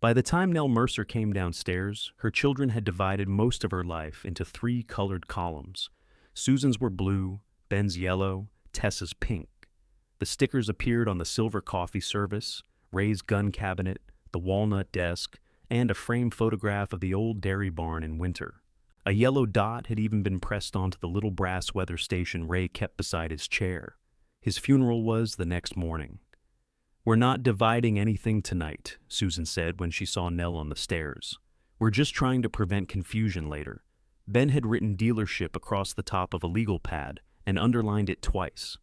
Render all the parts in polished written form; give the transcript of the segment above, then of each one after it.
By the time Nell Mercer came downstairs, her children had divided most of her life into three colored columns. Susan's were blue, Ben's yellow, Tessa's pink. The stickers appeared on the silver coffee service, Ray's gun cabinet, the walnut desk, and a framed photograph of the old dairy barn in winter. A yellow dot had even been pressed onto the little brass weather station Ray kept beside his chair. His funeral was the next morning. "We're not dividing anything tonight," Susan said when she saw Nell on the stairs. "We're just trying to prevent confusion later." Ben had written dealership across the top of a legal pad and underlined it twice.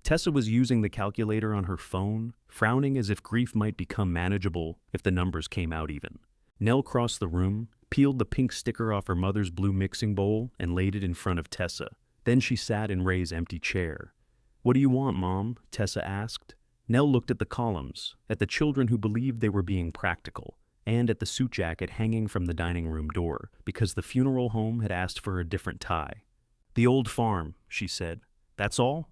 Tessa was using the calculator on her phone, frowning as if grief might become manageable if the numbers came out even. Nell crossed the room, peeled the pink sticker off her mother's blue mixing bowl, and laid it in front of Tessa. Then she sat in Ray's empty chair. "What do you want, Mom?" Tessa asked. Nell looked at the columns, at the children who believed they were being practical, and at the suit jacket hanging from the dining room door, because the funeral home had asked for a different tie. "The old farm," she said. "That's all?"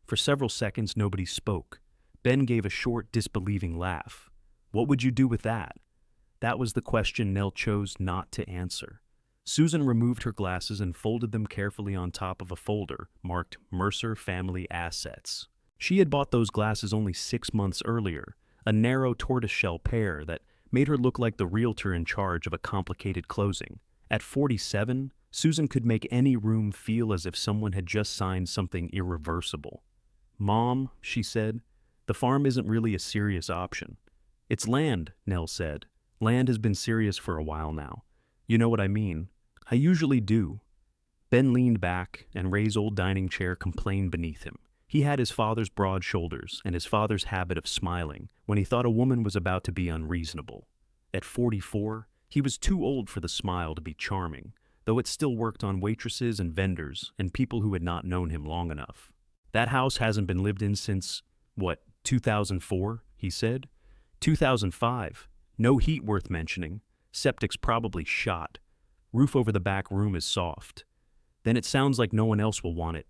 For several seconds nobody spoke. Ben gave a short, disbelieving laugh. "What would you do with that?" That was the question Nell chose not to answer. Susan removed her glasses and folded them carefully on top of a folder marked Mercer Family Assets. She had bought those glasses only 6 months earlier, a narrow tortoiseshell pair that made her look like the realtor in charge of a complicated closing. At 47, Susan could make any room feel as if someone had just signed something irreversible. "Mom," she said, "the farm isn't really a serious option." "It's land," Nell said. "Land has been serious for a while now. You know what I mean." "I usually do." Ben leaned back, and Ray's old dining chair complained beneath him. He had his father's broad shoulders and his father's habit of smiling when he thought a woman was about to be unreasonable. At 44, he was too old for the smile to be charming, though it still worked on waitresses and vendors and people who had not known him long enough. "That house hasn't been lived in since, 2004, he said. 2005. No heat worth mentioning. Septic's probably shot. Roof over the back room is soft. Then it sounds like no one else will want it."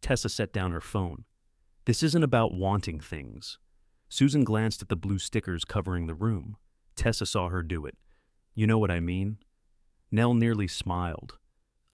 Tessa set down her phone. "This isn't about wanting things." Susan glanced at the blue stickers covering the room. Tessa saw her do it. "You know what I mean?" Nell nearly smiled.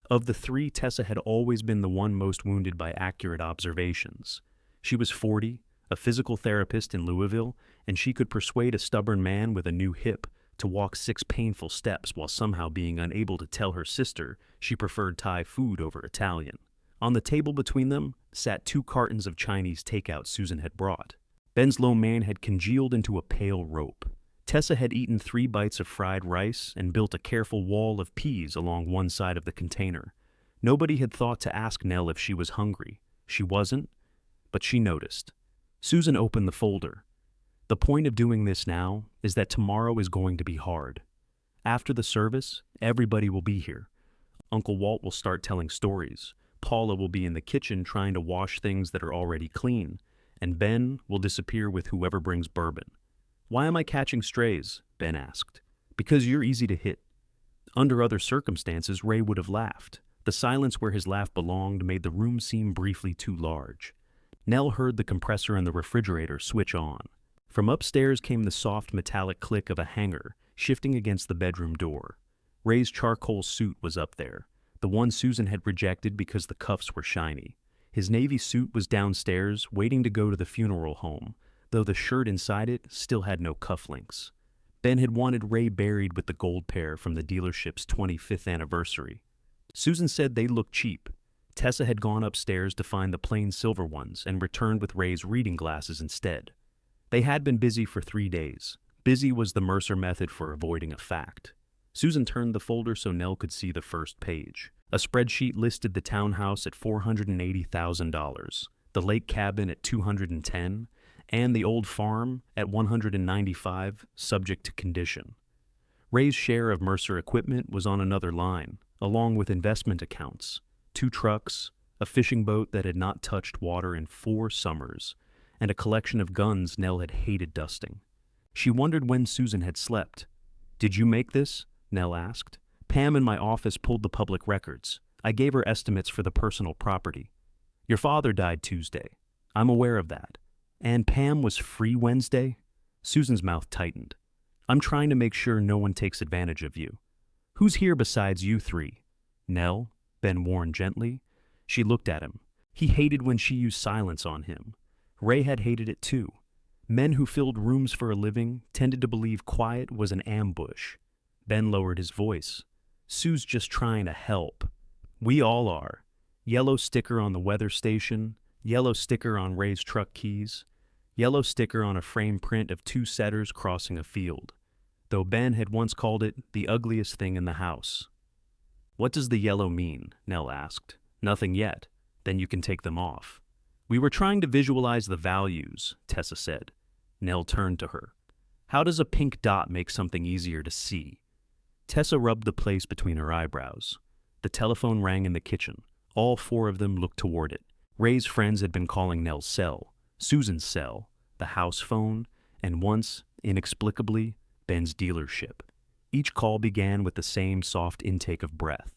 Of the three, Tessa had always been the one most wounded by accurate observations. She was 40, a physical therapist in Louisville, and she could persuade a stubborn man with a new hip to walk 6 painful steps while somehow being unable to tell her sister she preferred Thai food over Italian. On the table between them sat 2 cartons of Chinese takeout Susan had brought. Ben's lo mein had congealed into a pale rope. Tessa had eaten 3 bites of fried rice and built a careful wall of peas along one side of the container. Nobody had thought to ask Nell if she was hungry. She wasn't, but she noticed. Susan opened the folder. "The point of doing this now is that tomorrow is going to be hard. After the service, everybody will be here. Uncle Walt will start telling stories. Paula will be in the kitchen trying to wash things that are already clean, and Ben will disappear with whoever brings bourbon." "Why am I catching strays?" Ben asked. "Because you're easy to hit." Under other circumstances, Ray would have laughed. The silence where his laugh belonged made the room seem briefly too large. Nell heard the compressor in the refrigerator switch on. From upstairs came the soft metallic click of a hanger shifting against the bedroom door. Ray's charcoal suit was up there, the one Susan had rejected because the cuffs were shiny. His navy suit was downstairs, waiting to go to the funeral home, though the shirt inside it still had no cufflinks. Ben had wanted Ray buried with the gold pair from the dealership's 25th anniversary. Susan said they looked cheap. Tessa had gone upstairs to find the plain silver ones and returned with Ray's reading glasses instead. They had been busy for 3 days. Busy was the Mercer method for avoiding a fact. Susan turned the folder so Nell could see the first page. A spreadsheet listed the townhouse at $480,000, the lake cabin at $210,000, and the old farm at $195,000, subject to condition. Ray's share of Mercer equipment was on another line, along with investment accounts, 2 trucks, a fishing boat that had not touched water in 4 summers, and a collection of guns Nell had hated dusting. She wondered when Susan had slept. "Did you make this?" Nell asked. "Pam in my office pulled the public records. I gave her estimates for the personal property. Your father died Tuesday. I'm aware of that. And Pam was free Wednesday?" Susan's mouth tightened. I'm trying to make sure no one takes advantage of you. Who's here besides you three? Nell, Ben warned gently. She looked at him. He hated when she used silence on him. Ray had hated it too. Men who filled rooms for a living tended to believe quiet was an ambush. Ben lowered his voice. Sue's just trying to help. We all are. Yellow sticker on the weather station, yellow sticker on Ray's truck keys, yellow sticker on a frame print of two setters crossing a field, though Ben had once called it the ugliest thing in the house. What does the yellow mean? Nell asked. Nothing yet. Then you can take them off. We were trying to visualize the values, Tessa said. Nell turned to her. How does a pink dot make something easier to see? Tessa rubbed the place between her eyebrows. The telephone rang in the kitchen. All four of them looked toward it. Ray's friends had been calling Nell's cell, Susan's cell, the house phone, and once, inexplicably, Ben's dealership. Each call began with the same soft intake of breath.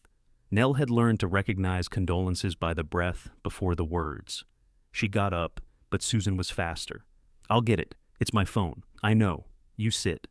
Nell had learned to recognize condolences by the breath before the words. She got up, but Susan was faster. I'll get it. It's my phone. I know. You sit.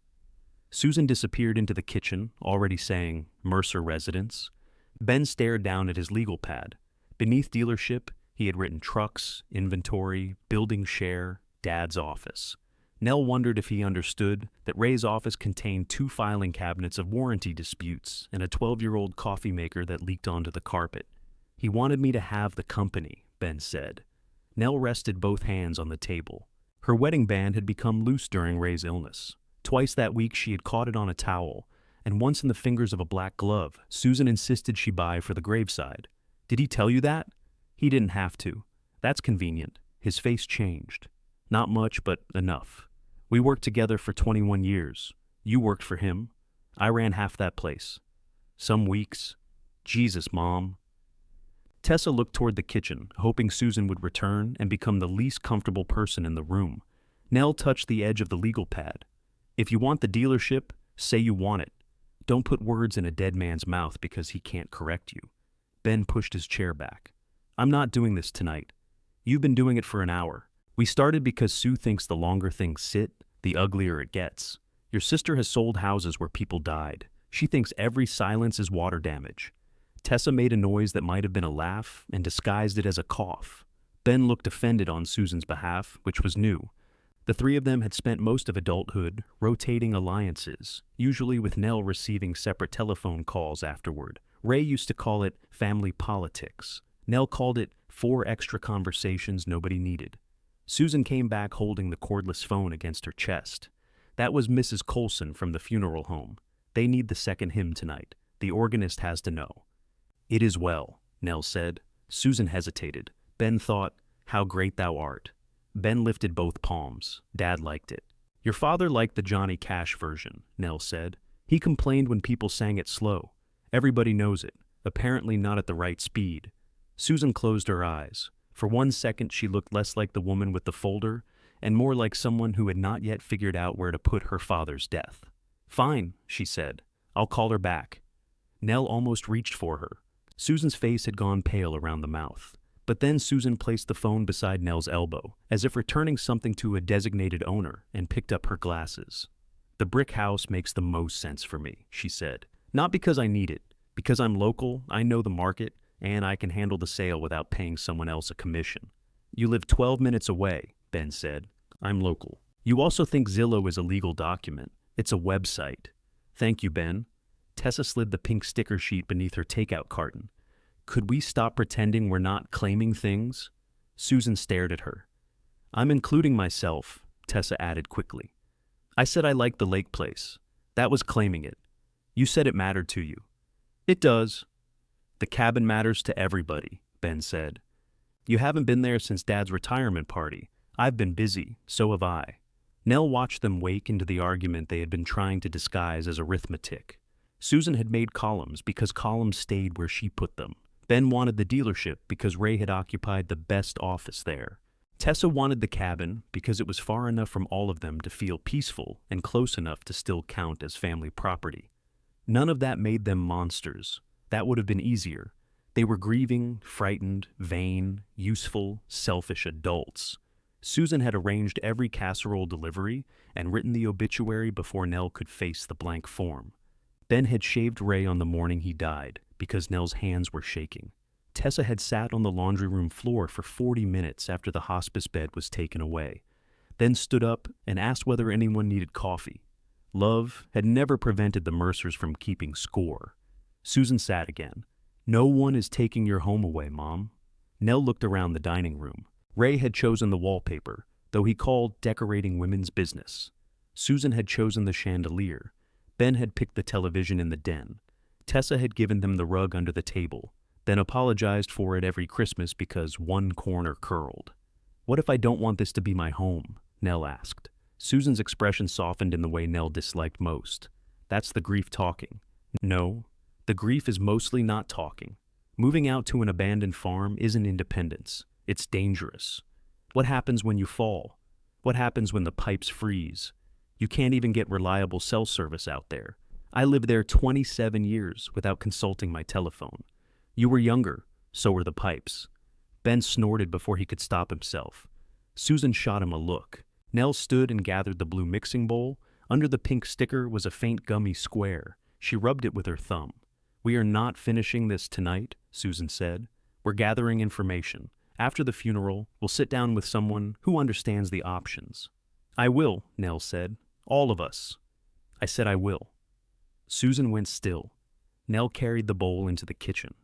Susan disappeared into the kitchen, already saying, Mercer Residence. Ben stared down at his legal pad. Beneath dealership, he had written trucks, inventory, building share, Dad's office. Nell wondered if he understood that Ray's office contained 2 filing cabinets of warranty disputes and a 12-year-old coffee maker that leaked onto the carpet. He wanted me to have the company, Ben said. Nell rested both hands on the table. Her wedding band had become loose during Ray's illness. Twice that week she had caught it on a towel, and once in the fingers of a black glove Susan insisted she buy for the graveside. Did he tell you that? He didn't have to. That's convenient. His face changed. Not much, but enough. We worked together for 21 years. You worked for him. I ran half that place. Some weeks. Jesus, Mom. Tessa looked toward the kitchen, hoping Susan would return and become the least comfortable person in the room. Nell touched the edge of the legal pad. If you want the dealership, say you want it. Don't put words in a dead man's mouth because he can't correct you. Ben pushed his chair back. I'm not doing this tonight. You've been doing it for an hour. We started because Sue thinks the longer things sit, the uglier it gets. Your sister has sold houses where people died. She thinks every silence is water damage. Tessa made a noise that might have been a laugh and disguised it as a cough. Ben looked offended on Susan's behalf, which was new. The three of them had spent most of adulthood rotating alliances, usually with Nell receiving separate telephone calls afterward. Ray used to call it family politics. Nell called it 4 extra conversations nobody needed. Susan came back holding the cordless phone against her chest. That was Mrs. Colson from the funeral home. They need the second hymn tonight. The organist has to know. It is well, Nell said. Susan hesitated. Ben thought, how great thou art. Ben lifted both palms. Dad liked it. Your father liked the Johnny Cash version, Nell said. He complained when people sang it slow. Everybody knows it, apparently not at the right speed. Susan closed her eyes. For 1 second she looked less like the woman with the folder and more like someone who had not yet figured out where to put her father's death. Fine, she said. I'll call her back. Nell almost reached for her. Susan's face had gone pale around the mouth. But then Susan placed the phone beside Nell's elbow, as if returning something to a designated owner, and picked up her glasses. The brick house makes the most sense for me, she said. Not because I need it. Because I'm local, I know the market, and I can handle the sale without paying someone else a commission. You live 12 minutes away, Ben said. I'm local. You also think Zillow is a legal document. It's a website. Thank you, Ben. Tessa slid the pink sticker sheet beneath her takeout carton. Could we stop pretending we're not claiming things? Susan stared at her. I'm including myself, Tessa added quickly. I said I liked the lake place. That was claiming it. You said it mattered to you. It does. The cabin matters to everybody, Ben said. You haven't been there since Dad's retirement party. I've been busy, so have I. Nell watched them wake into the argument they had been trying to disguise as arithmetic. Susan had made columns because columns stayed where she put them. Ben wanted the dealership because Ray had occupied the best office there. Tessa wanted the cabin because it was far enough from all of them to feel peaceful and close enough to still count as family property. None of that made them monsters. That would have been easier. They were grieving, frightened, vain, useful, selfish adults. Susan had arranged every casserole delivery and written the obituary before Nell could face the blank form. Ben had shaved Ray on the morning he died because Nell's hands were shaking. Tessa had sat on the laundry room floor for 40 minutes after the hospice bed was taken away, then stood up and asked whether anyone needed coffee. Love had never prevented the Mercers from keeping score. Susan sat again. "No one is taking your home away, Mom." Nell looked around the dining room. Ray had chosen the wallpaper, though he called decorating women's business. Susan had chosen the chandelier. Ben had picked the television in the den. Tessa had given them the rug under the table, then apologized for it every Christmas because one corner curled. "What if I don't want this to be my home?" Nell asked. Susan's expression softened in the way Nell disliked most. "That's the grief talking." "No, the grief is mostly not talking. Moving out to an abandoned farm isn't independence. It's dangerous. What happens when you fall? What happens when the pipes freeze? You can't even get reliable cell service out there. I lived there 27 years without consulting my telephone. You were younger, so were the pipes." Ben snorted before he could stop himself. Susan shot him a look. Nell stood and gathered the blue mixing bowl. Under the pink sticker was a faint gummy square. She rubbed it with her thumb. "We are not finishing this tonight," Susan said. "We're gathering information. After the funeral, we'll sit down with someone who understands the options." "I will," Nell said. "All of us." "I said I will." Susan went still. Nell carried the bowl into the kitchen.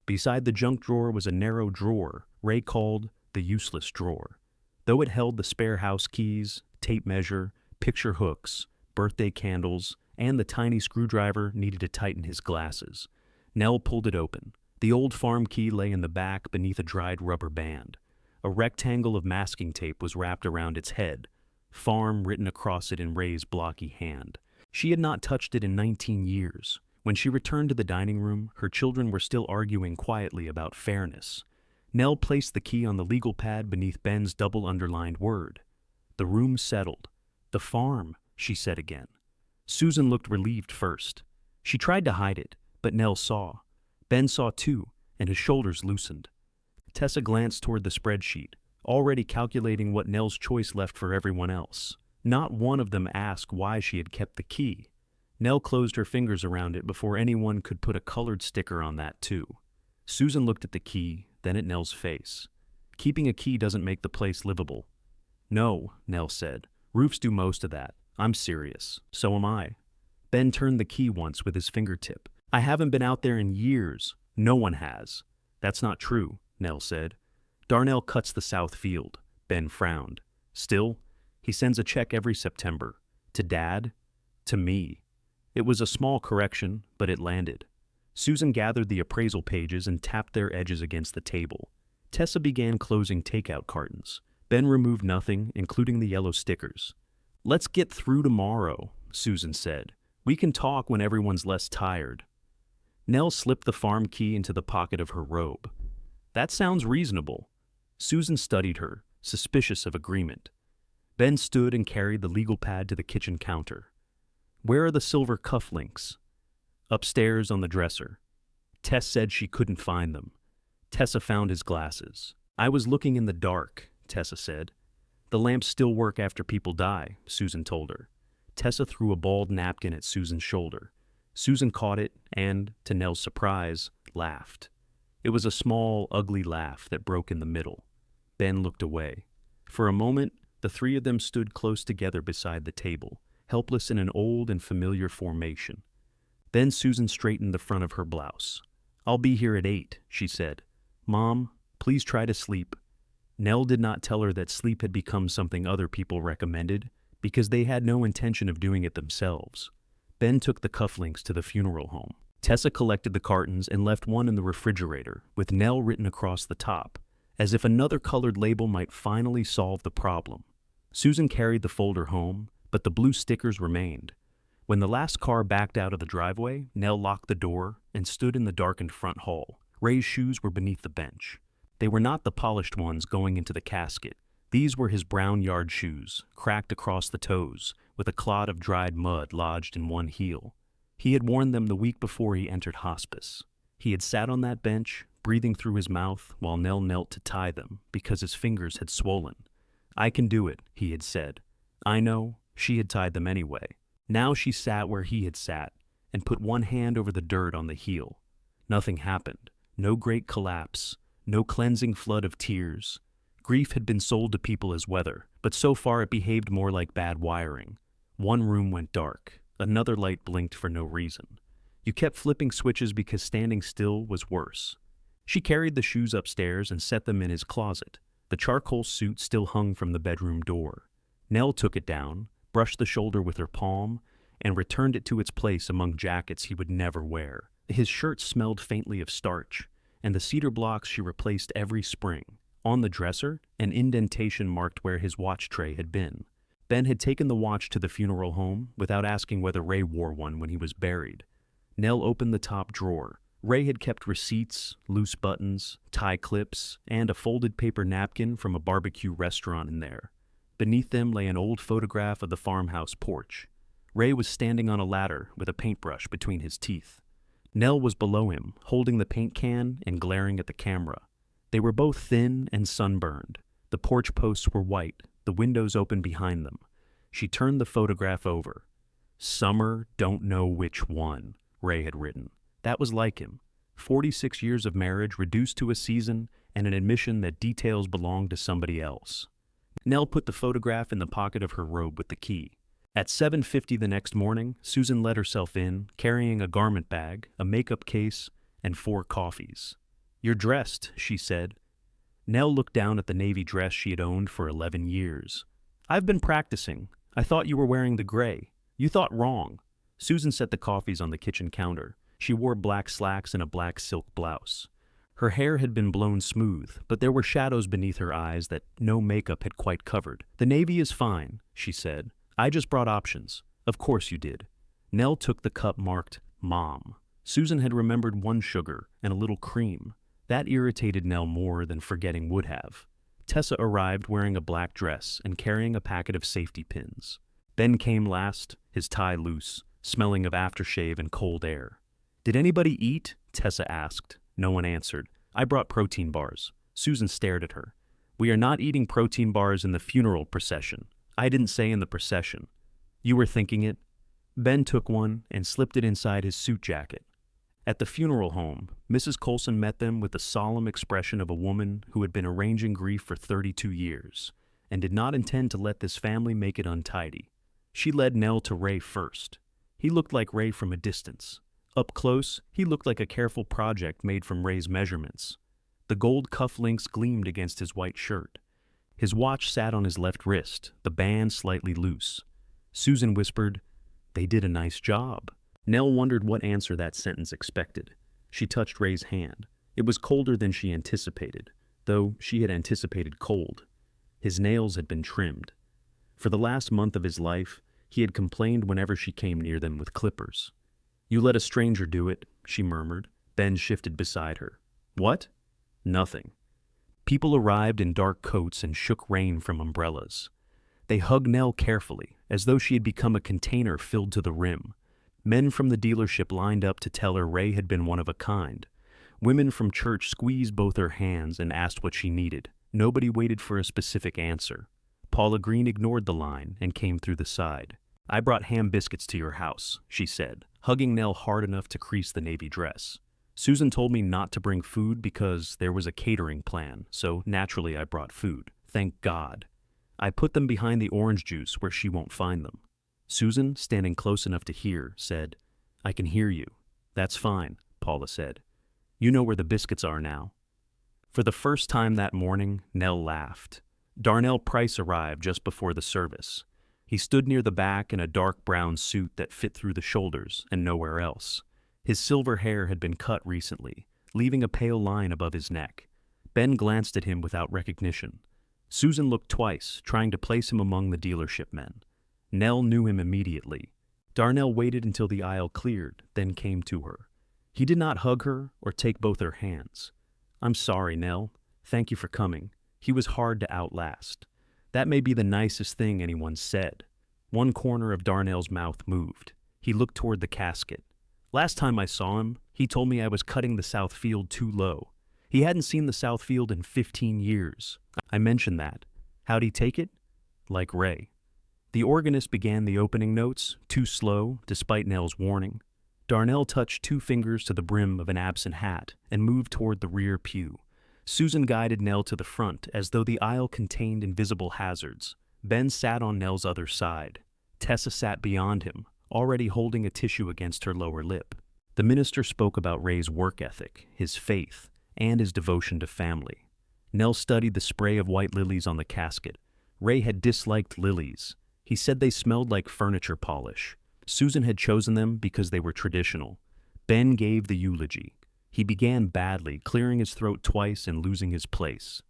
Beside the junk drawer was a narrow drawer Ray called the useless drawer. Though it held the spare house keys, tape measure, picture hooks, birthday candles, and the tiny screwdriver needed to tighten his glasses, Nell pulled it open. The old farm key lay in the back beneath a dried rubber band. A rectangle of masking tape was wrapped around its head, farm written across it in Ray's blocky hand. She had not touched it in 19 years. When she returned to the dining room, her children were still arguing quietly about fairness. Nell placed the key on the legal pad beneath Ben's double underlined word. The room settled. "The farm," she said again. Susan looked relieved first. She tried to hide it, but Nell saw. Ben saw too, and his shoulders loosened. Tessa glanced toward the spreadsheet, already calculating what Nell's choice left for everyone else. Not one of them asked why she had kept the key. Nell closed her fingers around it before anyone could put a colored sticker on that too. Susan looked at the key, then at Nell's face. "Keeping a key doesn't make the place livable." "No," Nell said. "Roofs do most of that. I'm serious. So am I." Ben turned the key once with his fingertip. "I haven't been out there in years. No one has." "That's not true," Nell said. "Darnell cuts the south field." Ben frowned. "Still, he sends a check every September. To Dad. To me." It was a small correction, but it landed. Susan gathered the appraisal pages and tapped their edges against the table. Tessa began closing takeout cartons. Ben removed nothing, including the yellow stickers. "Let's get through tomorrow," Susan said. "We can talk when everyone's less tired." Nell slipped the farm key into the pocket of her robe. "That sounds reasonable." Susan studied her, suspicious of agreement. Ben stood and carried the legal pad to the kitchen counter. "Where are the silver cufflinks?" "Upstairs on the dresser." Tess said she couldn't find them. Tessa found his glasses. "I was looking in the dark," Tessa said. "The lamps still work after people die," Susan told her. Tessa threw a balled napkin at Susan's shoulder. Susan caught it and, to Nell's surprise, laughed. It was a small, ugly laugh that broke in the middle. Ben looked away. For a moment, the three of them stood close together beside the table, helpless in an old and familiar formation. Then Susan straightened the front of her blouse. "I'll be here at 8, she said. "Mom, please try to sleep." Nell did not tell her that sleep had become something other people recommended, because they had no intention of doing it themselves. Ben took the cufflinks to the funeral home. Tessa collected the cartons and left one in the refrigerator, with Nell written across the top, as if another colored label might finally solve the problem. Susan carried the folder home, but the blue stickers remained. When the last car backed out of the driveway, Nell locked the door and stood in the darkened front hall. Ray's shoes were beneath the bench. They were not the polished ones going into the casket. These were his brown yard shoes, cracked across the toes, with a clod of dried mud lodged in one heel. He had worn them the week before he entered hospice. He had sat on that bench, breathing through his mouth, while Nell knelt to tie them, because his fingers had swollen. "I can do it," he had said. "I know." She had tied them anyway. Now she sat where he had sat and put one hand over the dirt on the heel. Nothing happened. No great collapse. No cleansing flood of tears. Grief had been sold to people as weather, but so far it behaved more like bad wiring. One room went dark. Another light blinked for no reason. You kept flipping switches because standing still was worse. She carried the shoes upstairs and set them in his closet. The charcoal suit still hung from the bedroom door. Nell took it down, brushed the shoulder with her palm, and returned it to its place among jackets he would never wear. His shirt smelled faintly of starch, and the cedar blocks she replaced every spring. On the dresser, an indentation marked where his watch tray had been. Ben had taken the watch to the funeral home without asking whether Ray wore one when he was buried. Nell opened the top drawer. Ray had kept receipts, loose buttons, tie clips, and a folded paper napkin from a barbecue restaurant in there. Beneath them lay an old photograph of the farmhouse porch. Ray was standing on a ladder with a paintbrush between his teeth. Nell was below him, holding the paint can and glaring at the camera. They were both thin and sunburned. The porch posts were white, the windows open behind them. She turned the photograph over. "Summer, don't know which one," Ray had written. That was like him. 46 years of marriage reduced to a season and an admission that details belonged to somebody else. Nell put the photograph in the pocket of her robe with the key. At 7:50 the next morning, Susan let herself in, carrying a garment bag, a makeup case, and 4 coffees. "You're dressed," she said. Nell looked down at the navy dress she had owned for 11 years. "I've been practicing. I thought you were wearing the gray. You thought wrong." Susan set the coffees on the kitchen counter. She wore black slacks and a black silk blouse. Her hair had been blown smooth, but there were shadows beneath her eyes that no makeup had quite covered. "The navy is fine," she said. "I just brought options." "Of course you did." Nell took the cup marked Mom. Susan had remembered one sugar and a little cream. That irritated Nell more than forgetting would have. Tessa arrived wearing a black dress and carrying a packet of safety pins. Ben came last, his tie loose, smelling of aftershave and cold air. "Did anybody eat?" Tessa asked. No one answered. "I brought protein bars." Susan stared at her. "We are not eating protein bars in the funeral procession." "I didn't say in the procession." "You were thinking it." Ben took one and slipped it inside his suit jacket. At the funeral home, Mrs. Colson met them with the solemn expression of a woman who had been arranging grief for 32 years and did not intend to let this family make it untidy. She led Nell to Ray first. He looked like Ray from a distance. Up close, he looked like a careful project made from Ray's measurements. The gold cufflinks gleamed against his white shirt. His watch sat on his left wrist, the band slightly loose. Susan whispered, "They did a nice job." Nell wondered what answer that sentence expected. She touched Ray's hand. It was colder than she anticipated, though she had anticipated cold. His nails had been trimmed. For the last month of his life, he had complained whenever she came near them with clippers. "You let a stranger do it," she murmured. Ben shifted beside her. "What?" "Nothing." People arrived in dark coats and shook rain from umbrellas. They hugged Nell carefully, as though she had become a container filled to the rim. Men from the dealership lined up to tell her Ray had been one of a kind. Women from church squeezed both her hands and asked what she needed. Nobody waited for a specific answer. Paula Green ignored the line and came through the side. "I brought ham biscuits to your house," she said, hugging Nell hard enough to crease the navy dress. "Susan told me not to bring food because there was a catering plan, so naturally I brought food. Thank God. I put them behind the orange juice where she won't find them." Susan, standing close enough to hear, said, "I can hear you." "That's fine," Paula said. "You know where the biscuits are now." For the first time that morning, Nell laughed. Darnell Price arrived just before the service. He stood near the back in a dark brown suit that fit through the shoulders and nowhere else. His silver hair had been cut recently, leaving a pale line above his neck. Ben glanced at him without recognition. Susan looked twice, trying to place him among the dealership men. Nell knew him immediately. Darnell waited until the aisle cleared, then came to her. He did not hug her or take both her hands. "I'm sorry, Nell. Thank you for coming." He was hard to outlast. That may be the nicest thing anyone said. One corner of Darnell's mouth moved. He looked toward the casket. "Last time I saw him, he told me I was cutting the south field too low. He hadn't seen the south field in 15 years. I mentioned that." How'd he take it? Like Ray. The organist began the opening notes, too slow, despite Nell's warning. Darnell touched 2 fingers to the brim of an absent hat and moved toward the rear pew. Susan guided Nell to the front as though the aisle contained invisible hazards. Ben sat on Nell's other side. Tessa sat beyond him, already holding a tissue against her lower lip. The minister spoke about Ray's work ethic, his faith, and his devotion to family. Nell studied the spray of white lilies on the casket. Ray had disliked lilies. He said they smelled like furniture polish. Susan had chosen them because they were traditional. Ben gave the eulogy. He began badly, clearing his throat twice and losing his place.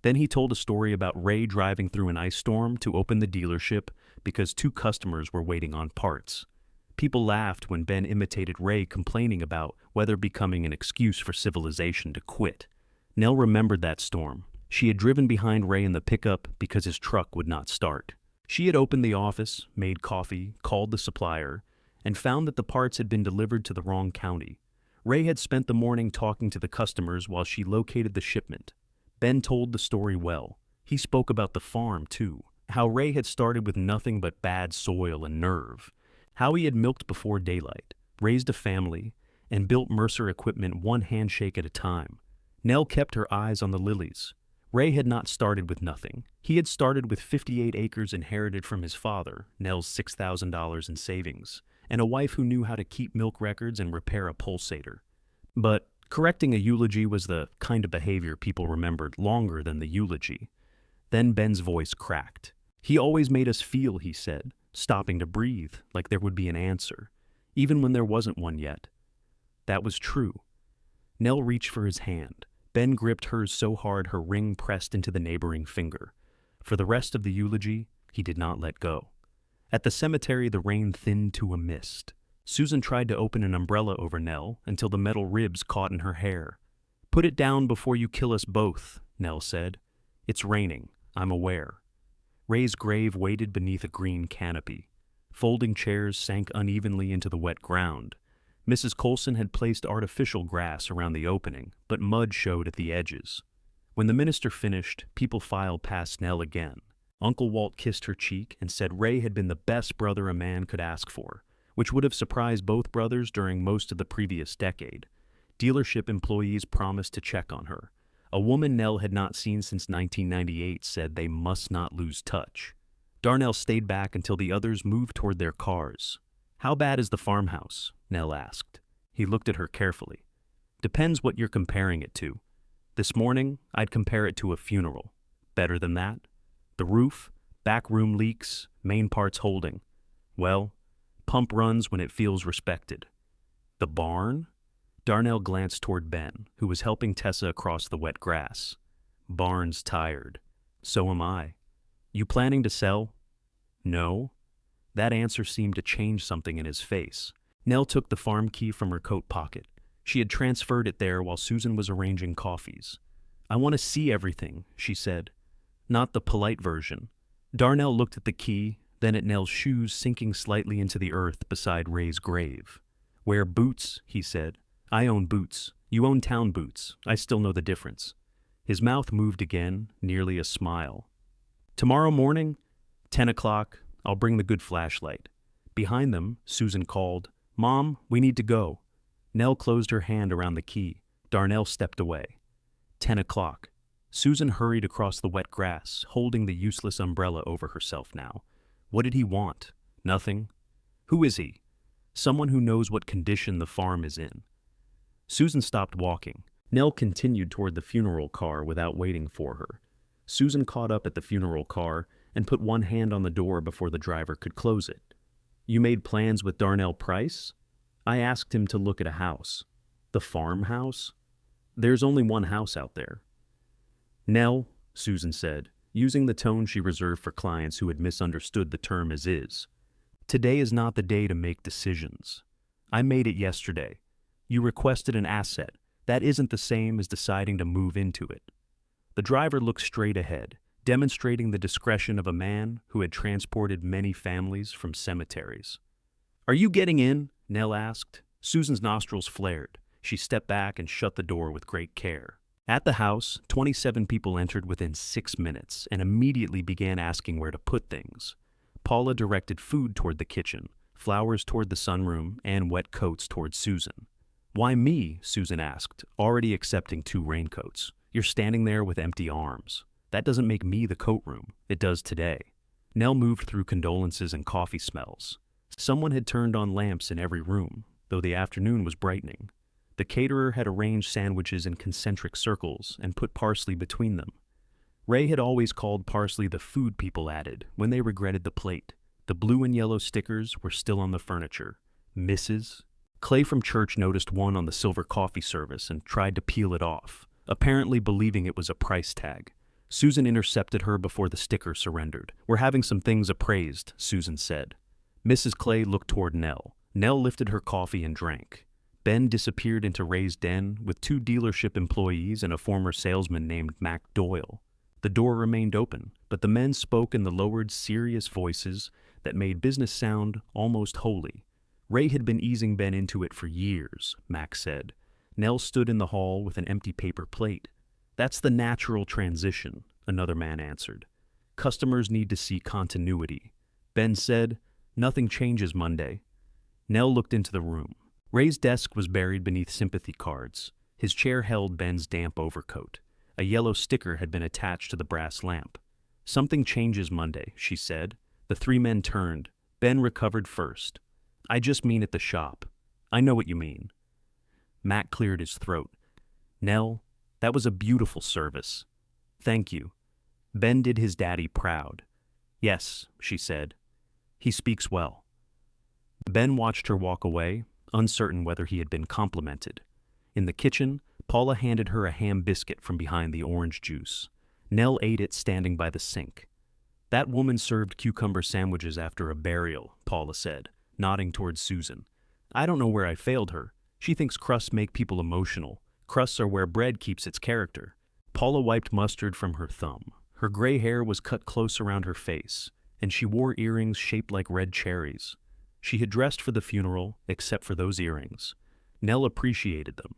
Then he told a story about Ray driving through an ice storm to open the dealership because 2 customers were waiting on parts. People laughed when Ben imitated Ray complaining about weather becoming an excuse for civilization to quit. Nell remembered that storm. She had driven behind Ray in the pickup because his truck would not start. She had opened the office, made coffee, called the supplier, and found that the parts had been delivered to the wrong county. Ray had spent the morning talking to the customers while she located the shipment. Ben told the story well. He spoke about the farm, too. How Ray had started with nothing but bad soil and nerve. How he had milked before daylight, raised a family, and built Mercer equipment 1 handshake at a time. Nell kept her eyes on the lilies. Ray had not started with nothing. He had started with 58 acres inherited from his father, Nell's $6,000 in savings, and a wife who knew how to keep milk records and repair a pulsator. But correcting a eulogy was the kind of behavior people remembered longer than the eulogy. Then Ben's voice cracked. He always made us feel, he said, stopping to breathe, like there would be an answer, even when there wasn't one yet. That was true. Nell reached for his hand. Ben gripped hers so hard her ring pressed into the neighboring finger. For the rest of the eulogy, he did not let go. At the cemetery, the rain thinned to a mist. Susan tried to open an umbrella over Nell until the metal ribs caught in her hair. "Put it down before you kill us both," Nell said. "It's raining, I'm aware." Ray's grave waited beneath a green canopy. Folding chairs sank unevenly into the wet ground. Mrs. Colson had placed artificial grass around the opening, but mud showed at the edges. When the minister finished, people filed past Nell again. Uncle Walt kissed her cheek and said Ray had been the best brother a man could ask for, which would have surprised both brothers during most of the previous decade. Dealership employees promised to check on her. A woman Nell had not seen since 1998 said they must not lose touch. Darnell stayed back until the others moved toward their cars. "How bad is the farmhouse?" Nell asked. He looked at her carefully. "Depends what you're comparing it to. This morning, I'd compare it to a funeral. Better than that? The roof, back room leaks, main parts holding. Well, pump runs when it feels respected. The barn?" Darnell glanced toward Ben, who was helping Tessa across the wet grass. "Barn's tired. So am I. You planning to sell?" "No." That answer seemed to change something in his face. Nell took the farm key from her coat pocket. She had transferred it there while Susan was arranging coffees. "I want to see everything," she said. "Not the polite version." Darnell looked at the key, then at Nell's shoes sinking slightly into the earth beside Ray's grave. "Wear boots," he said. "I own boots. You own town boots. I still know the difference." His mouth moved again, nearly a smile. "Tomorrow morning, 10 o'clock, I'll bring the good flashlight." Behind them, Susan called, "Mom, we need to go." Nell closed her hand around the key. Darnell stepped away. 10 o'clock. Susan hurried across the wet grass, holding the useless umbrella over herself now. What did he want? Nothing. Who is he? Someone who knows what condition the farm is in. Susan stopped walking. Nell continued toward the funeral car without waiting for her. Susan caught up at the funeral car and put one hand on the door before the driver could close it. "You made plans with Darnell Price?" "I asked him to look at a house." "The farmhouse?" "There's only one house out there." "Nell," Susan said, using the tone she reserved for clients who had misunderstood the term as is, "today is not the day to make decisions. I made it yesterday. You requested an asset. That isn't the same as deciding to move into it." The driver looked straight ahead, demonstrating the discretion of a man who had transported many families from cemeteries. "Are you getting in?" Nell asked. Susan's nostrils flared. She stepped back and shut the door with great care. At the house, 27 people entered within 6 minutes and immediately began asking where to put things. Paula directed food toward the kitchen, flowers toward the sunroom, and wet coats toward Susan. "Why me?" Susan asked, already accepting 2 raincoats. "You're standing there with empty arms. That doesn't make me the coat room. It does today." Nell moved through condolences and coffee smells. Someone had turned on lamps in every room, though the afternoon was brightening. The caterer had arranged sandwiches in concentric circles and put parsley between them. Ray had always called parsley the food people added when they regretted the plate. The blue and yellow stickers were still on the furniture. Mrs. Clay from church noticed one on the silver coffee service and tried to peel it off, apparently believing it was a price tag. Susan intercepted her before the sticker surrendered. "We're having some things appraised," Susan said. Mrs. Clay looked toward Nell. Nell lifted her coffee and drank. Ben disappeared into Ray's den with 2 dealership employees and a former salesman named Mac Doyle. The door remained open, but the men spoke in the lowered, serious voices that made business sound almost holy. Ray had been easing Ben into it for years, Mac said. Nell stood in the hall with an empty paper plate. "That's the natural transition," another man answered. "Customers need to see continuity." Ben said, "Nothing changes Monday." Nell looked into the room. Ray's desk was buried beneath sympathy cards. His chair held Ben's damp overcoat. A yellow sticker had been attached to the brass lamp. "Something changes Monday," she said. The 3 men turned. Ben recovered first. "I just mean at the shop." "I know what you mean." Matt cleared his throat. "Nell, that was a beautiful service." "Thank you." Ben did his daddy proud. "Yes," she said. "He speaks well." Ben watched her walk away, uncertain whether he had been complimented. In the kitchen, Paula handed her a ham biscuit from behind the orange juice. Nell ate it standing by the sink. "That woman served cucumber sandwiches after a burial," Paula said, nodding towards Susan. "I don't know where I failed her. She thinks crusts make people emotional. Crusts are where bread keeps its character." Paula wiped mustard from her thumb. Her gray hair was cut close around her face, and she wore earrings shaped like red cherries. She had dressed for the funeral, except for those earrings. Nell appreciated them.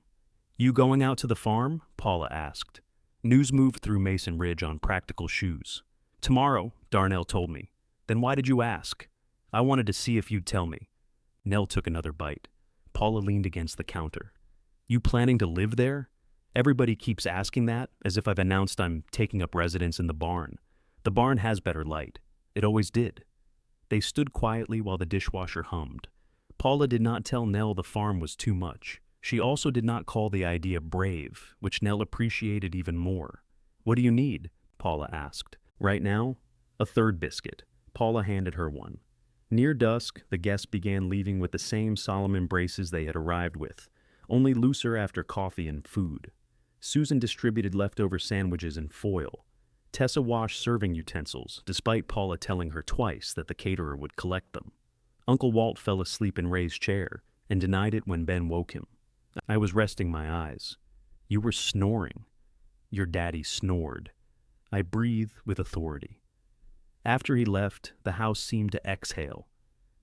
"You going out to the farm?" Paula asked. News moved through Mason Ridge on practical shoes. "Tomorrow," Darnell told me. "Then why did you ask?" "I wanted to see if you'd tell me." Nell took another bite. Paula leaned against the counter. "You planning to live there?" "Everybody keeps asking that, as if I've announced I'm taking up residence in the barn. The barn has better light. It always did." They stood quietly while the dishwasher hummed. Paula did not tell Nell the farm was too much. She also did not call the idea brave, which Nell appreciated even more. "What do you need?" Paula asked. "Right now?" "A third biscuit." Paula handed her one. Near dusk, the guests began leaving with the same solemn embraces they had arrived with, only looser after coffee and food. Susan distributed leftover sandwiches in foil. Tessa washed serving utensils, despite Paula telling her twice that the caterer would collect them. Uncle Walt fell asleep in Ray's chair and denied it when Ben woke him. I was resting my eyes. "You were snoring." "Your daddy snored." I breathed with authority. After he left, the house seemed to exhale.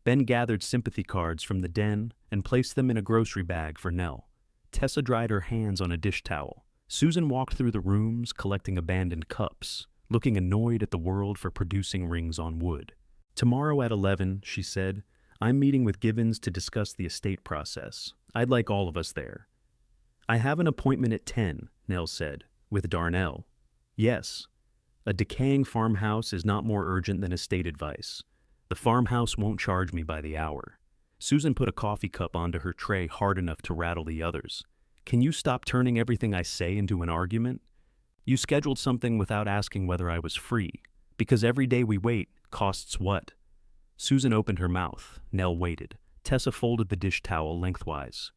Ben gathered sympathy cards from the den and placed them in a grocery bag for Nell. Tessa dried her hands on a dish towel. Susan walked through the rooms collecting abandoned cups, looking annoyed at the world for producing rings on wood. "Tomorrow at 11, she said, "I'm meeting with Givens to discuss the estate process. I'd like all of us there." "I have an appointment at 10, Nell said. "With Darnell." "Yes." "A decaying farmhouse is not more urgent than estate advice. The farmhouse won't charge me by the hour." Susan put a coffee cup onto her tray hard enough to rattle the others. "Can you stop turning everything I say into an argument? You scheduled something without asking whether I was free, because every day we wait costs what?" Susan opened her mouth. Nell waited. Tessa folded the dish towel lengthwise.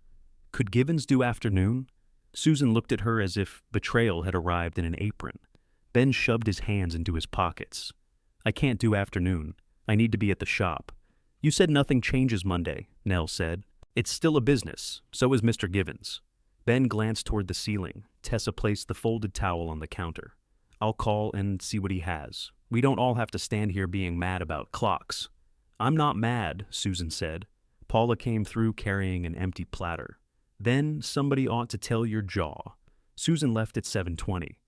"Could Givens do afternoon?" Susan looked at her as if betrayal had arrived in an apron. Ben shoved his hands into his pockets. "I can't do afternoon. I need to be at the shop." "You said nothing changes Monday," Nell said. "It's still a business. So is Mr. Givens." Ben glanced toward the ceiling. Tessa placed the folded towel on the counter. "I'll call and see what he has. We don't all have to stand here being mad about clocks." "I'm not mad," Susan said. Paula came through carrying an empty platter. "Then somebody ought to tell your jaw." Susan left at 7:20.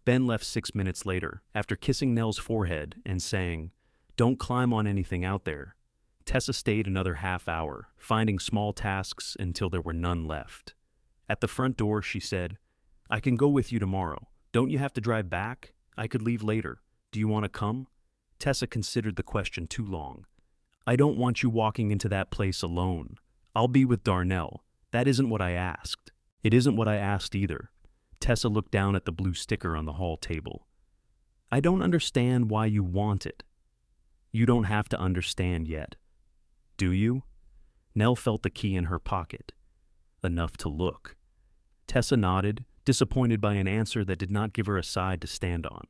Ben left 6 minutes later, after kissing Nell's forehead and saying, "Don't climb on anything out there." Tessa stayed another half hour, finding small tasks until there were none left. At the front door, she said, "I can go with you tomorrow. Don't you have to drive back? I could leave later. Do you want to come?" Tessa considered the question too long. "I don't want you walking into that place alone. I'll be with Darnell. That isn't what I asked." "It isn't what I asked either." Tessa looked down at the blue sticker on the hall table. "I don't understand why you want it." "You don't have to understand yet." "Do you?" Nell felt the key in her pocket. "Enough to look." Tessa nodded, disappointed by an answer that did not give her a side to stand on.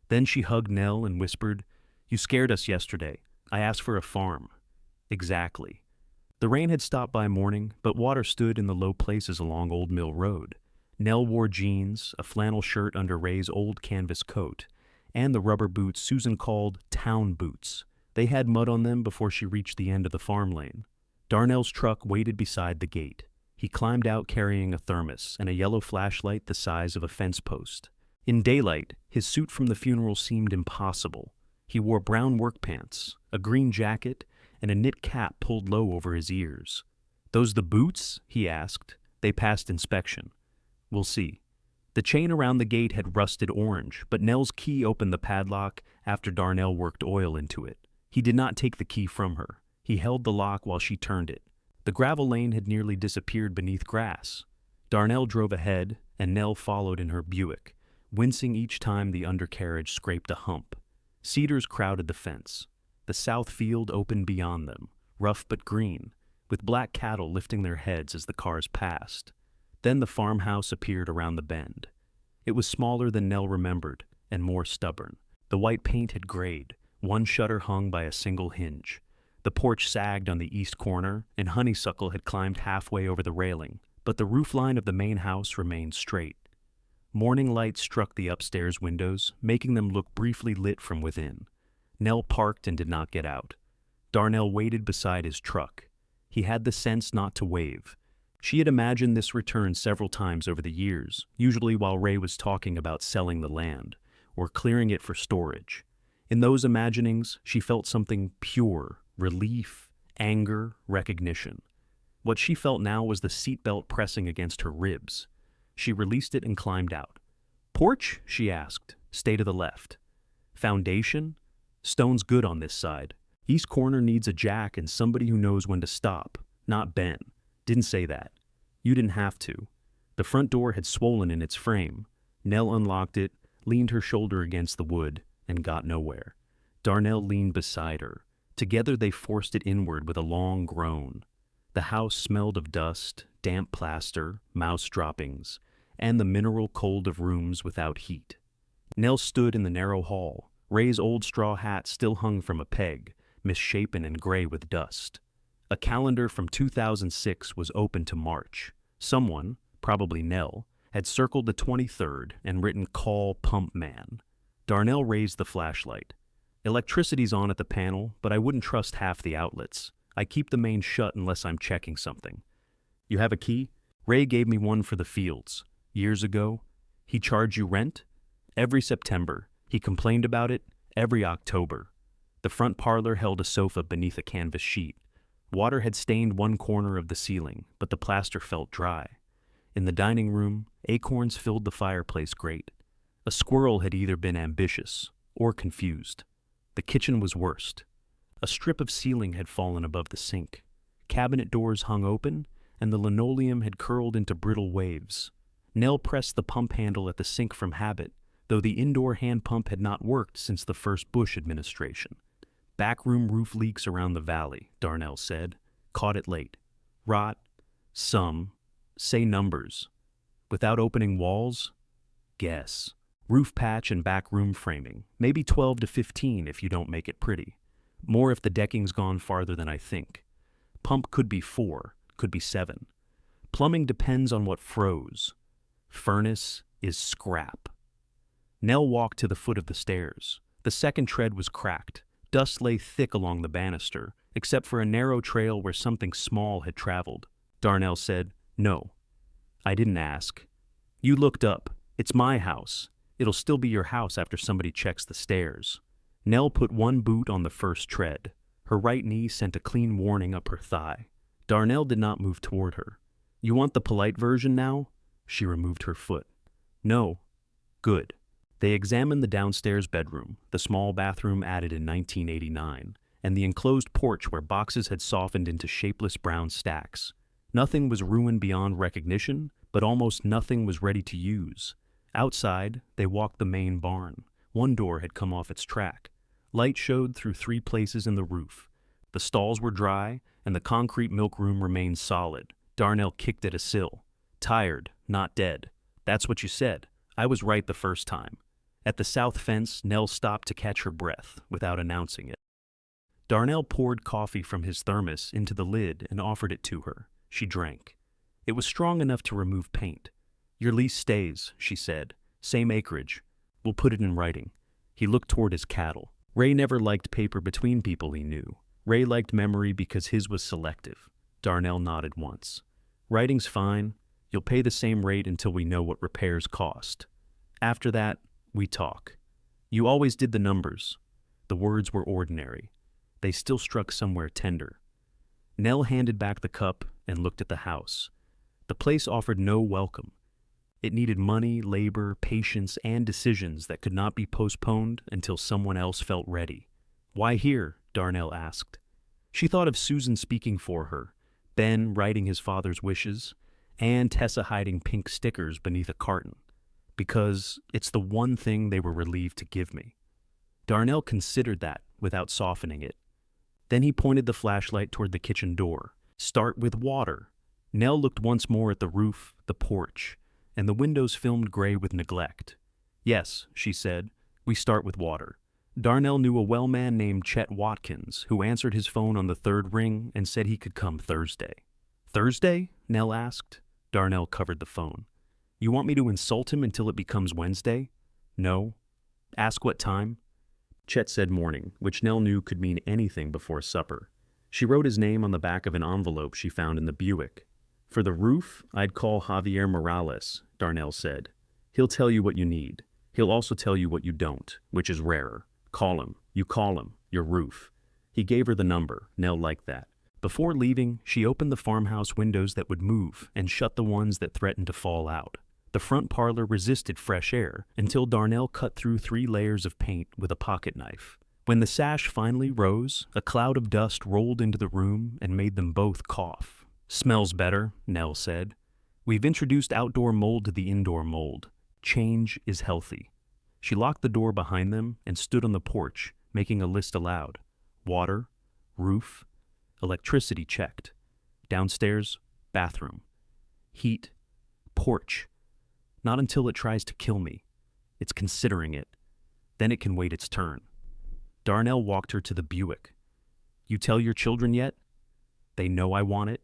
Then she hugged Nell and whispered, "You scared us yesterday. I asked for a farm." "Exactly." The rain had stopped by morning, but water stood in the low places along Old Mill Road. Nell wore jeans, a flannel shirt under Ray's old canvas coat, and the rubber boots Susan called town boots. They had mud on them before she reached the end of the farm lane. Darnell's truck waited beside the gate. He climbed out carrying a thermos and a yellow flashlight the size of a fence post. In daylight, his suit from the funeral seemed impossible. He wore brown work pants, a green jacket, and a knit cap pulled low over his ears. "Those the boots?" he asked. They passed inspection. "We'll see." The chain around the gate had rusted orange, but Nell's key opened the padlock after Darnell worked oil into it. He did not take the key from her. He held the lock while she turned it. The gravel lane had nearly disappeared beneath grass. Darnell drove ahead, and Nell followed in her Buick, wincing each time the undercarriage scraped a hump. Cedars crowded the fence. The south field opened beyond them, rough but green, with black cattle lifting their heads as the cars passed. Then the farmhouse appeared around the bend. It was smaller than Nell remembered, and more stubborn. The white paint had grayed, one shutter hung by a single hinge. The porch sagged on the east corner, and honeysuckle had climbed halfway over the railing, but the roofline of the main house remained straight. Morning light struck the upstairs windows, making them look briefly lit from within. Nell parked and did not get out. Darnell waited beside his truck. He had the sense not to wave. She had imagined this return several times over the years, usually while Ray was talking about selling the land, or clearing it for storage. In those imaginings, she felt something pure, relief, anger, recognition. What she felt now was the seatbelt pressing against her ribs. She released it and climbed out. "Porch?" she asked. "Stay to the left." "Foundation?" "Stone's good on this side. East corner needs a jack and somebody who knows when to stop. Not Ben. Didn't say that. You didn't have to." The front door had swollen in its frame. Nell unlocked it, leaned her shoulder against the wood, and got nowhere. Darnell leaned beside her. Together they forced it inward with a long groan. The house smelled of dust, damp plaster, mouse droppings, and the mineral cold of rooms without heat. Nell stood in the narrow hall. Ray's old straw hat still hung from a peg, misshapen and gray with dust. A calendar from 2006 was open to March. Someone, probably Nell, had circled the 23rd and written "Call Pump Man." Darnell raised the flashlight. "Electricity's on at the panel, but I wouldn't trust half the outlets. I keep the main shut unless I'm checking something." "You have a key?" "Ray gave me one for the fields. Years ago." "He charged you rent?" "Every September. He complained about it every October." The front parlor held a sofa beneath a canvas sheet. Water had stained one corner of the ceiling, but the plaster felt dry. In the dining room, acorns filled the fireplace grate. A squirrel had either been ambitious or confused. The kitchen was worst. A strip of ceiling had fallen above the sink. Cabinet doors hung open, and the linoleum had curled into brittle waves. Nell pressed the pump handle at the sink from habit, though the indoor hand pump had not worked since the first Bush administration. "Backroom roof leaks around the valley," Darnell said. "Caught it late." "Rot?" "Some. Say numbers." "Without opening walls?" "Guess. Roof patch and back room framing. Maybe 12 to 15 if you don't make it pretty. More if the decking's gone farther than I think. Pump could be 4, could be 7. Plumbing depends on what froze. Furnace is scrap." Nell walked to the foot of the stairs. The second tread was cracked. Dust lay thick along the banister, except for a narrow trail where something small had traveled. Darnell said, "No." "I didn't ask." You looked up. It's my house. It'll still be your house after somebody checks the stairs. Nell put one boot on the first tread. Her right knee sent a clean warning up her thigh. Darnell did not move toward her. You want the polite version now? She removed her foot. No. Good. They examined the downstairs bedroom, the small bathroom added in 1989, and the enclosed porch where boxes had softened into shapeless brown stacks. Nothing was ruined beyond recognition, but almost nothing was ready to use. Outside, they walked the main barn. One door had come off its track. Light showed through 3 places in the roof. The stalls were dry, and the concrete milk room remained solid. Darnell kicked at a sill. Tired, not dead. That's what you said. I was right the first time. At the south fence, Nell stopped to catch her breath, without announcing it. Darnell poured coffee from his thermos into the lid and offered it to her. She drank. It was strong enough to remove paint. Your lease stays, she said. Same acreage. We'll put it in writing. He looked toward his cattle. Ray never liked paper between people he knew. Ray liked memory because his was selective. Darnell nodded once. Writing's fine. You'll pay the same rate until we know what repairs cost. After that, we talk. You always did the numbers. The words were ordinary. They still struck somewhere tender. Nell handed back the cup and looked at the house. The place offered no welcome. It needed money, labor, patience, and decisions that could not be postponed until someone else felt ready. Why here? Darnell asked. She thought of Susan speaking for her, Ben writing his father's wishes, and Tessa hiding pink stickers beneath a carton. Because it's the one thing they were relieved to give me. Darnell considered that without softening it. Then he pointed the flashlight toward the kitchen door. Start with water. Nell looked once more at the roof, the porch, and the windows filmed gray with neglect. Yes, she said, we start with water. Darnell knew a well man named Chet Watkins who answered his phone on the 3rd ring and said he could come Thursday. Thursday? Nell asked. Darnell covered the phone. You want me to insult him until it becomes Wednesday? No. Ask what time? Chet said morning, which Nell knew could mean anything before supper. She wrote his name on the back of an envelope she found in the Buick. For the roof, I'd call Javier Morales, Darnell said. He'll tell you what you need. He'll also tell you what you don't, which is rarer. Call him. You call him. Your roof. He gave her the number. Nell liked that. Before leaving, she opened the farmhouse windows that would move and shut the ones that threatened to fall out. The front parlor resisted fresh air until Darnell cut through 3 layers of paint with a pocket knife. When the sash finally rose, a cloud of dust rolled into the room and made them both cough. Smells better, Nell said. We've introduced outdoor mold to the indoor mold. Change is healthy. She locked the door behind them and stood on the porch, making a list aloud. Water, roof, electricity checked. Downstairs, bathroom. Heat, porch. Not until it tries to kill me. It's considering it. Then it can wait its turn. Darnell walked her to the Buick. You tell your children yet? They know I want it.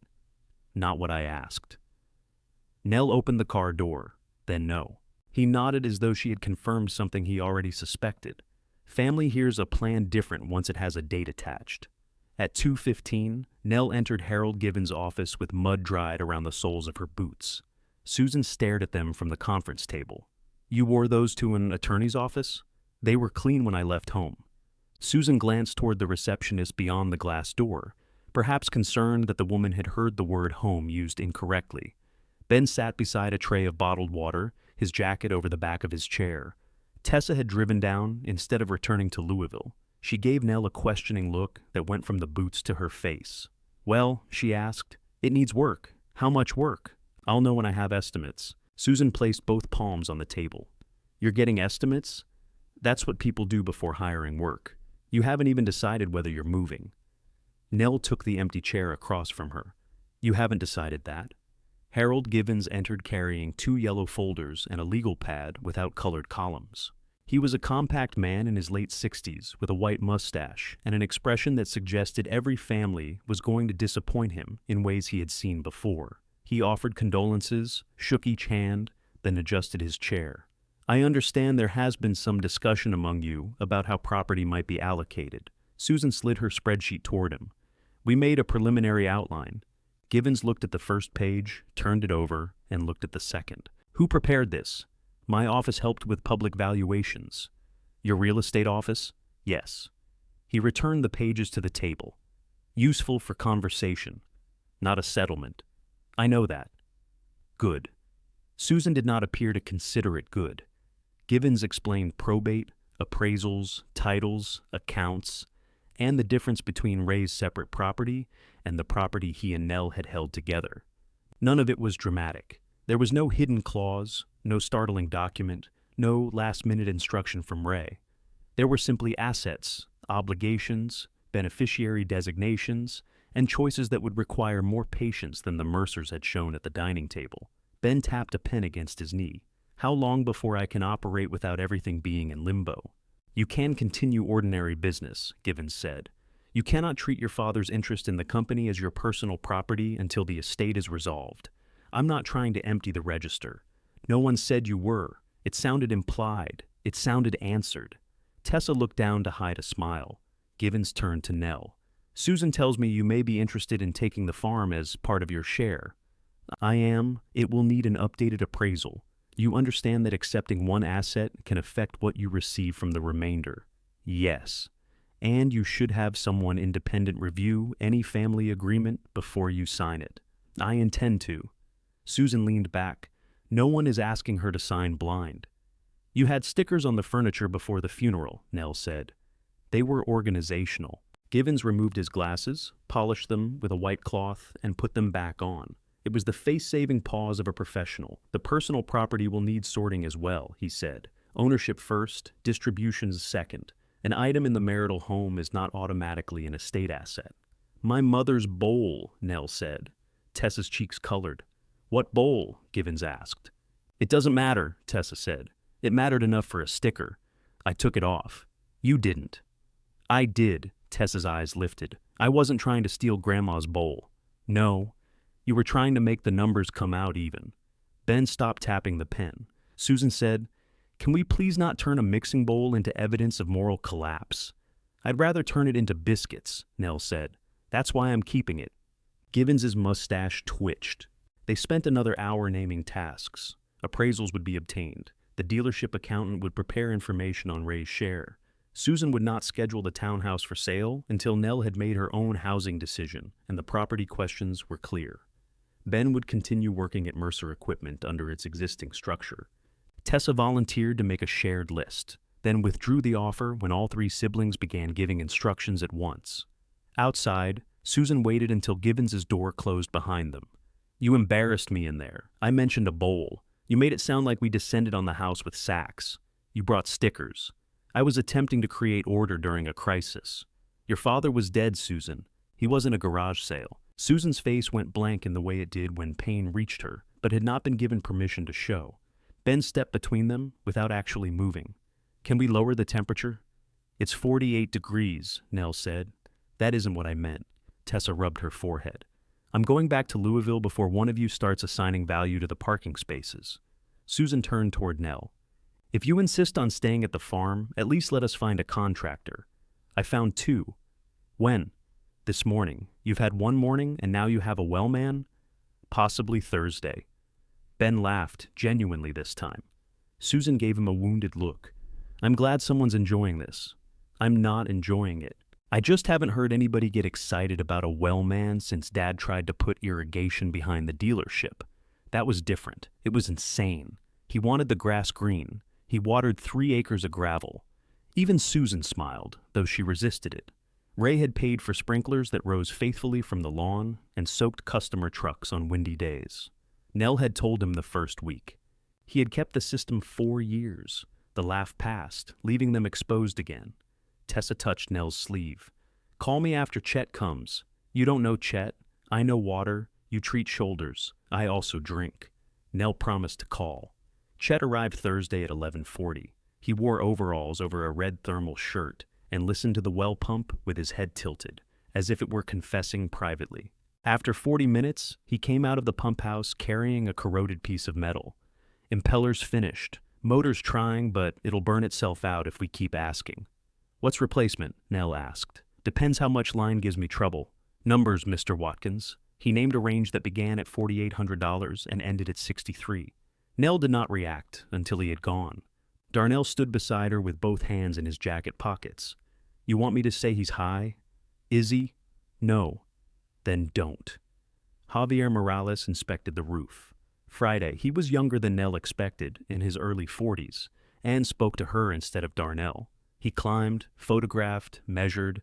Not what I asked. Nell opened the car door, then no. He nodded as though she had confirmed something he already suspected. Family hears a plan different once it has a date attached. At 2:15, Nell entered Harold Given's office with mud dried around the soles of her boots. Susan stared at them from the conference table. You wore those to an attorney's office? They were clean when I left home. Susan glanced toward the receptionist beyond the glass door, perhaps concerned that the woman had heard the word home used incorrectly. Ben sat beside a tray of bottled water, his jacket over the back of his chair. Tessa had driven down instead of returning to Louisville. She gave Nell a questioning look that went from the boots to her face. Well, she asked, it needs work. How much work? I'll know when I have estimates. Susan placed both palms on the table. You're getting estimates? That's what people do before hiring work. You haven't even decided whether you're moving. Nell took the empty chair across from her. You haven't decided that. Harold Givens entered carrying 2 yellow folders and a legal pad without colored columns. He was a compact man in his late 60s with a white mustache and an expression that suggested every family was going to disappoint him in ways he had seen before. He offered condolences, shook each hand, then adjusted his chair. I understand there has been some discussion among you about how property might be allocated. Susan slid her spreadsheet toward him. We made a preliminary outline. Givens looked at the first page, turned it over, and looked at the second. Who prepared this? My office helped with public valuations. Your real estate office? Yes. He returned the pages to the table. Useful for conversation, not a settlement. I know that. Good. Susan did not appear to consider it good. Givens explained probate, appraisals, titles, accounts, and the difference between Ray's separate property and the property he and Nell had held together. None of it was dramatic. There was no hidden clause, no startling document, no last-minute instruction from Ray. There were simply assets, obligations, beneficiary designations, and choices that would require more patience than the Mercers had shown at the dining table. Ben tapped a pen against his knee. How long before I can operate without everything being in limbo? You can continue ordinary business, Givens said. You cannot treat your father's interest in the company as your personal property until the estate is resolved. I'm not trying to empty the register. No one said you were. It sounded implied. It sounded answered. Tessa looked down to hide a smile. Givens turned to Nell. Susan tells me you may be interested in taking the farm as part of your share. I am. It will need an updated appraisal. You understand that accepting one asset can affect what you receive from the remainder. Yes. And you should have someone independent review any family agreement before you sign it. I intend to. Susan leaned back. No one is asking her to sign blind. You had stickers on the furniture before the funeral, Nell said. They were organizational. Givens removed his glasses, polished them with a white cloth, and put them back on. It was the face-saving pause of a professional. The personal property will need sorting as well, he said. Ownership first, distributions second. An item in the marital home is not automatically an estate asset. My mother's bowl, Nell said. Tessa's cheeks colored. What bowl? Givens asked. It doesn't matter, Tessa said. It mattered enough for a sticker. I took it off. You didn't. I did, Tessa's eyes lifted. I wasn't trying to steal Grandma's bowl. No. You were trying to make the numbers come out even. Ben stopped tapping the pen. Susan said, Can we please not turn a mixing bowl into evidence of moral collapse? I'd rather turn it into biscuits, Nell said. That's why I'm keeping it. Givens's mustache twitched. They spent another hour naming tasks. Appraisals would be obtained. The dealership accountant would prepare information on Ray's share. Susan would not schedule the townhouse for sale until Nell had made her own housing decision and the property questions were clear. Ben would continue working at Mercer Equipment under its existing structure. Tessa volunteered to make a shared list, then withdrew the offer when all three siblings began giving instructions at once. Outside, Susan waited until Givens's door closed behind them. You embarrassed me in there. I mentioned a bowl. You made it sound like we descended on the house with sacks. You brought stickers. I was attempting to create order during a crisis. Your father was dead, Susan. He wasn't a garage sale. Susan's face went blank in the way it did when pain reached her, but had not been given permission to show. Ben stepped between them without actually moving. Can we lower the temperature? It's 48 degrees, Nell said. That isn't what I meant. Tessa rubbed her forehead. I'm going back to Louisville before one of you starts assigning value to the parking spaces. Susan turned toward Nell. If you insist on staying at the farm, at least let us find a contractor. I found two. When? This morning. You've had one morning and now you have a well man? Possibly Thursday. Ben laughed, genuinely this time. Susan gave him a wounded look. I'm glad someone's enjoying this. I'm not enjoying it. I just haven't heard anybody get excited about a well man since Dad tried to put irrigation behind the dealership. That was different. It was insane. He wanted the grass green. He watered 3 acres of gravel. Even Susan smiled, though she resisted it. Ray had paid for sprinklers that rose faithfully from the lawn and soaked customer trucks on windy days. Nell had told him the first week. He had kept the system 4 years. The laugh passed, leaving them exposed again. Tessa touched Nell's sleeve. Call me after Chet comes. You don't know Chet. I know water. You treat shoulders. I also drink. Nell promised to call. Chet arrived Thursday at 11:40. He wore overalls over a red thermal shirt and listened to the well pump with his head tilted, as if it were confessing privately. After 40 minutes, he came out of the pump house carrying a corroded piece of metal. Impellers finished. Motor's trying, but it'll burn itself out if we keep asking. What's replacement? Nell asked. Depends how much line gives me trouble. Numbers, Mr. Watkins. He named a range that began at $4,800 and ended at $63. Nell did not react until he had gone. Darnell stood beside her with both hands in his jacket pockets. You want me to say he's high? Is he? No. Then don't. Javier Morales inspected the roof. Friday, he was younger than Nell expected, in his early 40s, and spoke to her instead of Darnell. He climbed, photographed, measured,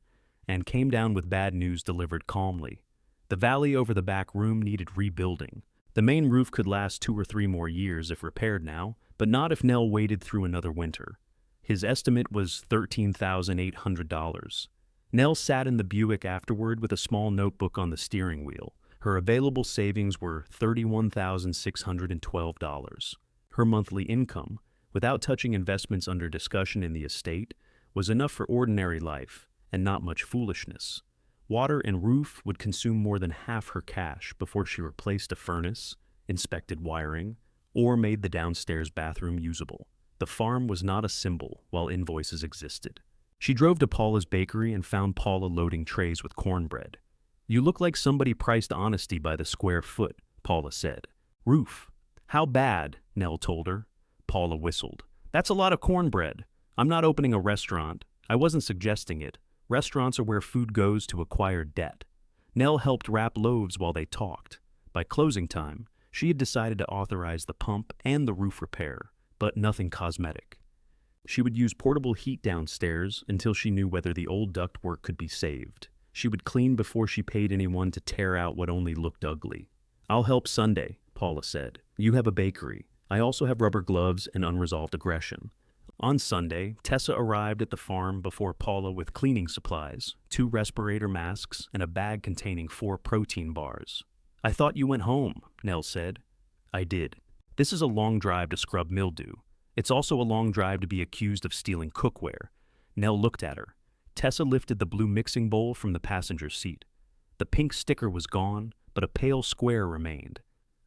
and came down with bad news delivered calmly. The valley over the back room needed rebuilding. The main roof could last 2 or 3 more years if repaired now, but not if Nell waited through another winter. His estimate was $13,800. Nell sat in the Buick afterward with a small notebook on the steering wheel. Her available savings were $31,612. Her monthly income, without touching investments under discussion in the estate, was enough for ordinary life and not much foolishness. Water and roof would consume more than half her cash before she replaced a furnace, inspected wiring, or made the downstairs bathroom usable. The farm was not a symbol while invoices existed. She drove to Paula's bakery and found Paula loading trays with cornbread. You look like somebody priced honesty by the square foot, Paula said. Roof. How bad? Nell told her. Paula whistled. That's a lot of cornbread. I'm not opening a restaurant. I wasn't suggesting it. Restaurants are where food goes to acquire debt. Nell helped wrap loaves while they talked. By closing time, she had decided to authorize the pump and the roof repair, but nothing cosmetic. She would use portable heat downstairs until she knew whether the old ductwork could be saved. She would clean before she paid anyone to tear out what only looked ugly. I'll help Sunday, Paula said. You have a bakery. I also have rubber gloves and unresolved aggression. On Sunday, Tessa arrived at the farm before Paula with cleaning supplies, 2 respirator masks, and a bag containing 4 protein bars. I thought you went home, Nell said. I did. This is a long drive to scrub mildew. It's also a long drive to be accused of stealing cookware. Nell looked at her. Tessa lifted the blue mixing bowl from the passenger seat. The pink sticker was gone, but a pale square remained.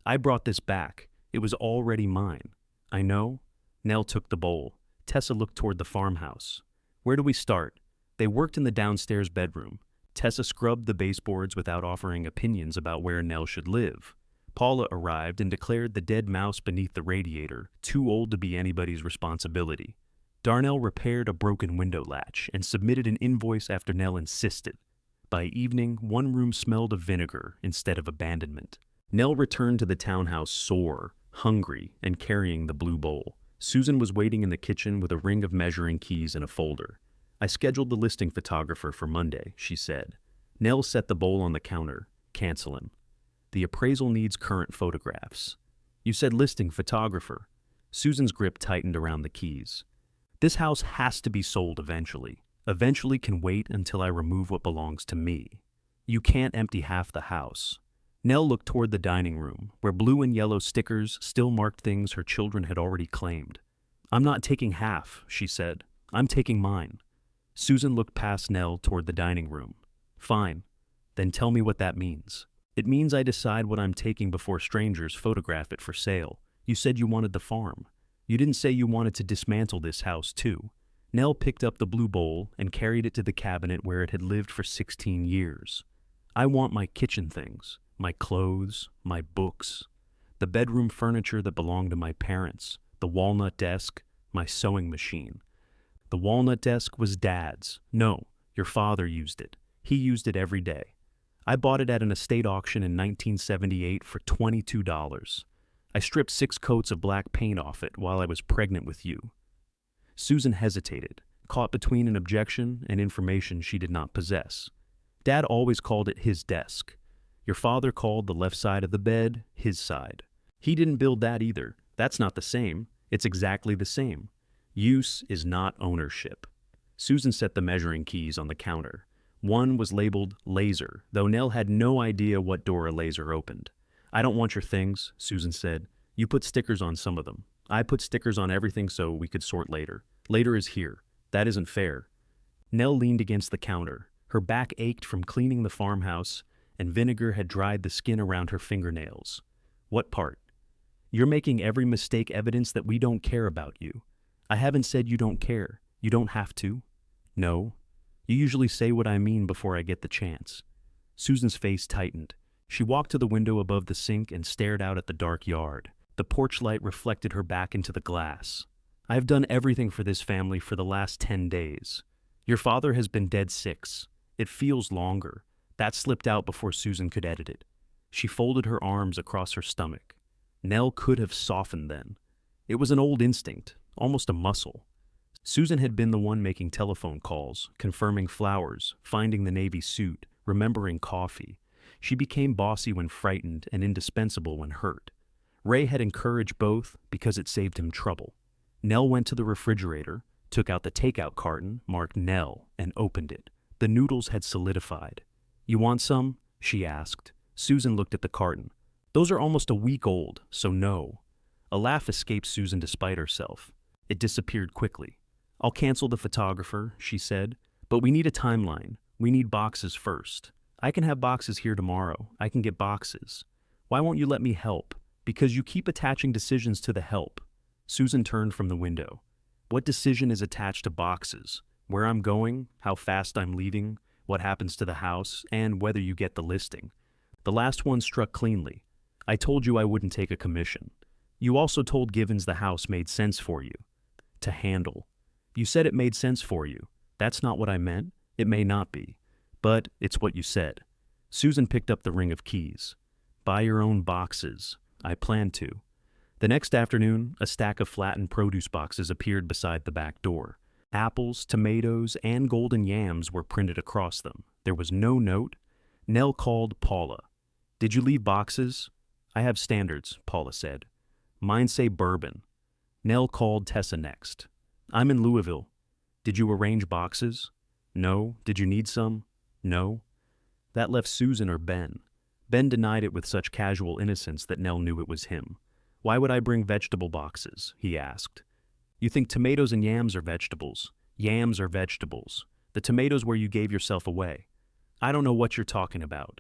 I brought this back. It was already mine. I know. Nell took the bowl. Tessa looked toward the farmhouse. Where do we start? They worked in the downstairs bedroom. Tessa scrubbed the baseboards without offering opinions about where Nell should live. Paula arrived and declared the dead mouse beneath the radiator too old to be anybody's responsibility. Darnell repaired a broken window latch and submitted an invoice after Nell insisted. By evening, one room smelled of vinegar instead of abandonment. Nell returned to the townhouse sore, hungry, and carrying the blue bowl. Susan was waiting in the kitchen with a ring of measuring keys and a folder. I scheduled the listing photographer for Monday, she said. Nell set the bowl on the counter. Cancel him. The appraisal needs current photographs. You said listing photographer. Susan's grip tightened around the keys. This house has to be sold eventually. Eventually can wait until I remove what belongs to me. You can't empty half the house. Nell looked toward the dining room, where blue and yellow stickers still marked things her children had already claimed. I'm not taking half, she said. I'm taking mine. Susan looked past Nell toward the dining room. Fine. Then tell me what that means. It means I decide what I'm taking before strangers photograph it for sale. You said you wanted the farm. You didn't say you wanted to dismantle this house, too. Nell picked up the blue bowl and carried it to the cabinet where it had lived for 16 years. I want my kitchen things, my clothes, my books, the bedroom furniture that belonged to my parents, the walnut desk, my sewing machine. The walnut desk was Dad's. No, your father used it. He used it every day. I bought it at an estate auction in 1978 for $22. I stripped 6 coats of black paint off it while I was pregnant with you. Susan hesitated, caught between an objection and information she did not possess. Dad always called it his desk. Your father called the left side of the bed his side. He didn't build that either. That's not the same. It's exactly the same. Use is not ownership. Susan set the measuring keys on the counter. One was labeled laser, though Nell had no idea what door a laser opened. I don't want your things, Susan said. You put stickers on some of them. I put stickers on everything so we could sort later. Later is here. That isn't fair. Nell leaned against the counter. Her back ached from cleaning the farmhouse, and vinegar had dried the skin around her fingernails. What part? You're making every mistake evidence that we don't care about you. I haven't said you don't care. You don't have to. No. You usually say what I mean before I get the chance. Susan's face tightened. She walked to the window above the sink and stared out at the dark yard. The porch light reflected her back into the glass. I have done everything for this family for the last 10 days. Your father has been dead 6. It feels longer. That slipped out before Susan could edit it. She folded her arms across her stomach. Nell could have softened then. It was an old instinct, almost a muscle. Susan had been the one making telephone calls, confirming flowers, finding the Navy suit, remembering coffee. She became bossy when frightened and indispensable when hurt. Ray had encouraged both because it saved him trouble. Nell went to the refrigerator, took out the takeout carton, marked Nell, and opened it. The noodles had solidified. "You want some?" she asked. Susan looked at the carton. "Those are almost a week old, so no." A laugh escaped Susan despite herself. It disappeared quickly. "I'll cancel the photographer," she said, "but we need a timeline. We need boxes first. I can have boxes here tomorrow. I can get boxes. Why won't you let me help? Because you keep attaching decisions to the help." Susan turned from the window. "What decision is attached to boxes? Where I'm going, how fast I'm leaving, what happens to the house, and whether you get the listing. The last one struck cleanly. I told you I wouldn't take a commission. You also told Givens the house made sense for you to handle. You said it made sense for you. That's not what I meant. It may not be. But it's what you said." Susan picked up the ring of keys. "Buy your own boxes. I plan to." The next afternoon, a stack of flattened produce boxes appeared beside the back door. Apples, tomatoes, and golden yams were printed across them. There was no note. Nell called Paula. "Did you leave boxes?" "I have standards," Paula said. "Mine say bourbon." Nell called Tessa next. "I'm in Louisville. Did you arrange boxes?" "No." "Did you need some?" "No." That left Susan or Ben. Ben denied it with such casual innocence that Nell knew it was him. "Why would I bring vegetable boxes?" he asked. "You think tomatoes and yams are vegetables. Yams are vegetables. The tomatoes where you gave yourself away. I don't know what you're talking about."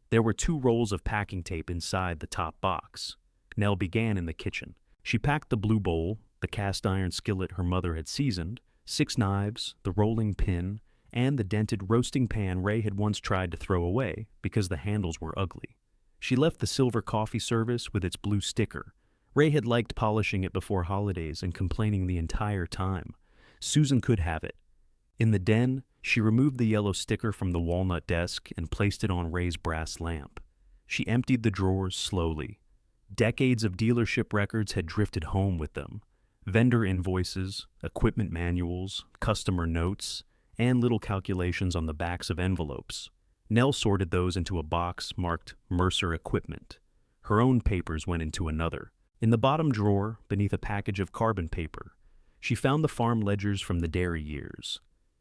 There were 2 rolls of packing tape inside the top box. Nell began in the kitchen. She packed the blue bowl, the cast iron skillet her mother had seasoned, 6 knives, the rolling pin, and the dented roasting pan Ray had once tried to throw away because the handles were ugly. She left the silver coffee service with its blue sticker. Ray had liked polishing it before holidays and complaining the entire time. Susan could have it. In the den, she removed the yellow sticker from the walnut desk and placed it on Ray's brass lamp. She emptied the drawers slowly. Decades of dealership records had drifted home with them. Vendor invoices, equipment manuals, customer notes, and little calculations on the backs of envelopes. Nell sorted those into a box marked Mercer Equipment. Her own papers went into another. In the bottom drawer, beneath a package of carbon paper, she found the farm ledgers from the dairy years.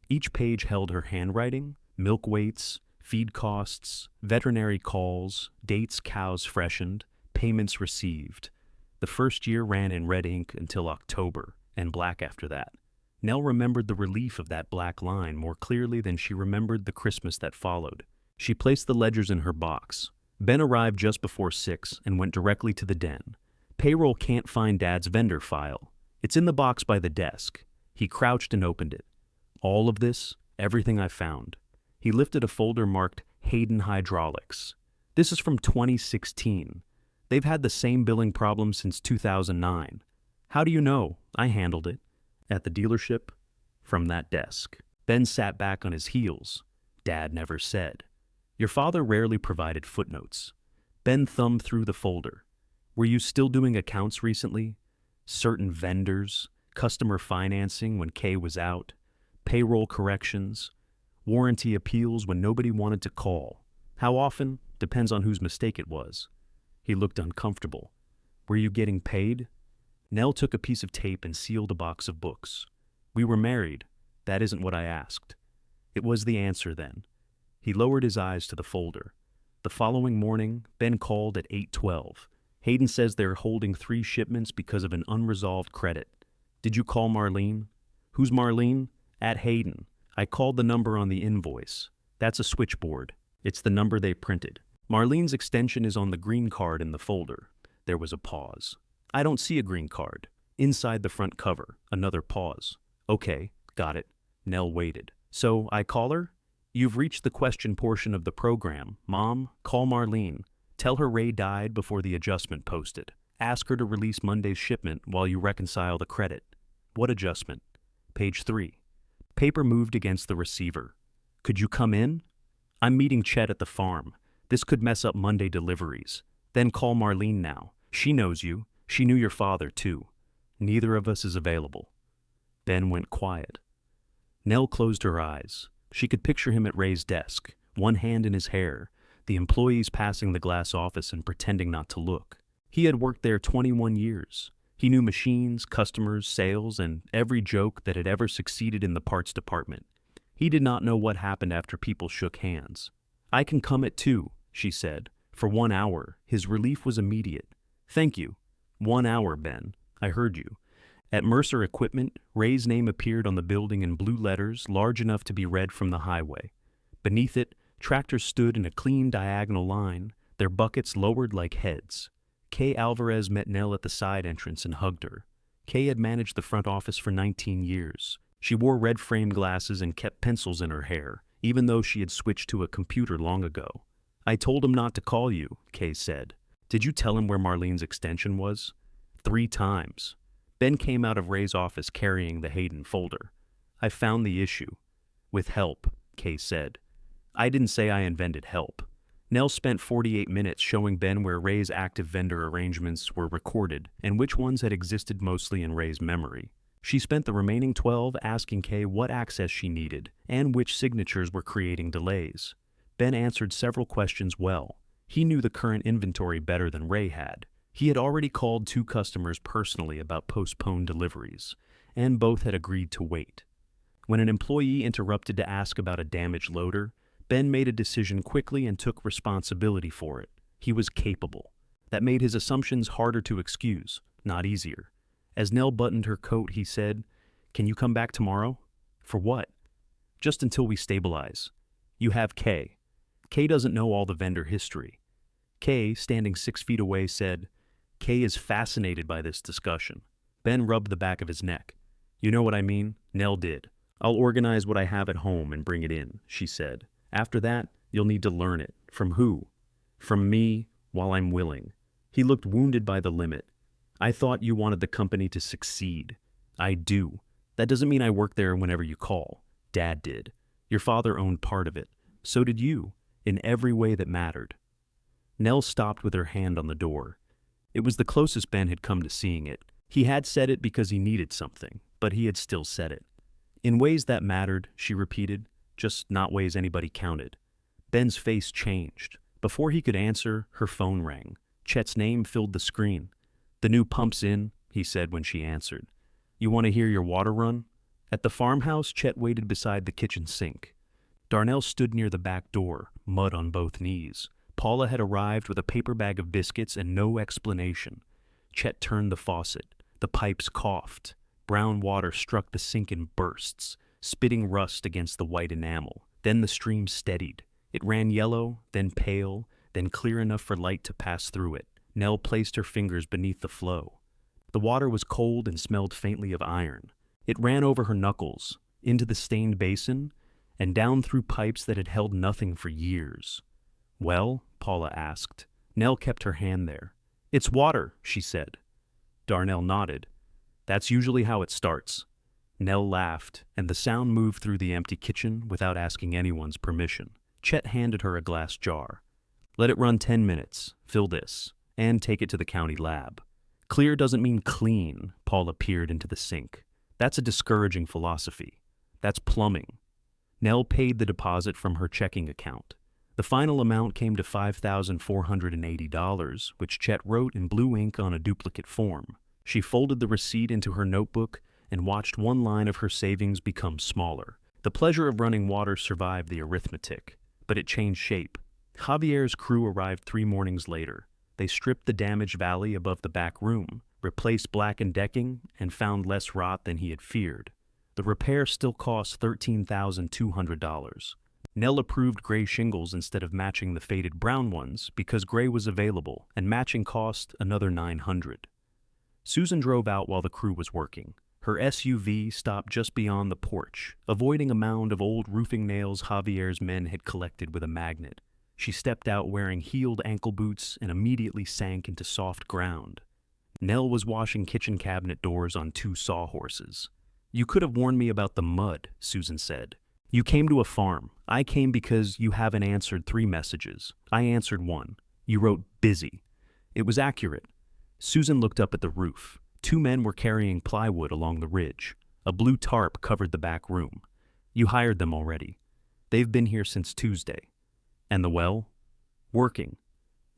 Each page held her handwriting, milk weights, feed costs, veterinary calls, dates cows freshened, payments received. The first year ran in red ink until October, and black after that. Nell remembered the relief of that black line more clearly than she remembered the Christmas that followed. She placed the ledgers in her box. Ben arrived just before 6 and went directly to the den. "Payroll can't find Dad's vendor file. It's in the box by the desk." He crouched and opened it. "All of this, everything I found." He lifted a folder marked Hayden Hydraulics. "This is from 2016. They've had the same billing problem since 2009. "How do you know?" "I handled it." "At the dealership?" "From that desk." Ben sat back on his heels. "Dad never said." "Your father rarely provided footnotes." Ben thumbed through the folder. "Were you still doing accounts recently? Certain vendors, customer financing when Kay was out, payroll corrections, warranty appeals when nobody wanted to call. How often? Depends on whose mistake it was." He looked uncomfortable. "Were you getting paid?" Nell took a piece of tape and sealed a box of books. "We were married. That isn't what I asked." It was the answer then. He lowered his eyes to the folder. The following morning, Ben called at 8:12. "Hayden says they're holding 3 shipments because of an unresolved credit." "Did you call Marlene?" "Who's Marlene?" "At Hayden. I called the number on the invoice. That's a switchboard. It's the number they printed. Marlene's extension is on the green card in the folder." There was a pause. "I don't see a green card." "Inside the front cover." Another pause. "Okay, got it." Nell waited. "So, I call her?" "You've reached the question portion of the program. Mom, call Marlene. Tell her Ray died before the adjustment posted. Ask her to release Monday's shipment while you reconcile the credit. What adjustment? Page 3. Paper moved against the receiver. Could you come in? I'm meeting Chet at the farm. This could mess up Monday deliveries. Then call Marlene now. She knows you. She knew your father, too. Neither of us is available. Ben went quiet. Nell closed her eyes. She could picture him at Ray's desk, one hand in his hair, the employees passing the glass office and pretending not to look. He had worked there 21 years. He knew machines, customers, sales, and every joke that had ever succeeded in the parts department. He did not know what happened after people shook hands. I can come at 2, she said. For 1 hour, his relief was immediate. Thank you. 1 hour, Ben. I heard you. At Mercer Equipment, Ray's name appeared on the building in blue letters large enough to be read from the highway. Beneath it, tractors stood in a clean diagonal line, their buckets lowered like heads. Kay Alvarez met Nell at the side entrance and hugged her. Kay had managed the front office for 19 years. She wore red-framed glasses and kept pencils in her hair, even though she had switched to a computer long ago. I told him not to call you, Kay said. Did you tell him where Marlene's extension was? 3 times. Ben came out of Ray's office carrying the Hayden folder. I found the issue. With help, Kay said. I didn't say I invented help. Nell spent 48 minutes showing Ben where Ray's active vendor arrangements were recorded and which ones had existed mostly in Ray's memory. She spent the remaining 12 asking Kay what access she needed and which signatures were creating delays. Ben answered several questions well. He knew the current inventory better than Ray had. He had already called 2 customers personally about postponed deliveries, and both had agreed to wait. When an employee interrupted to ask about a damaged loader, Ben made a decision quickly and took responsibility for it. He was capable. That made his assumptions harder to excuse, not easier. As Nell buttoned her coat, he said, "Can you come back tomorrow?" "For what?" "Just until we stabilize. You have Kay. Kay doesn't know all the vendor history." Kay, standing 6 feet away, said, "Kay is fascinated by this discussion." Ben rubbed the back of his neck. "You know what I mean?" Nell did. "I'll organize what I have at home and bring it in," she said. "After that, you'll need to learn it." "From who?" "From me, while I'm willing." He looked wounded by the limit. "I thought you wanted the company to succeed." "I do. That doesn't mean I work there whenever you call. Dad did. Your father owned part of it. So did you, in every way that mattered." Nell stopped with her hand on the door. It was the closest Ben had come to seeing it. He had said it because he needed something, but he had still said it. "In ways that mattered," she repeated, "just not ways anybody counted." Ben's face changed. Before he could answer, her phone rang. Chet's name filled the screen. "The new pump's in," he said when she answered. "You want to hear your water run?" At the farmhouse, Chet waited beside the kitchen sink. Darnell stood near the back door, mud on both knees. Paula had arrived with a paper bag of biscuits and no explanation. Chet turned the faucet. The pipes coughed. Brown water struck the sink in bursts, spitting rust against the white enamel. Then the stream steadied. It ran yellow, then pale, then clear enough for light to pass through it. Nell placed her fingers beneath the flow. The water was cold and smelled faintly of iron. It ran over her knuckles, into the stained basin, and down through pipes that had held nothing for years. "Well?" Paula asked. Nell kept her hand there. "It's water," she said. Darnell nodded. "That's usually how it starts." Nell laughed, and the sound moved through the empty kitchen without asking anyone's permission. Chet handed her a glass jar. "Let it run 10 minutes, fill this, and take it to the county lab." "Clear doesn't mean clean," Paula peered into the sink. "That's a discouraging philosophy. That's plumbing." Nell paid the deposit from her checking account. The final amount came to $5,480, which Chet wrote in blue ink on a duplicate form. She folded the receipt into her notebook and watched one line of her savings become smaller. The pleasure of running water survived the arithmetic, but it changed shape. Javier's crew arrived 3 mornings later. They stripped the damaged valley above the back room, replaced blackened decking, and found less rot than he had feared. The repair still cost $13,200. Nell approved gray shingles instead of matching the faded brown ones because gray was available, and matching cost another $900. Susan drove out while the crew was working. Her SUV stopped just beyond the porch, avoiding a mound of old roofing nails Javier's men had collected with a magnet. She stepped out wearing heeled ankle boots and immediately sank into soft ground. Nell was washing kitchen cabinet doors on two sawhorses. You could have warned me about the mud, Susan said. You came to a farm. I came because you haven't answered 3 messages. I answered 1. You wrote busy. It was accurate. Susan looked up at the roof. 2 men were carrying plywood along the ridge. A blue tarp covered the back room. You hired them already. They've been here since Tuesday. And the well? Working.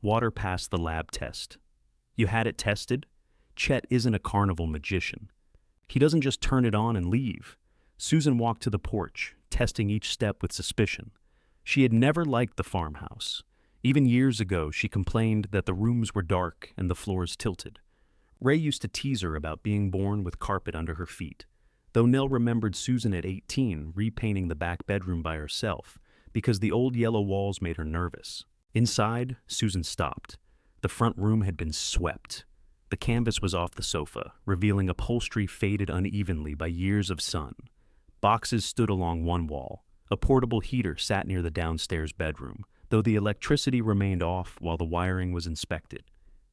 Water passed the lab test. You had it tested? Chet isn't a carnival magician. He doesn't just turn it on and leave. Susan walked to the porch, testing each step with suspicion. She had never liked the farmhouse. Even years ago, she complained that the rooms were dark and the floors tilted. Ray used to tease her about being born with carpet under her feet, though Nell remembered Susan at 18 repainting the back bedroom by herself because the old yellow walls made her nervous. Inside, Susan stopped. The front room had been swept. The canvas was off the sofa, revealing upholstery faded unevenly by years of sun. Boxes stood along one wall. A portable heater sat near the downstairs bedroom, though the electricity remained off while the wiring was inspected.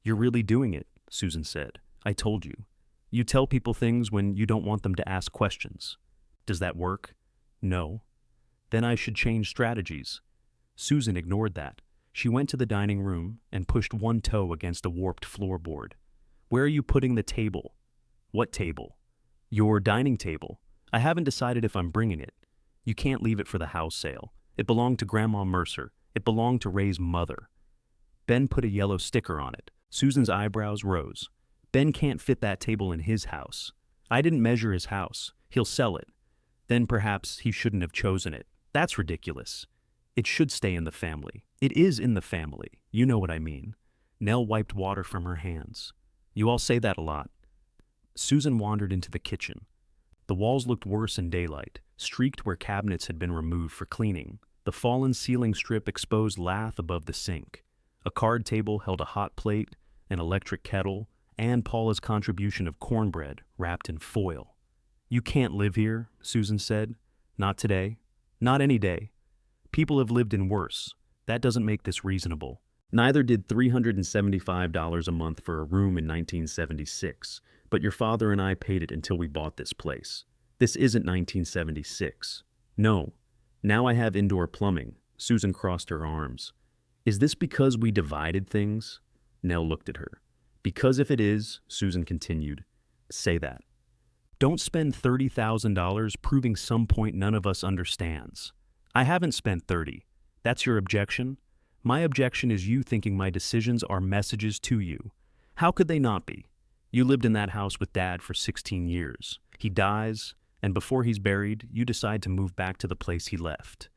You're really doing it, Susan said. I told you. You tell people things when you don't want them to ask questions. Does that work? No. Then I should change strategies. Susan ignored that. She went to the dining room and pushed one toe against a warped floorboard. Where are you putting the table? What table? Your dining table. I haven't decided if I'm bringing it. You can't leave it for the house sale. It belonged to Grandma Mercer. It belonged to Ray's mother. Ben put a yellow sticker on it. Susan's eyebrows rose. Ben can't fit that table in his house. I didn't measure his house. He'll sell it. Then perhaps he shouldn't have chosen it. That's ridiculous. It should stay in the family. It is in the family. You know what I mean. Nell wiped water from her hands. You all say that a lot. Susan wandered into the kitchen. The walls looked worse in daylight, streaked where cabinets had been removed for cleaning. The fallen ceiling strip exposed lath above the sink. A card table held a hot plate, an electric kettle, and Paula's contribution of cornbread wrapped in foil. You can't live here, Susan said. Not today. Not any day. People have lived in worse. That doesn't make this reasonable. Neither did $375 a month for a room in 1976, but your father and I paid it until we bought this place. This isn't 1976. No. Now I have indoor plumbing. Susan crossed her arms. Is this because we divided things? Nell looked at her. Because if it is, Susan continued, say that. Don't spend $30,000 proving some point none of us understands. I haven't spent 30. That's your objection? My objection is you thinking my decisions are messages to you. How could they not be? You lived in that house with Dad for 16 years. He dies, and before he's buried, you decide to move back to the place he left.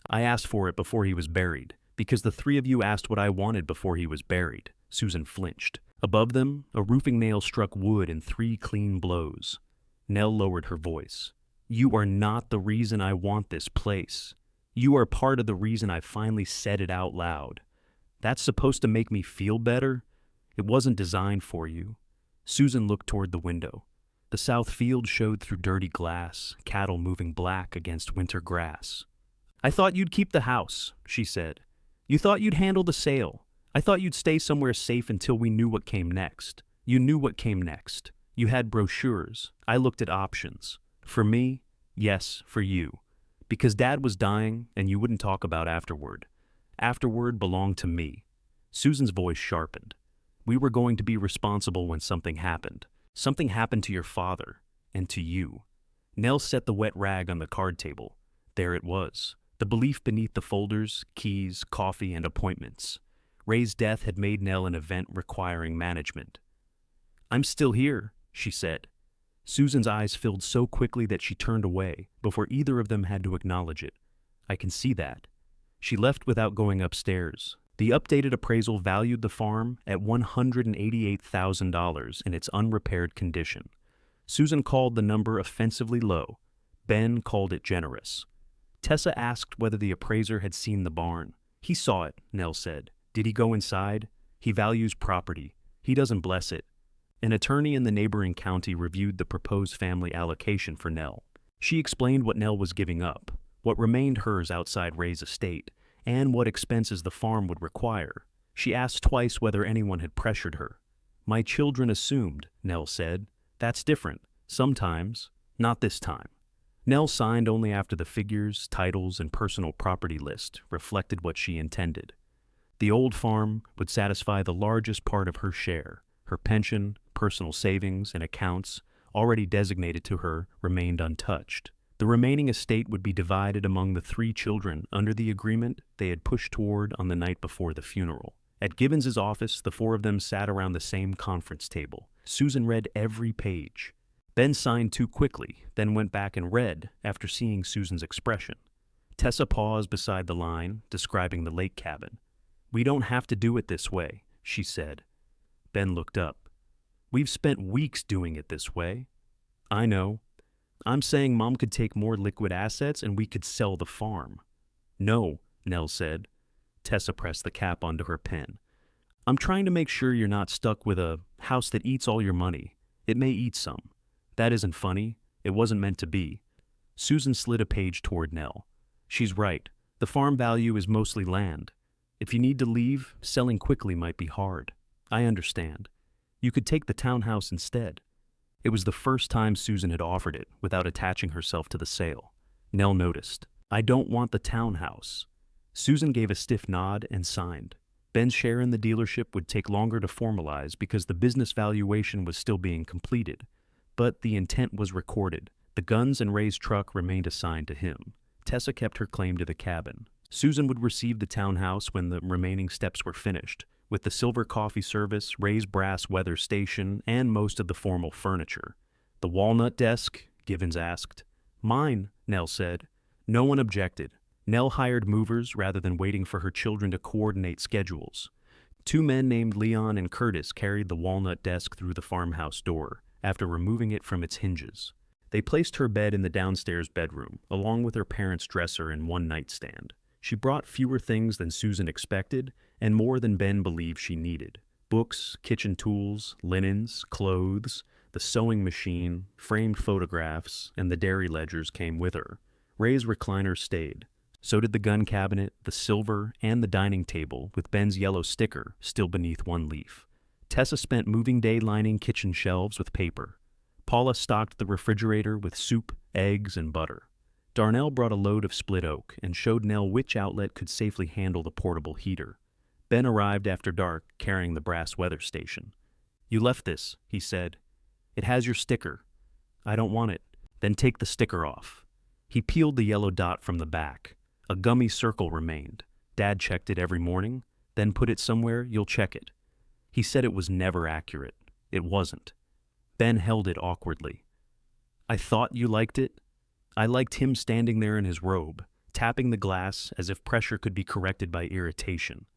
I asked for it before he was buried, because the 3 of you asked what I wanted before he was buried. Susan flinched. Above them, a roofing nail struck wood in 3 clean blows. Nell lowered her voice. You are not the reason I want this place. You are part of the reason I finally said it out loud. That's supposed to make me feel better? It wasn't designed for you. Susan looked toward the window. The south field showed through dirty glass, cattle moving black against winter grass. I thought you'd keep the house, she said. You thought you'd handle the sale. I thought you'd stay somewhere safe until we knew what came next. You knew what came next. You had brochures. I looked at options. For me, yes, for you. Because Dad was dying and you wouldn't talk about afterward. Afterward belonged to me. Susan's voice sharpened. We were going to be responsible when something happened. Something happened to your father and to you. Nell set the wet rag on the card table. There it was. The belief beneath the folders, keys, coffee, and appointments. Ray's death had made Nell an event requiring management. I'm still here, she said. Susan's eyes filled so quickly that she turned away before either of them had to acknowledge it. I can see that. She left without going upstairs. The updated appraisal valued the farm at $188,000 in its unrepaired condition. Susan called the number offensively low. Ben called it generous. Tessa asked whether the appraiser had seen the barn. He saw it, Nell said. Did he go inside? He values property. He doesn't bless it. An attorney in the neighboring county reviewed the proposed family allocation for Nell. She explained what Nell was giving up, what remained hers outside Ray's estate, and what expenses the farm would require. She asked twice whether anyone had pressured her. My children assumed, Nell said. That's different. Sometimes. Not this time. Nell signed only after the figures, titles, and personal property list reflected what she intended. The old farm would satisfy the largest part of her share. Her pension, personal savings, and accounts, already designated to her, remained untouched. The remaining estate would be divided among the 3 children under the agreement they had pushed toward on the night before the funeral. At Gibbons's office, the 4 of them sat around the same conference table. Susan read every page. Ben signed too quickly, then went back and read after seeing Susan's expression. Tessa paused beside the line, describing the lake cabin. "We don't have to do it this way," she said. Ben looked up. "We've spent weeks doing it this way." "I know. I'm saying Mom could take more liquid assets and we could sell the farm." "No," Nell said. Tessa pressed the cap onto her pen. "I'm trying to make sure you're not stuck with a house that eats all your money. It may eat some. That isn't funny. It wasn't meant to be." Susan slid a page toward Nell. "She's right. The farm value is mostly land. If you need to leave, selling quickly might be hard. I understand. You could take the townhouse instead." It was the first time Susan had offered it without attaching herself to the sale. Nell noticed. "I don't want the townhouse." Susan gave a stiff nod and signed. Ben's share in the dealership would take longer to formalize because the business valuation was still being completed. But the intent was recorded. The guns and Ray's truck remained assigned to him. Tessa kept her claim to the cabin. Susan would receive the townhouse when the remaining steps were finished, with the silver coffee service, Ray's brass weather station, and most of the formal furniture. "The walnut desk?" Gibbons asked. "Mine," Nell said. No one objected. Nell hired movers rather than waiting for her children to coordinate schedules. 2 men named Leon and Curtis carried the walnut desk through the farmhouse door, after removing it from its hinges. They placed her bed in the downstairs bedroom, along with her parents' dresser and 1 nightstand. She brought fewer things than Susan expected, and more than Ben believed she needed. Books, kitchen tools, linens, clothes, the sewing machine, framed photographs, and the dairy ledgers came with her. Ray's recliner stayed. So did the gun cabinet, the silver, and the dining table, with Ben's yellow sticker still beneath 1 leaf. Tessa spent moving day lining kitchen shelves with paper. Paula stocked the refrigerator with soup, eggs, and butter. Darnell brought a load of split oak and showed Nell which outlet could safely handle the portable heater. Ben arrived after dark, carrying the brass weather station. "You left this," he said. "It has your sticker." "I don't want it." "Then take the sticker off." He peeled the yellow dot from the back. A gummy circle remained. Dad checked it every morning, then put it somewhere you'll check it. He said it was never accurate. It wasn't. Ben held it awkwardly. "I thought you liked it." I liked him standing there in his robe, tapping the glass as if pressure could be corrected by irritation.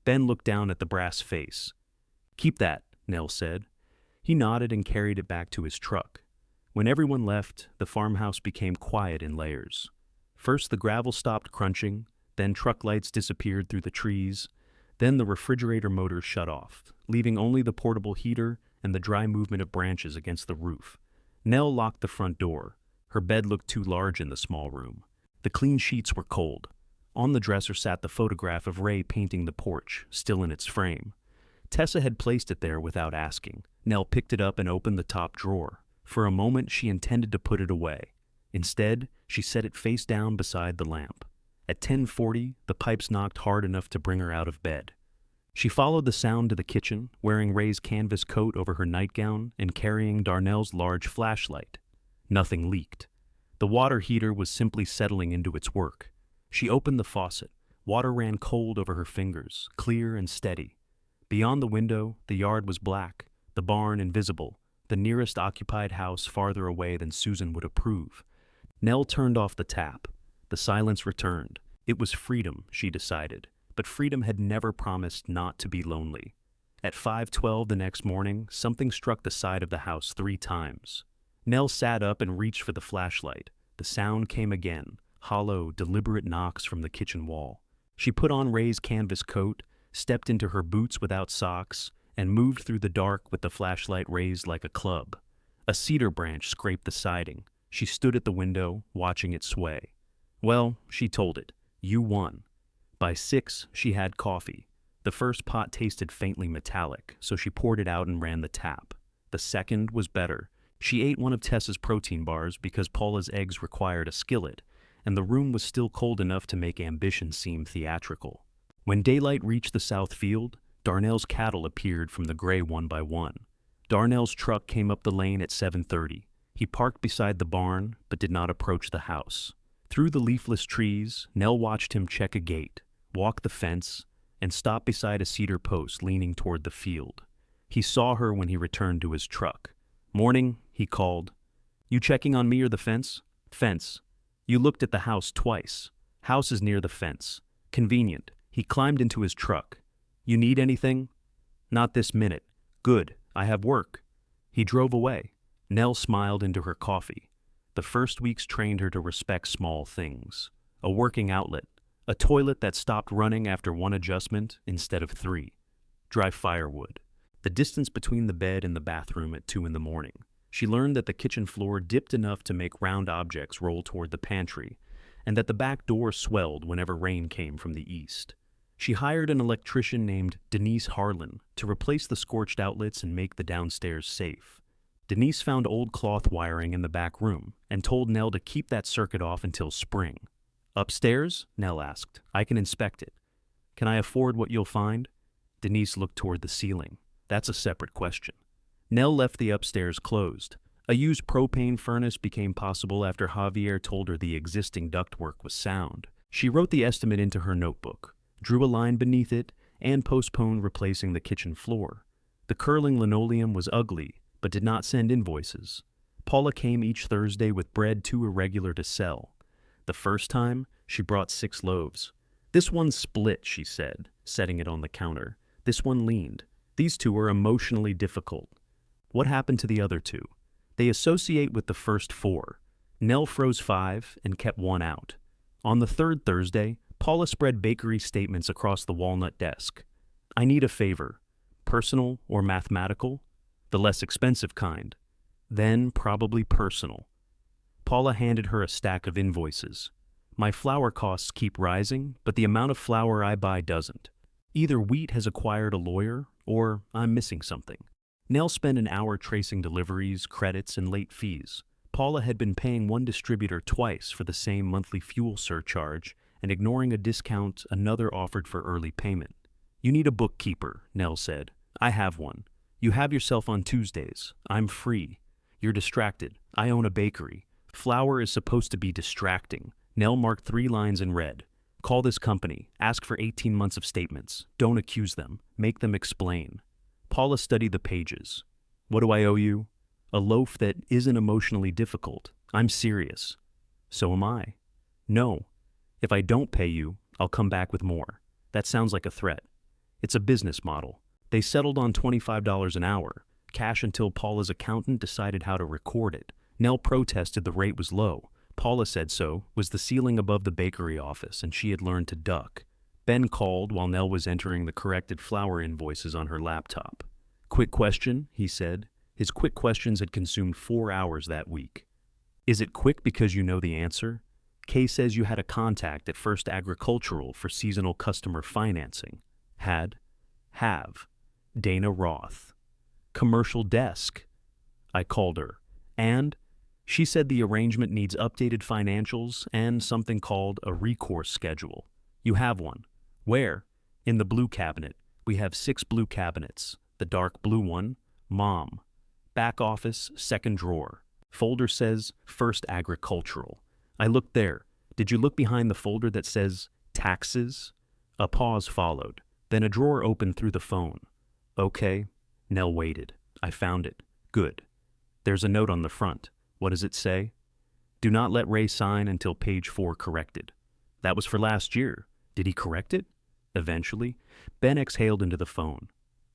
Ben looked down at the brass face. "Keep that," Nell said. He nodded and carried it back to his truck. When everyone left, the farmhouse became quiet in layers. First the gravel stopped crunching, then truck lights disappeared through the trees, then the refrigerator motor shut off, leaving only the portable heater and the dry movement of branches against the roof. Nell locked the front door. Her bed looked too large in the small room. The clean sheets were cold. On the dresser sat the photograph of Ray painting the porch, still in its frame. Tessa had placed it there without asking. Nell picked it up and opened the top drawer. For a moment she intended to put it away. Instead, she set it face down beside the lamp. At 10:40, the pipes knocked hard enough to bring her out of bed. She followed the sound to the kitchen, wearing Ray's canvas coat over her nightgown and carrying Darnell's large flashlight. Nothing leaked. The water heater was simply settling into its work. She opened the faucet. Water ran cold over her fingers, clear and steady. Beyond the window, the yard was black, the barn invisible, the nearest occupied house farther away than Susan would approve. Nell turned off the tap. The silence returned. It was freedom, she decided, but freedom had never promised not to be lonely. At 5:12 the next morning, something struck the side of the house 3 times. Nell sat up and reached for the flashlight. The sound came again, hollow, deliberate knocks from the kitchen wall. She put on Ray's canvas coat, stepped into her boots without socks, and moved through the dark with the flashlight raised like a club. A cedar branch scraped the siding. She stood at the window, watching it sway. Well, she told it, you won. By 6, she had coffee. The first pot tasted faintly metallic, so she poured it out and ran the tap. The second was better. She ate one of Tessa's protein bars because Paula's eggs required a skillet, and the room was still cold enough to make ambition seem theatrical. When daylight reached the south field, Darnell's cattle appeared from the gray one by one. Darnell's truck came up the lane at 7:30. He parked beside the barn, but did not approach the house. Through the leafless trees, Nell watched him check a gate, walk the fence, and stop beside a cedar post leaning toward the field. He saw her when he returned to his truck. "Morning," he called. "You checking on me or the fence?" "Fence. You looked at the house twice. House is near the fence. Convenient." He climbed into his truck. "You need anything?" "Not this minute." "Good. I have work." He drove away. Nell smiled into her coffee. The first weeks trained her to respect small things. A working outlet. A toilet that stopped running after one adjustment instead of 3. Dry firewood. The distance between the bed and the bathroom at 2 in the morning. She learned that the kitchen floor dipped enough to make round objects roll toward the pantry, and that the back door swelled whenever rain came from the east. She hired an electrician named Denise Harlan to replace the scorched outlets and make the downstairs safe. Denise found old cloth wiring in the back room and told Nell to keep that circuit off until spring. "Upstairs?" Nell asked. "I can inspect it." "Can I afford what you'll find?" Denise looked toward the ceiling. "That's a separate question." Nell left the upstairs closed. A used propane furnace became possible after Javier told her the existing ductwork was sound. She wrote the estimate into her notebook, drew a line beneath it, and postponed replacing the kitchen floor. The curling linoleum was ugly, but did not send invoices. Paula came each Thursday with bread too irregular to sell. The first time, she brought 6 loaves. "This one split," she said, setting it on the counter. "This one leaned. These 2 are emotionally difficult." What happened to the other 2? They associate with the first 4. Nell froze 5 and kept 1 out. On the 3rd Thursday, Paula spread bakery statements across the walnut desk. "I need a favor. Personal or mathematical? The less expensive kind. Then probably personal." Paula handed her a stack of invoices. "My flour costs keep rising, but the amount of flour I buy doesn't. Either wheat has acquired a lawyer, or I'm missing something." Nell spent an hour tracing deliveries, credits, and late fees. Paula had been paying one distributor twice for the same monthly fuel surcharge and ignoring a discount another offered for early payment. "You need a bookkeeper," Nell said. "I have one. You have yourself on Tuesdays. I'm free. You're distracted. I own a bakery. Flour is supposed to be distracting." Nell marked 3 lines in red. "Call this company. Ask for 18 months of statements. Don't accuse them. Make them explain." Paula studied the pages. "What do I owe you?" "A loaf that isn't emotionally difficult. I'm serious." "So am I." "No. If I don't pay you, I'll come back with more." That sounds like a threat. It's a business model. They settled on $25 an hour, cash until Paula's accountant decided how to record it. Nell protested the rate was low. Paula said so was the ceiling above the bakery office, and she had learned to duck. Ben called while Nell was entering the corrected flour invoices on her laptop. "Quick question," he said. His quick questions had consumed 4 hours that week. "Is it quick because you know the answer?" Kay says you had a contact at First Agricultural for seasonal customer financing. Had. Have. Dana Roth. Commercial desk. I called her. And she said the arrangement needs updated financials and something called a recourse schedule. You have one. Where? In the blue cabinet. We have 6 blue cabinets. The dark blue one, Mom. Back office, 2nd drawer. Folder says First Agricultural. I looked there. Did you look behind the folder that says Taxes? A pause followed. Then a drawer opened through the phone. Okay. Nell waited. I found it. Good. There's a note on the front. What does it say? Do not let Ray sign until page 4 corrected. That was for last year. Did he correct it? Eventually. Ben exhaled into the phone.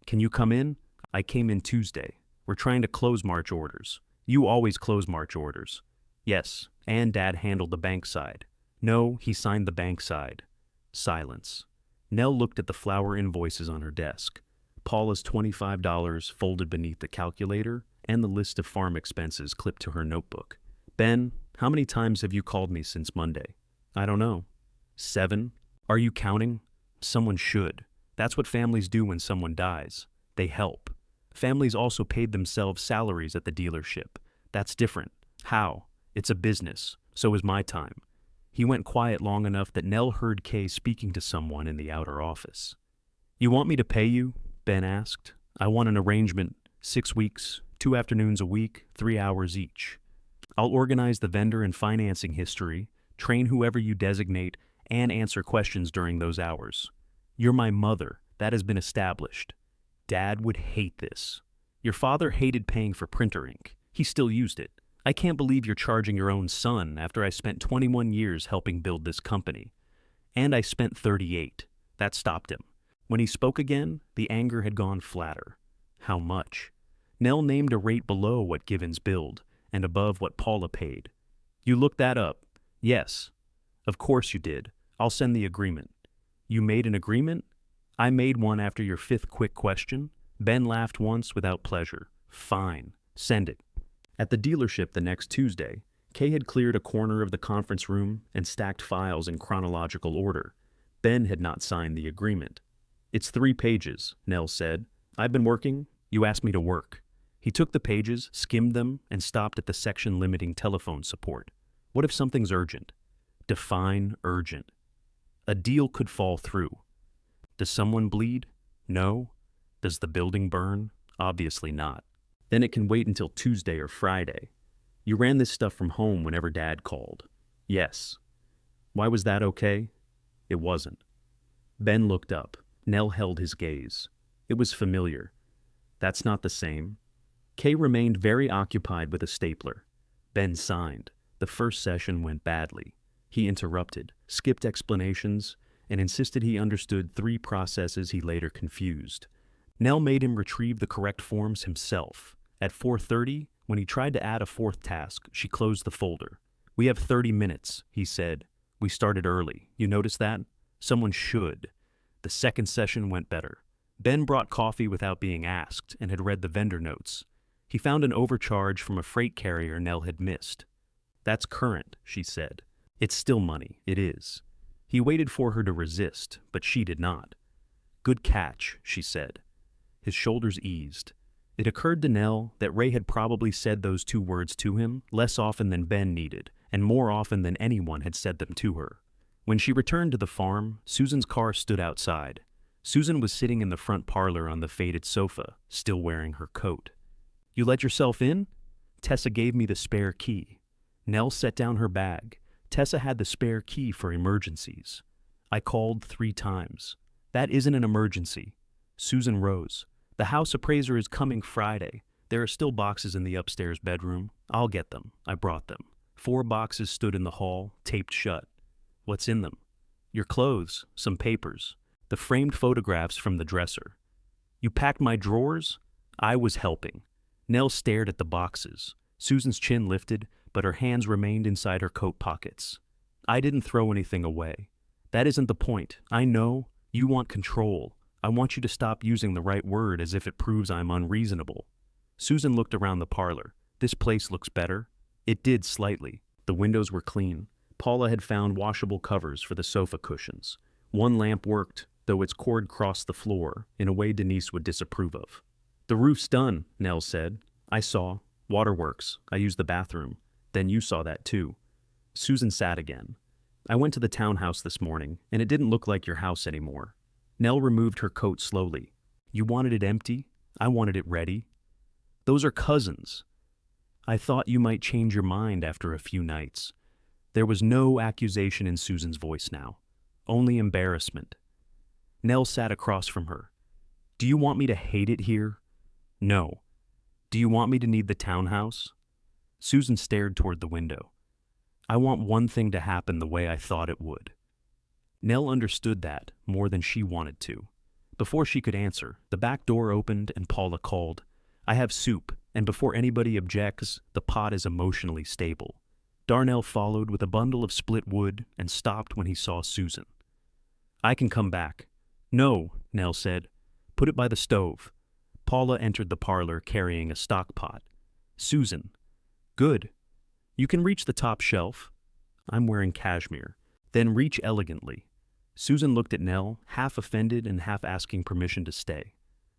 Can you come in? I came in Tuesday. We're trying to close March orders. You always close March orders. Yes, and Dad handled the bank side. No, he signed the bank side. Silence. Nell looked at the flour invoices on her desk. Paula's $25 folded beneath the calculator and the list of farm expenses clipped to her notebook. Ben, how many times have you called me since Monday? I don't know. 7? Are you counting? Someone should. That's what families do when someone dies. They help. Families also paid themselves salaries at the dealership. That's different. How? It's a business. So is my time. He went quiet long enough that Nell heard Kay speaking to someone in the outer office. You want me to pay you? Ben asked. I want an arrangement, 6 weeks, 2 afternoons a week, 3 hours each. I'll organize the vendor and financing history, train whoever you designate, and answer questions during those hours. You're my mother. That has been established. Dad would hate this. Your father hated paying for printer ink. He still used it. I can't believe you're charging your own son after I spent 21 years helping build this company. And I spent 38. That stopped him. When he spoke again, the anger had gone flatter. How much? Nell named a rate below what Givens billed, and above what Paula paid. You looked that up? Yes. Of course you did. I'll send the agreement. You made an agreement? I made one after your 5th quick question. Ben laughed once without pleasure. Fine. Send it. At the dealership the next Tuesday, Kay had cleared a corner of the conference room and stacked files in chronological order. Ben had not signed the agreement. It's 3 pages, Nell said. I've been working. You asked me to work. He took the pages, skimmed them, and stopped at the section limiting telephone support. What if something's urgent? Define urgent. A deal could fall through. Does someone bleed? No. Does the building burn? Obviously not. Then it can wait until Tuesday or Friday. You ran this stuff from home whenever Dad called. Yes. Why was that okay? It wasn't. Ben looked up. Nell held his gaze. It was familiar. That's not the same. Kay remained very occupied with a stapler. Ben signed. The first session went badly. He interrupted, skipped explanations, and insisted he understood 3 processes he later confused. Nell made him retrieve the correct forms himself. At 4:30, when he tried to add a 4th task, she closed the folder. We have 30 minutes, he said. We started early. You notice that? Someone should. The second session went better. Ben brought coffee without being asked and had read the vendor notes. He found an overcharge from a freight carrier Nell had missed. That's current, she said. It's still money, it is. He waited for her to resist, but she did not. Good catch, she said. His shoulders eased. It occurred to Nell that Ray had probably said those 2 words to him less often than Ben needed, and more often than anyone had said them to her. When she returned to the farm, Susan's car stood outside. Susan was sitting in the front parlor on the faded sofa, still wearing her coat. You let yourself in? Tessa gave me the spare key. Nell set down her bag. Tessa had the spare key for emergencies. I called 3 times. That isn't an emergency. Susan rose. The house appraiser is coming Friday. There are still boxes in the upstairs bedroom. I'll get them. I brought them. 4 boxes stood in the hall, taped shut. What's in them? Your clothes, some papers, the framed photographs from the dresser. You packed my drawers? I was helping. Nell stared at the boxes. Susan's chin lifted, but her hands remained inside her coat pockets. I didn't throw anything away. That isn't the point. I know. You want control. I want you to stop using the right word as if it proves I'm unreasonable. Susan looked around the parlor. This place looks better. It did slightly. The windows were clean. Paula had found washable covers for the sofa cushions. One lamp worked, though its cord crossed the floor, in a way Denise would disapprove of. The roof's done, Nell said. I saw. Waterworks. I used the bathroom. Then you saw that too. Susan sat again. I went to the townhouse this morning, and it didn't look like your house anymore. Nell removed her coat slowly. You wanted it empty? I wanted it ready. Those are cousins. I thought you might change your mind after a few nights. There was no accusation in Susan's voice now, only embarrassment. Nell sat across from her. Do you want me to hate it here? No. Do you want me to need the townhouse? Susan stared toward the window. I want one thing to happen the way I thought it would. Nell understood that more than she wanted to. Before she could answer, the back door opened and Paula called, I have soup, and before anybody objects, the pot is emotionally stable. Darnell followed with a bundle of split wood and stopped when he saw Susan. I can come back. No, Nell said. Put it by the stove. Paula entered the parlor carrying a stock pot. Susan. Good. You can reach the top shelf. I'm wearing cashmere. Then reach elegantly. Susan looked at Nell, half offended and half asking permission to stay.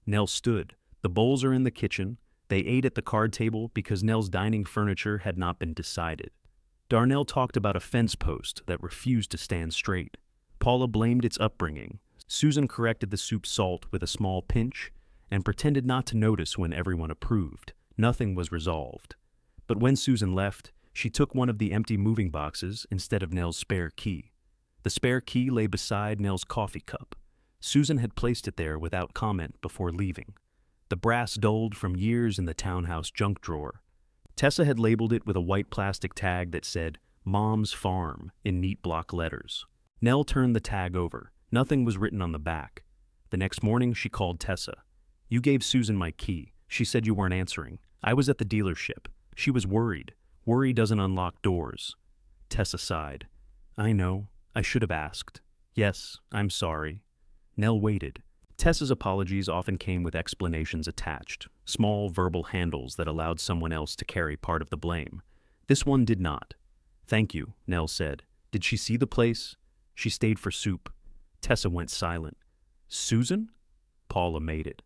Nell stood. The bowls are in the kitchen. They ate at the card table because Nell's dining furniture had not been decided. Darnell talked about a fence post that refused to stand straight. Paula blamed its upbringing. Susan corrected the soup's salt with a small pinch and pretended not to notice when everyone approved. Nothing was resolved. But when Susan left, she took one of the empty moving boxes instead of Nell's spare key. The spare key lay beside Nell's coffee cup. Susan had placed it there without comment before leaving. The brass dulled from years in the townhouse junk drawer. Tessa had labeled it with a white plastic tag that said, "Mom's Farm," in neat block letters. Nell turned the tag over. Nothing was written on the back. The next morning, she called Tessa. "You gave Susan my key. She said you weren't answering. I was at the dealership. She was worried. Worry doesn't unlock doors." Tessa sighed. "I know. I should have asked. Yes, I'm sorry." Nell waited. Tessa's apologies often came with explanations attached, small verbal handles that allowed someone else to carry part of the blame. This one did not. "Thank you," Nell said. "Did she see the place?" "She stayed for soup." Tessa went silent. "Susan?" Paula made it.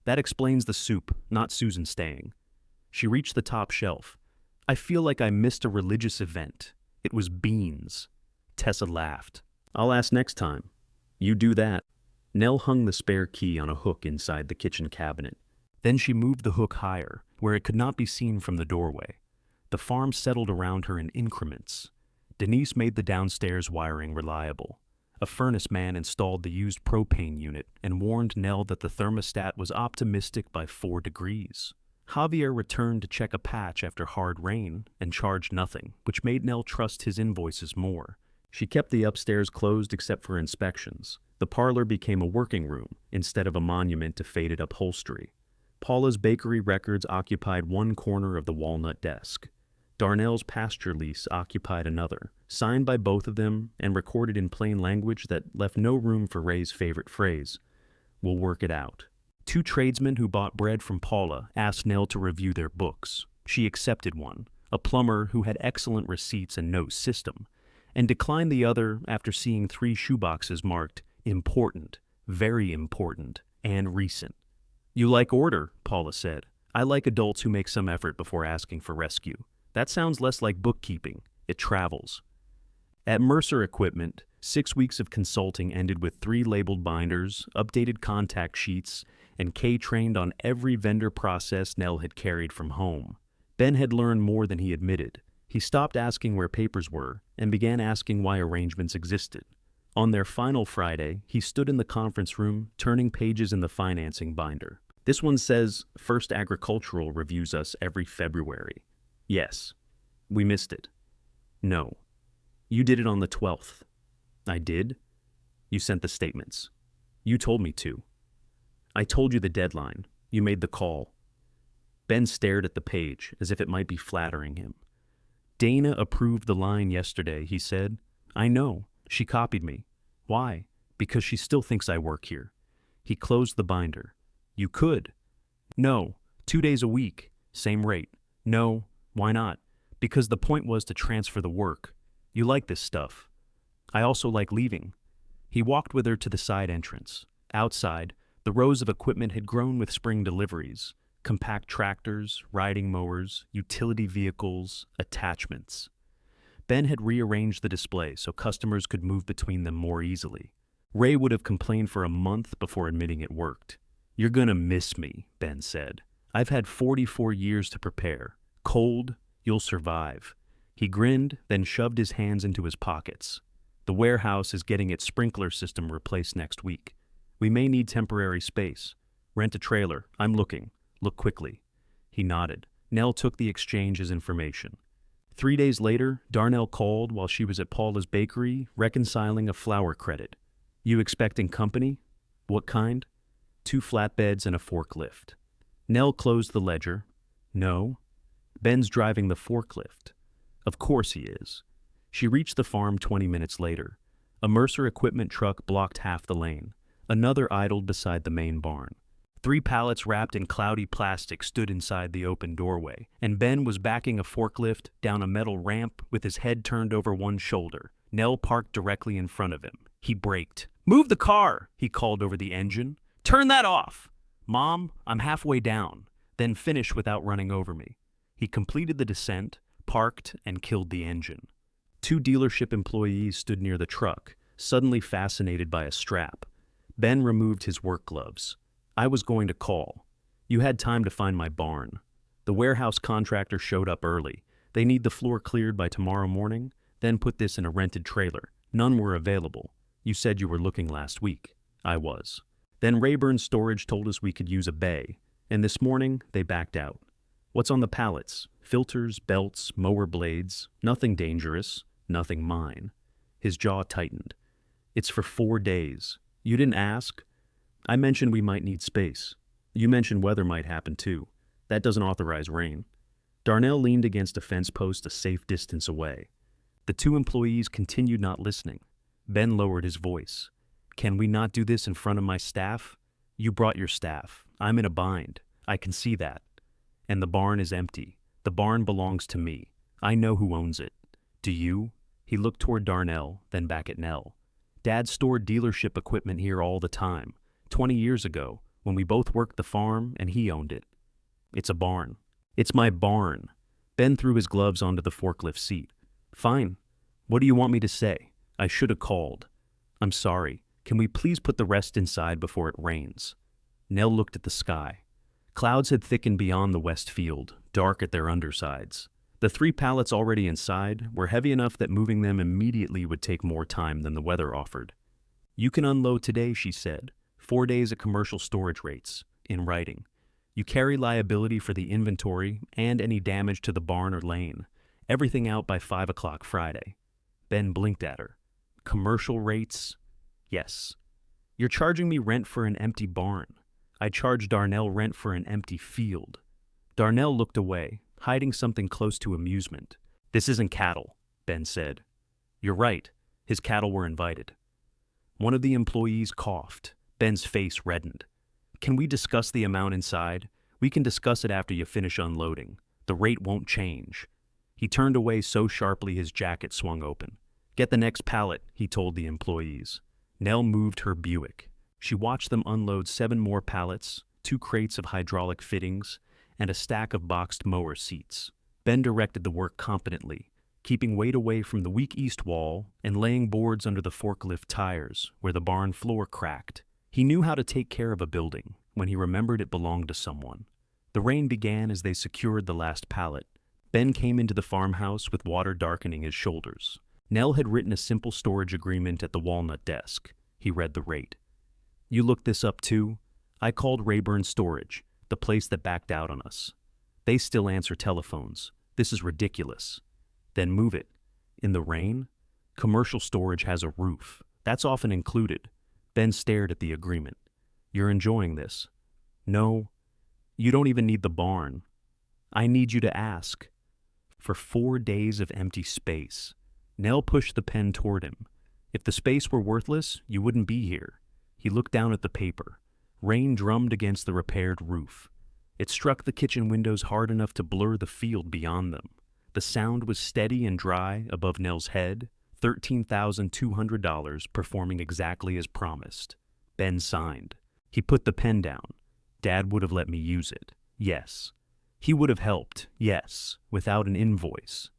"That explains the soup, not Susan staying." She reached the top shelf. "I feel like I missed a religious event. It was beans." Tessa laughed. "I'll ask next time." "You do that." Nell hung the spare key on a hook inside the kitchen cabinet. Then she moved the hook higher, where it could not be seen from the doorway. The farm settled around her in increments. Denise made the downstairs wiring reliable. A furnace man installed the used propane unit and warned Nell that the thermostat was optimistic by 4 degrees. Javier returned to check a patch after hard rain and charged nothing, which made Nell trust his invoices more. She kept the upstairs closed except for inspections. The parlor became a working room instead of a monument to faded upholstery. Paula's bakery records occupied one corner of the walnut desk. Darnell's pasture lease occupied another, signed by both of them and recorded in plain language that left no room for Ray's favorite phrase, "We'll work it out." 2 tradesmen who bought bread from Paula asked Nell to review their books. She accepted one, a plumber who had excellent receipts and note system, and declined the other after seeing 3 shoeboxes marked "important," "very important," and "recent." "You like order," Paula said. "I like adults who make some effort before asking for rescue. That sounds less like bookkeeping. It travels." At Mercer Equipment, 6 weeks of consulting ended with 3 labeled binders, updated contact sheets, and Kay trained on every vendor process Nell had carried from home. Ben had learned more than he admitted. He stopped asking where papers were and began asking why arrangements existed. On their final Friday, he stood in the conference room, turning pages in the financing binder. "This one says First Agricultural reviews us every February." "Yes." "We missed it." "No." "You did it on the 12th." "I did?" "You sent the statements." "You told me to." "I told you the deadline. You made the call." Ben stared at the page as if it might be flattering him. "Dana approved the line yesterday," he said. "I know. She copied me." "Why?" "Because she still thinks I work here." He closed the binder. "You could." "No. 2 days a week. Same rate." "No. Why not?" "Because the point was to transfer the work. You like this stuff." "I also like leaving." He walked with her to the side entrance. Outside, the rows of equipment had grown with spring deliveries. Compact tractors, riding mowers, utility vehicles, attachments. Ben had rearranged the display so customers could move between them more easily. Ray would have complained for a month before admitting it worked. "You're gonna miss me," Ben said. "I've had 44 years to prepare. Cold, you'll survive." He grinned, then shoved his hands into his pockets. "The warehouse is getting its sprinkler system replaced next week. We may need temporary space. Rent a trailer. I'm looking. Look quickly." He nodded. Nell took the exchange as information. 3 days later, Darnell called while she was at Paula's bakery, reconciling a flour credit. "You expecting company?" "What kind?" "2 flatbeds and a forklift." Nell closed the ledger. "No." "Ben's driving the forklift." "Of course he is." She reached the farm 20 minutes later. A Mercer Equipment truck blocked half the lane. Another idled beside the main barn. 3 pallets wrapped in cloudy plastic stood inside the open doorway, and Ben was backing a forklift down a metal ramp with his head turned over one shoulder. Nell parked directly in front of him. He braked. "Move the car," he called over the engine. "Turn that off." "Mom, I'm halfway down." Then finished without running over me. He completed the descent, parked, and killed the engine. Two dealership employees stood near the truck, suddenly fascinated by a strap. Ben removed his work gloves. "I was going to call. You had time to find my barn. The warehouse contractor showed up early. They need the floor cleared by tomorrow morning, then put this in a rented trailer. None were available. You said you were looking last week." I was. "Then Rayburn Storage told us we could use a bay, and this morning they backed out." "What's on the pallets? Filters, belts, mower blades. Nothing dangerous, nothing mine." His jaw tightened. "It's for 4 days. You didn't ask?" "I mentioned we might need space. You mentioned weather might happen too. That doesn't authorize rain." Darnell leaned against a fence post a safe distance away. The two employees continued not listening. Ben lowered his voice. "Can we not do this in front of my staff? You brought your staff. I'm in a bind. I can see that. And the barn is empty. The barn belongs to me. I know who owns it. Do you?" He looked toward Darnell, then back at Nell. "Dad stored dealership equipment here all the time. 20 years ago, when we both worked the farm and he owned it. It's a barn." "It's my barn." Ben threw his gloves onto the forklift seat. "Fine. What do you want me to say? I should have called. I'm sorry. Can we please put the rest inside before it rains?" Nell looked at the sky. Clouds had thickened beyond the west field, dark at their undersides. The 3 pallets already inside were heavy enough that moving them immediately would take more time than the weather offered. "You can unload today," she said. 4 days at commercial storage rates, in writing. You carry liability for the inventory and any damage to the barn or lane. Everything out by 5 o'clock Friday. Ben blinked at her. "Commercial rates?" "Yes." "You're charging me rent for an empty barn. I charge Darnell rent for an empty field." Darnell looked away, hiding something close to amusement. "This isn't cattle," Ben said. "You're right. His cattle were invited." One of the employees coughed. Ben's face reddened. "Can we discuss the amount inside? We can discuss it after you finish unloading. The rate won't change." He turned away so sharply his jacket swung open. "Get the next pallet," he told the employees. Nell moved her Buick. She watched them unload 7 more pallets, 2 crates of hydraulic fittings, and a stack of boxed mower seats. Ben directed the work competently, keeping weight away from the weak east wall and laying boards under the forklift tires where the barn floor cracked. He knew how to take care of a building when he remembered it belonged to someone. The rain began as they secured the last pallet. Ben came into the farmhouse with water darkening his shoulders. Nell had written a simple storage agreement at the walnut desk. He read the rate. "You looked this up too? I called Rayburn Storage, the place that backed out on us. They still answer telephones. This is ridiculous." "Then move it." "In the rain?" "Commercial storage has a roof. That's often included." Ben stared at the agreement. "You're enjoying this?" "No. You don't even need the barn. I need you to ask." For 4 days of empty space. Nell pushed the pen toward him. "If the space were worthless, you wouldn't be here." He looked down at the paper. Rain drummed against the repaired roof. It struck the kitchen windows hard enough to blur the field beyond them. The sound was steady and dry above Nell's head, $13,200 performing exactly as promised. Ben signed. He put the pen down. "Dad would have let me use it. Yes. He would have helped. Yes. Without an invoice.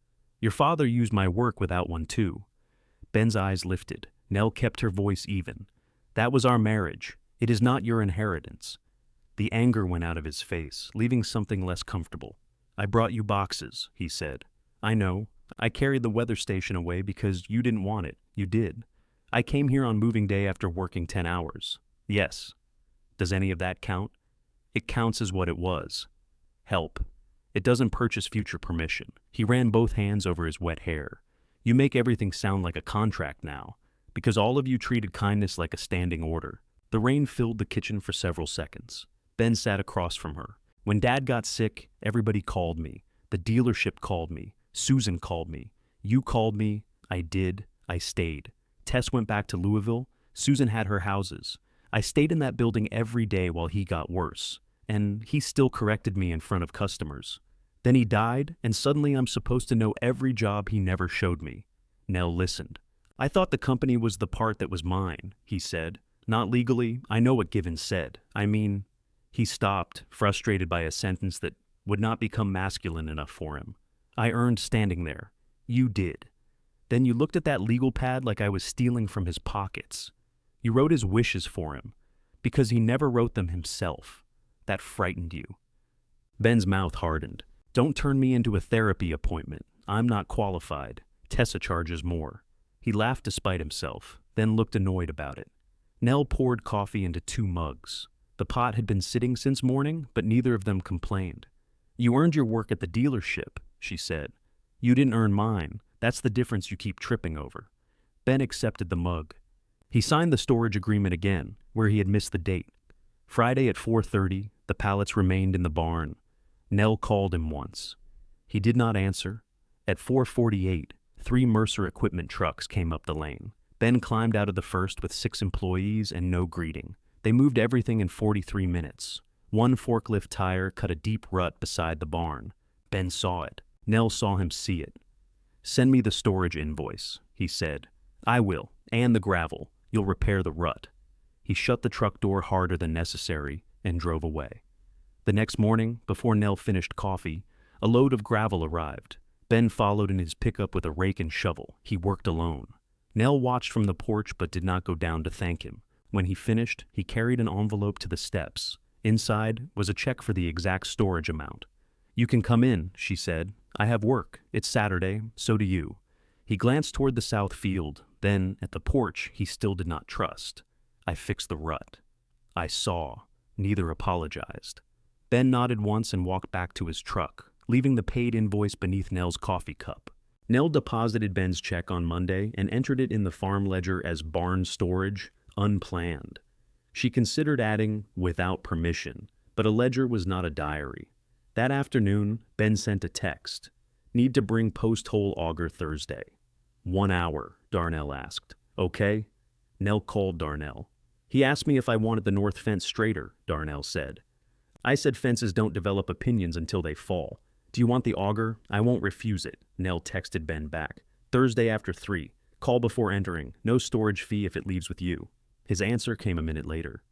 Your father used my work without one too." Ben's eyes lifted. Nell kept her voice even. "That was our marriage. It is not your inheritance." The anger went out of his face, leaving something less comfortable. "I brought you boxes," he said. "I know. I carried the weather station away because you didn't want it. You did. I came here on moving day after working 10 hours. Yes. Does any of that count? It counts as what it was. Help. It doesn't purchase future permission." He ran both hands over his wet hair. "You make everything sound like a contract now, because all of you treated kindness like a standing order." The rain filled the kitchen for several seconds. Ben sat across from her. "When Dad got sick, everybody called me. The dealership called me. Susan called me. You called me. I did. I stayed. Tess went back to Louisville. Susan had her houses. I stayed in that building every day while he got worse. And he still corrected me in front of customers. Then he died, and suddenly I'm supposed to know every job he never showed me." Nell listened. I thought the company was the part that was mine, he said. Not legally, I know what Given said. I mean, he stopped, frustrated by a sentence that would not become masculine enough for him. I earned standing there. You did. Then you looked at that legal pad like I was stealing from his pockets. You wrote his wishes for him, because he never wrote them himself. That frightened you. Ben's mouth hardened. Don't turn me into a therapy appointment. I'm not qualified. Tessa charges more. He laughed despite himself, then looked annoyed about it. Nell poured coffee into 2 mugs. The pot had been sitting since morning, but neither of them complained. You earned your work at the dealership, she said. You didn't earn mine. That's the difference you keep tripping over. Ben accepted the mug. He signed the storage agreement again, where he had missed the date. Friday at 4:30, the pallets remained in the barn. Nell called him once. He did not answer. At 4:48, 3 Mercer equipment trucks came up the lane. Ben climbed out of the first with 6 employees and no greeting. They moved everything in 43 minutes. One forklift tire cut a deep rut beside the barn. Ben saw it. Nell saw him see it. Send me the storage invoice, he said. I will, and the gravel. You'll repair the rut. He shut the truck door harder than necessary and drove away. The next morning, before Nell finished coffee, a load of gravel arrived. Ben followed in his pickup with a rake and shovel. He worked alone. Nell watched from the porch but did not go down to thank him. When he finished, he carried an envelope to the steps. Inside was a check for the exact storage amount. You can come in, she said. I have work. It's Saturday, so do you. He glanced toward the south field. Then, at the porch, he still did not trust. I fixed the rut. I saw. Neither apologized. Ben nodded once and walked back to his truck, leaving the paid invoice beneath Nell's coffee cup. Nell deposited Ben's check on Monday and entered it in the farm ledger as barn storage, unplanned. She considered adding without permission, but a ledger was not a diary. That afternoon, Ben sent a text. Need to bring post-hole auger Thursday. 1 hour, Darnell asked. Okay? Nell called Darnell. He asked me if I wanted the north fence straighter, Darnell said. I said fences don't develop opinions until they fall. Do you want the auger? I won't refuse it, Nell texted Ben back. Thursday after 3. Call before entering. No storage fee if it leaves with you. His answer came a minute later.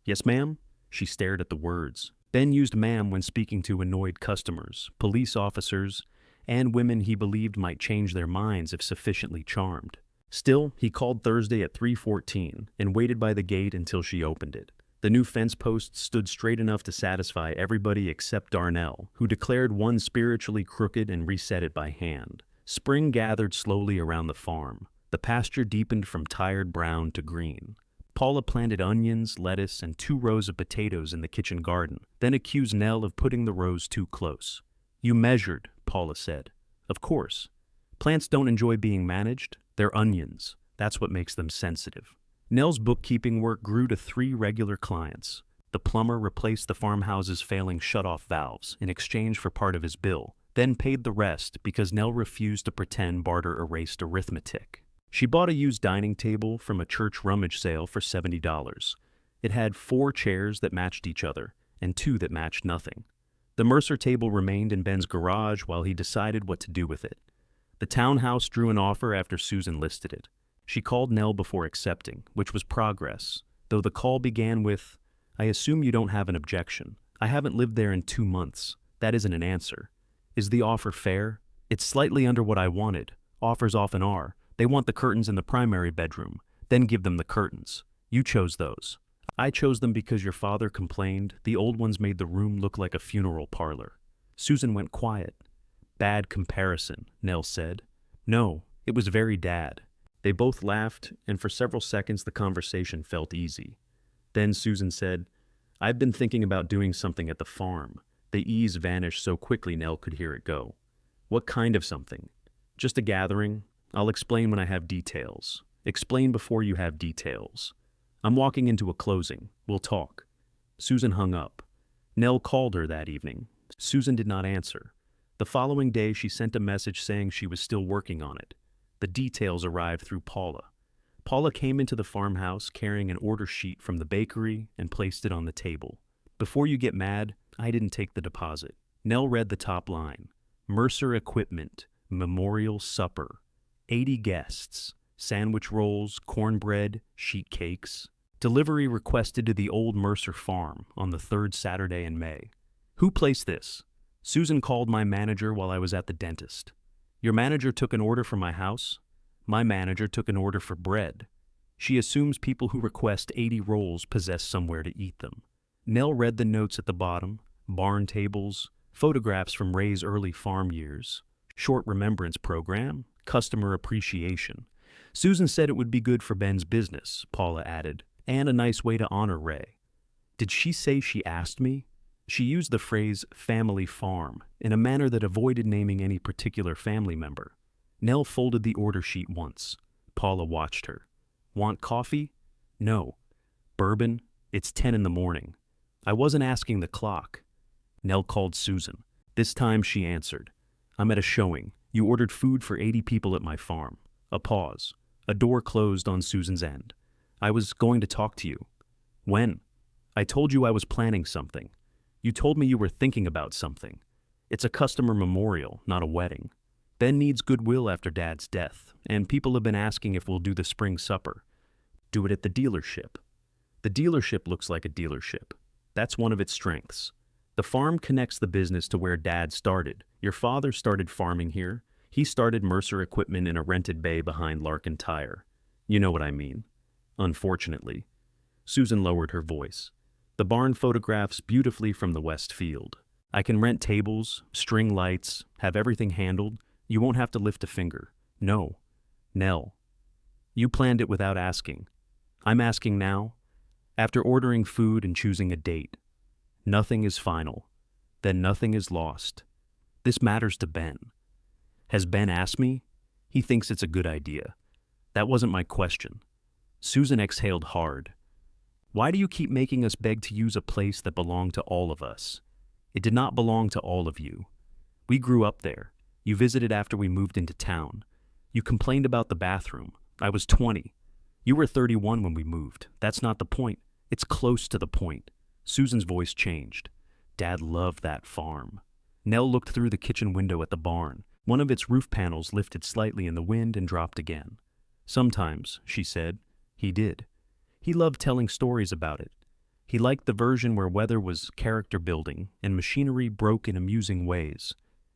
Yes, ma'am? She stared at the words. Ben used ma'am when speaking to annoyed customers, police officers, and women he believed might change their minds if sufficiently charmed. Still, he called Thursday at 3:14 and waited by the gate until she opened it. The new fence posts stood straight enough to satisfy everybody except Darnell, who declared one spiritually crooked and reset it by hand. Spring gathered slowly around the farm. The pasture deepened from tired brown to green. Paula planted onions, lettuce, and 2 rows of potatoes in the kitchen garden, then accused Nell of putting the rows too close. You measured, Paula said. Of course. Plants don't enjoy being managed. They're onions. That's what makes them sensitive. Nell's bookkeeping work grew to 3 regular clients. The plumber replaced the farmhouse's failing shutoff valves in exchange for part of his bill, then paid the rest because Nell refused to pretend barter erased arithmetic. She bought a used dining table from a church rummage sale for $70. It had 4 chairs that matched each other and 2 that matched nothing. The Mercer table remained in Ben's garage while he decided what to do with it. The townhouse drew an offer after Susan listed it. She called Nell before accepting, which was progress, though the call began with, I assume you don't have an objection. I haven't lived there in 2 months. That isn't an answer. Is the offer fair? It's slightly under what I wanted. Offers often are. They want the curtains in the primary bedroom, then give them the curtains. You chose those. I chose them because your father complained the old ones made the room look like a funeral parlor. Susan went quiet. Bad comparison, Nell said. No, it was very dad. They both laughed, and for several seconds the conversation felt easy. Then Susan said, I've been thinking about doing something at the farm. The ease vanished so quickly Nell could hear it go. What kind of something? Just a gathering. I'll explain when I have details. Explain before you have details. I'm walking into a closing. We'll talk. Susan hung up. Nell called her that evening. Susan did not answer. The following day she sent a message saying she was still working on it. The details arrived through Paula. Paula came into the farmhouse carrying an order sheet from the bakery and placed it on the table. Before you get mad, I didn't take the deposit. Nell read the top line. Mercer Equipment, Memorial Supper. 80 guests. Sandwich rolls, cornbread, sheet cakes. Delivery requested to the old Mercer farm on the third Saturday in May. Who placed this? Susan called my manager while I was at the dentist. Your manager took an order for my house? My manager took an order for bread. She assumes people who request 80 rolls possess somewhere to eat them. Nell read the notes at the bottom, barn tables, photographs from Ray's early farm years, short remembrance program, customer appreciation. Susan said it would be good for Ben's business, Paula added, and a nice way to honor Ray. Did she say she asked me? She used the phrase family farm in a manner that avoided naming any particular family member. Nell folded the order sheet once. Paula watched her. Want coffee? No. Bourbon? It's 10 in the morning. I wasn't asking the clock. Nell called Susan. This time she answered. I'm at a showing. You ordered food for 80 people at my farm. A pause. A door closed on Susan's end. I was going to talk to you. When? I told you I was planning something. You told me you were thinking about something. It's a customer memorial, not a wedding. Ben needs goodwill after Dad's death, and people have been asking if we'll do the spring supper. Do it at the dealership. The dealership looks like a dealership. That's one of its strengths. The farm connects the business to where Dad started. Your father started farming here. He started Mercer Equipment in a rented bay behind Larkin Tire. You know what I mean. Unfortunately. Susan lowered her voice. The barn photographs beautifully from the west field. I can rent tables, string lights, have everything handled. You won't have to lift a finger. No. Nell. You planned it without asking. I'm asking now. After ordering food and choosing a date. Nothing is final. Then nothing is lost. This matters to Ben. Has Ben asked me? He thinks it's a good idea. That wasn't my question. Susan exhaled hard. Why do you keep making us beg to use a place that belonged to all of us? It did not belong to all of you. We grew up there. You visited after we moved into town. You complained about the bathroom. I was 20. You were 31 when we moved. That's not the point. It's close to the point. Susan's voice changed. Dad loved that farm. Nell looked through the kitchen window at the barn. One of its roof panels lifted slightly in the wind and dropped again. Sometimes, she said, he did. He loved telling stories about it. He liked the version where weather was character building and machinery broke in amusing ways.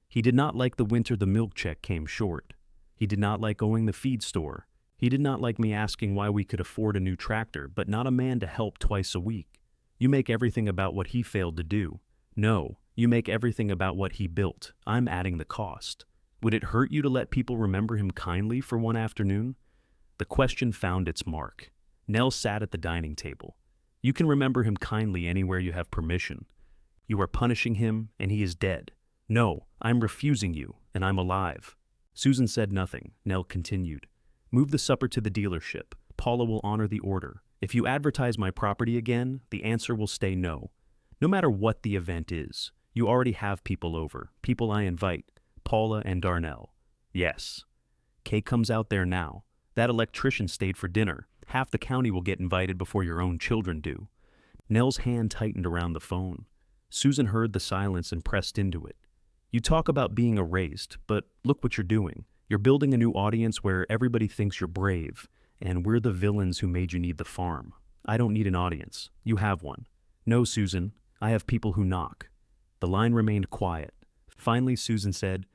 He did not like the winter the milk check came short. He did not like owning the feed store. He did not like me asking why we could afford a new tractor, but not a man to help twice a week. You make everything about what he failed to do. No, you make everything about what he built. I'm adding the cost. Would it hurt you to let people remember him kindly for one afternoon? The question found its mark. Nell sat at the dining table. You can remember him kindly anywhere you have permission. You are punishing him, and he is dead. No, I'm refusing you, and I'm alive. Susan said nothing. Nell continued. Move the supper to the dealership. Paula will honor the order. If you advertise my property again, the answer will stay no. No matter what the event is, you already have people over. People I invite. Paula and Darnell. Yes. Kay comes out there now. That electrician stayed for dinner. Half the county will get invited before your own children do. Nell's hand tightened around the phone. Susan heard the silence and pressed into it. You talk about being erased, but look what you're doing. You're building a new audience where everybody thinks you're brave, and we're the villains who made you need the farm. I don't need an audience. You have one. No, Susan, I have people who knock. The line remained quiet. Finally, Susan said,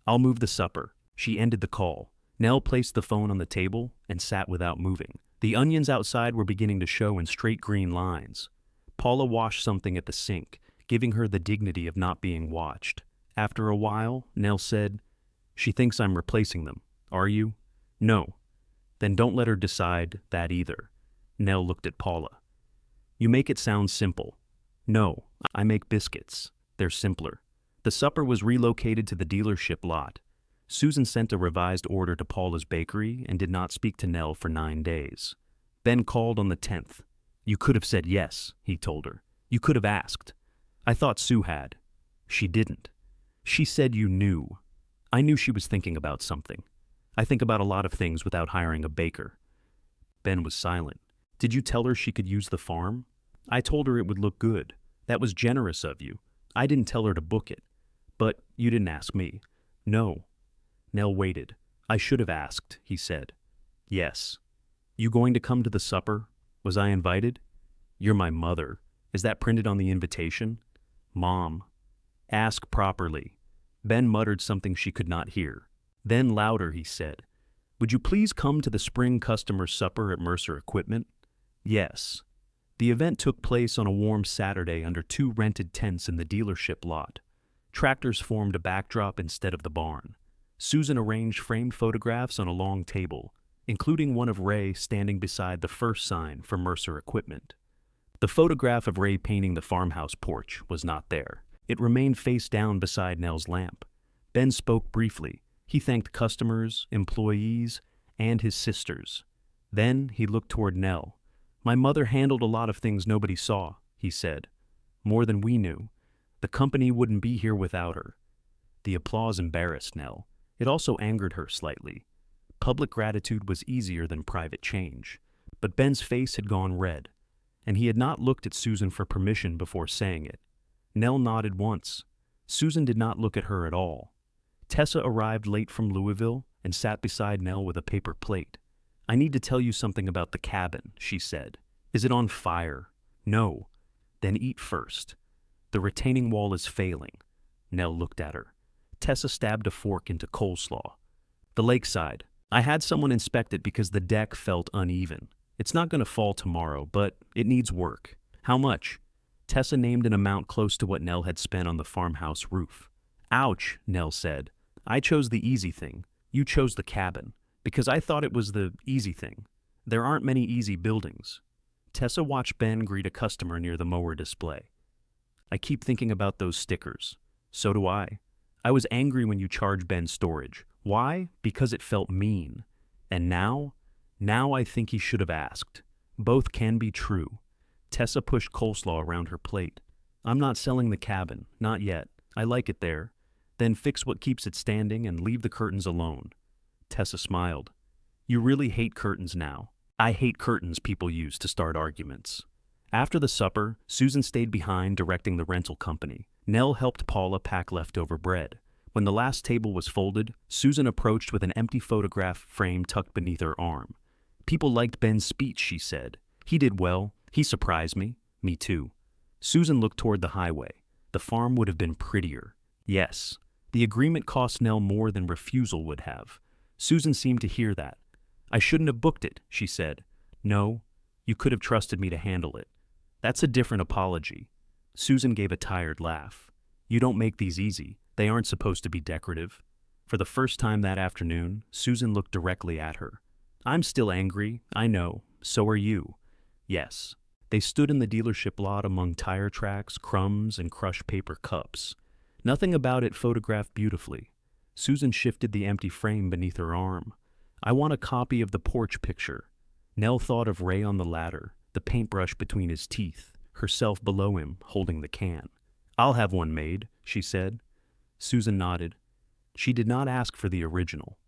I'll move the supper. She ended the call. Nell placed the phone on the table and sat without moving. The onions outside were beginning to show in straight green lines. Paula washed something at the sink, giving her the dignity of not being watched. After a while, Nell said, She thinks I'm replacing them. Are you? No. Then don't let her decide that either. Nell looked at Paula. You make it sound simple. No, I make biscuits. They're simpler. The supper was relocated to the dealership lot. Susan sent a revised order to Paula's bakery and did not speak to Nell for 9 days. Ben called on the 10th. You could have said yes, he told her. You could have asked. I thought Sue had. She didn't. She said you knew. I knew she was thinking about something. I think about a lot of things without hiring a baker. Ben was silent. Did you tell her she could use the farm? I told her it would look good. That was generous of you. I didn't tell her to book it. But you didn't ask me. No. Nell waited. I should have asked, he said. Yes. You going to come to the supper? Was I invited? You're my mother. Is that printed on the invitation? Mom. Ask properly. Ben muttered something she could not hear. Then louder he said, would you please come to the spring customer supper at Mercer Equipment? Yes. The event took place on a warm Saturday under 2 rented tents in the dealership lot. Tractors formed a backdrop instead of the barn. Susan arranged framed photographs on a long table, including one of Ray standing beside the first sign for Mercer Equipment. The photograph of Ray painting the farmhouse porch was not there. It remained face down beside Nell's lamp. Ben spoke briefly. He thanked customers, employees, and his sisters. Then he looked toward Nell. My mother handled a lot of things nobody saw, he said. More than we knew. The company wouldn't be here without her. The applause embarrassed Nell. It also angered her slightly. Public gratitude was easier than private change. But Ben's face had gone red, and he had not looked at Susan for permission before saying it. Nell nodded once. Susan did not look at her at all. Tessa arrived late from Louisville and sat beside Nell with a paper plate. I need to tell you something about the cabin, she said. Is it on fire? No. Then eat first. The retaining wall is failing. Nell looked at her. Tessa stabbed a fork into coleslaw. The lakeside. I had someone inspect it because the deck felt uneven. It's not going to fall tomorrow, but it needs work. How much? Tessa named an amount close to what Nell had spent on the farmhouse roof. Ouch, Nell said. I chose the easy thing. You chose the cabin. Because I thought it was the easy thing. There aren't many easy buildings. Tessa watched Ben greet a customer near the mower display. I keep thinking about those stickers. So do I. I was angry when you charged Ben storage. Why? Because it felt mean. And now I think he should have asked. Both can be true. Tessa pushed coleslaw around her plate. I'm not selling the cabin. Not yet. I like it there. Then fix what keeps it standing and leave the curtains alone. Tessa smiled. You really hate curtains now. I hate curtains people use to start arguments. After the supper, Susan stayed behind directing the rental company. Nell helped Paula pack leftover bread. When the last table was folded, Susan approached with an empty photograph frame tucked beneath her arm. People liked Ben's speech, she said. He did well. He surprised me. Me too. Susan looked toward the highway. The farm would have been prettier. Yes. The agreement cost Nell more than refusal would have. Susan seemed to hear that. I shouldn't have booked it, she said. No, you could have trusted me to handle it. That's a different apology. Susan gave a tired laugh. You don't make these easy. They aren't supposed to be decorative. For the first time that afternoon, Susan looked directly at her. I'm still angry, I know. So are you. Yes. They stood in the dealership lot among tire tracks, crumbs, and crushed paper cups. Nothing about it photographed beautifully. Susan shifted the empty frame beneath her arm. I want a copy of the porch picture. Nell thought of Ray on the ladder, the paintbrush between his teeth, herself below him, holding the can. I'll have one made, she said. Susan nodded. She did not ask for the original.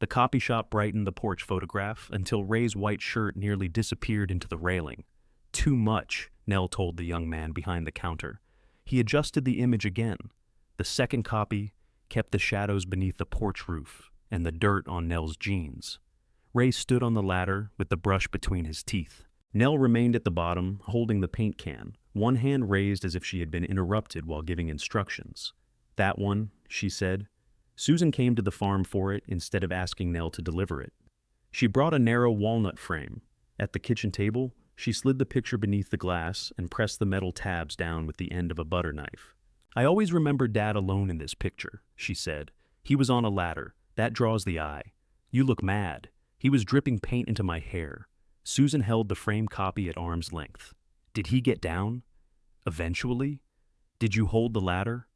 The copy shop brightened the porch photograph until Ray's white shirt nearly disappeared into the railing. Too much, Nell told the young man behind the counter. He adjusted the image again. The second copy kept the shadows beneath the porch roof and the dirt on Nell's jeans. Ray stood on the ladder with the brush between his teeth. Nell remained at the bottom, holding the paint can, one hand raised as if she had been interrupted while giving instructions. That one, she said. Susan came to the farm for it instead of asking Nell to deliver it. She brought a narrow walnut frame. At the kitchen table, she slid the picture beneath the glass and pressed the metal tabs down with the end of a butter knife. I always remember Dad alone in this picture, she said. He was on a ladder. That draws the eye. You look mad. He was dripping paint into my hair. Susan held the framed copy at arm's length. Did he get down? Eventually? Did you hold the ladder?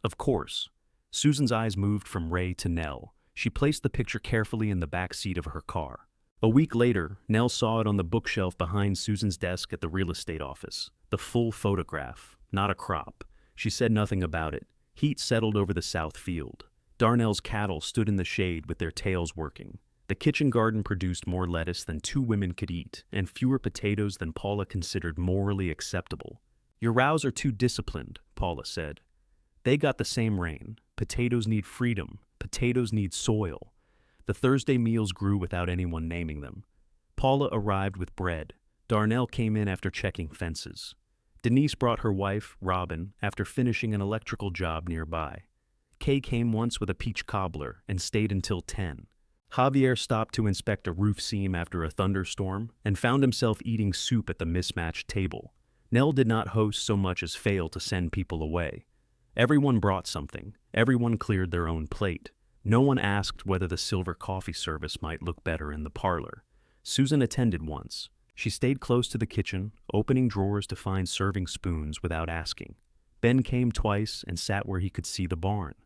Of course. Susan's eyes moved from Ray to Nell. She placed the picture carefully in the back seat of her car. A week later, Nell saw it on the bookshelf behind Susan's desk at the real estate office. The full photograph, not a crop. She said nothing about it. Heat settled over the south field. Darnell's cattle stood in the shade with their tails working. The kitchen garden produced more lettuce than 2 women could eat, and fewer potatoes than Paula considered morally acceptable. Your rows are too disciplined, Paula said. They got the same rain. Potatoes need freedom. Potatoes need soil. The Thursday meals grew without anyone naming them. Paula arrived with bread. Darnell came in after checking fences. Denise brought her wife, Robin, after finishing an electrical job nearby. Kay came once with a peach cobbler and stayed until 10. Javier stopped to inspect a roof seam after a thunderstorm and found himself eating soup at the mismatched table. Nell did not host so much as fail to send people away. Everyone brought something. Everyone cleared their own plate. No one asked whether the silver coffee service might look better in the parlor. Susan attended once. She stayed close to the kitchen, opening drawers to find serving spoons without asking. Ben came twice and sat where he could see the barn.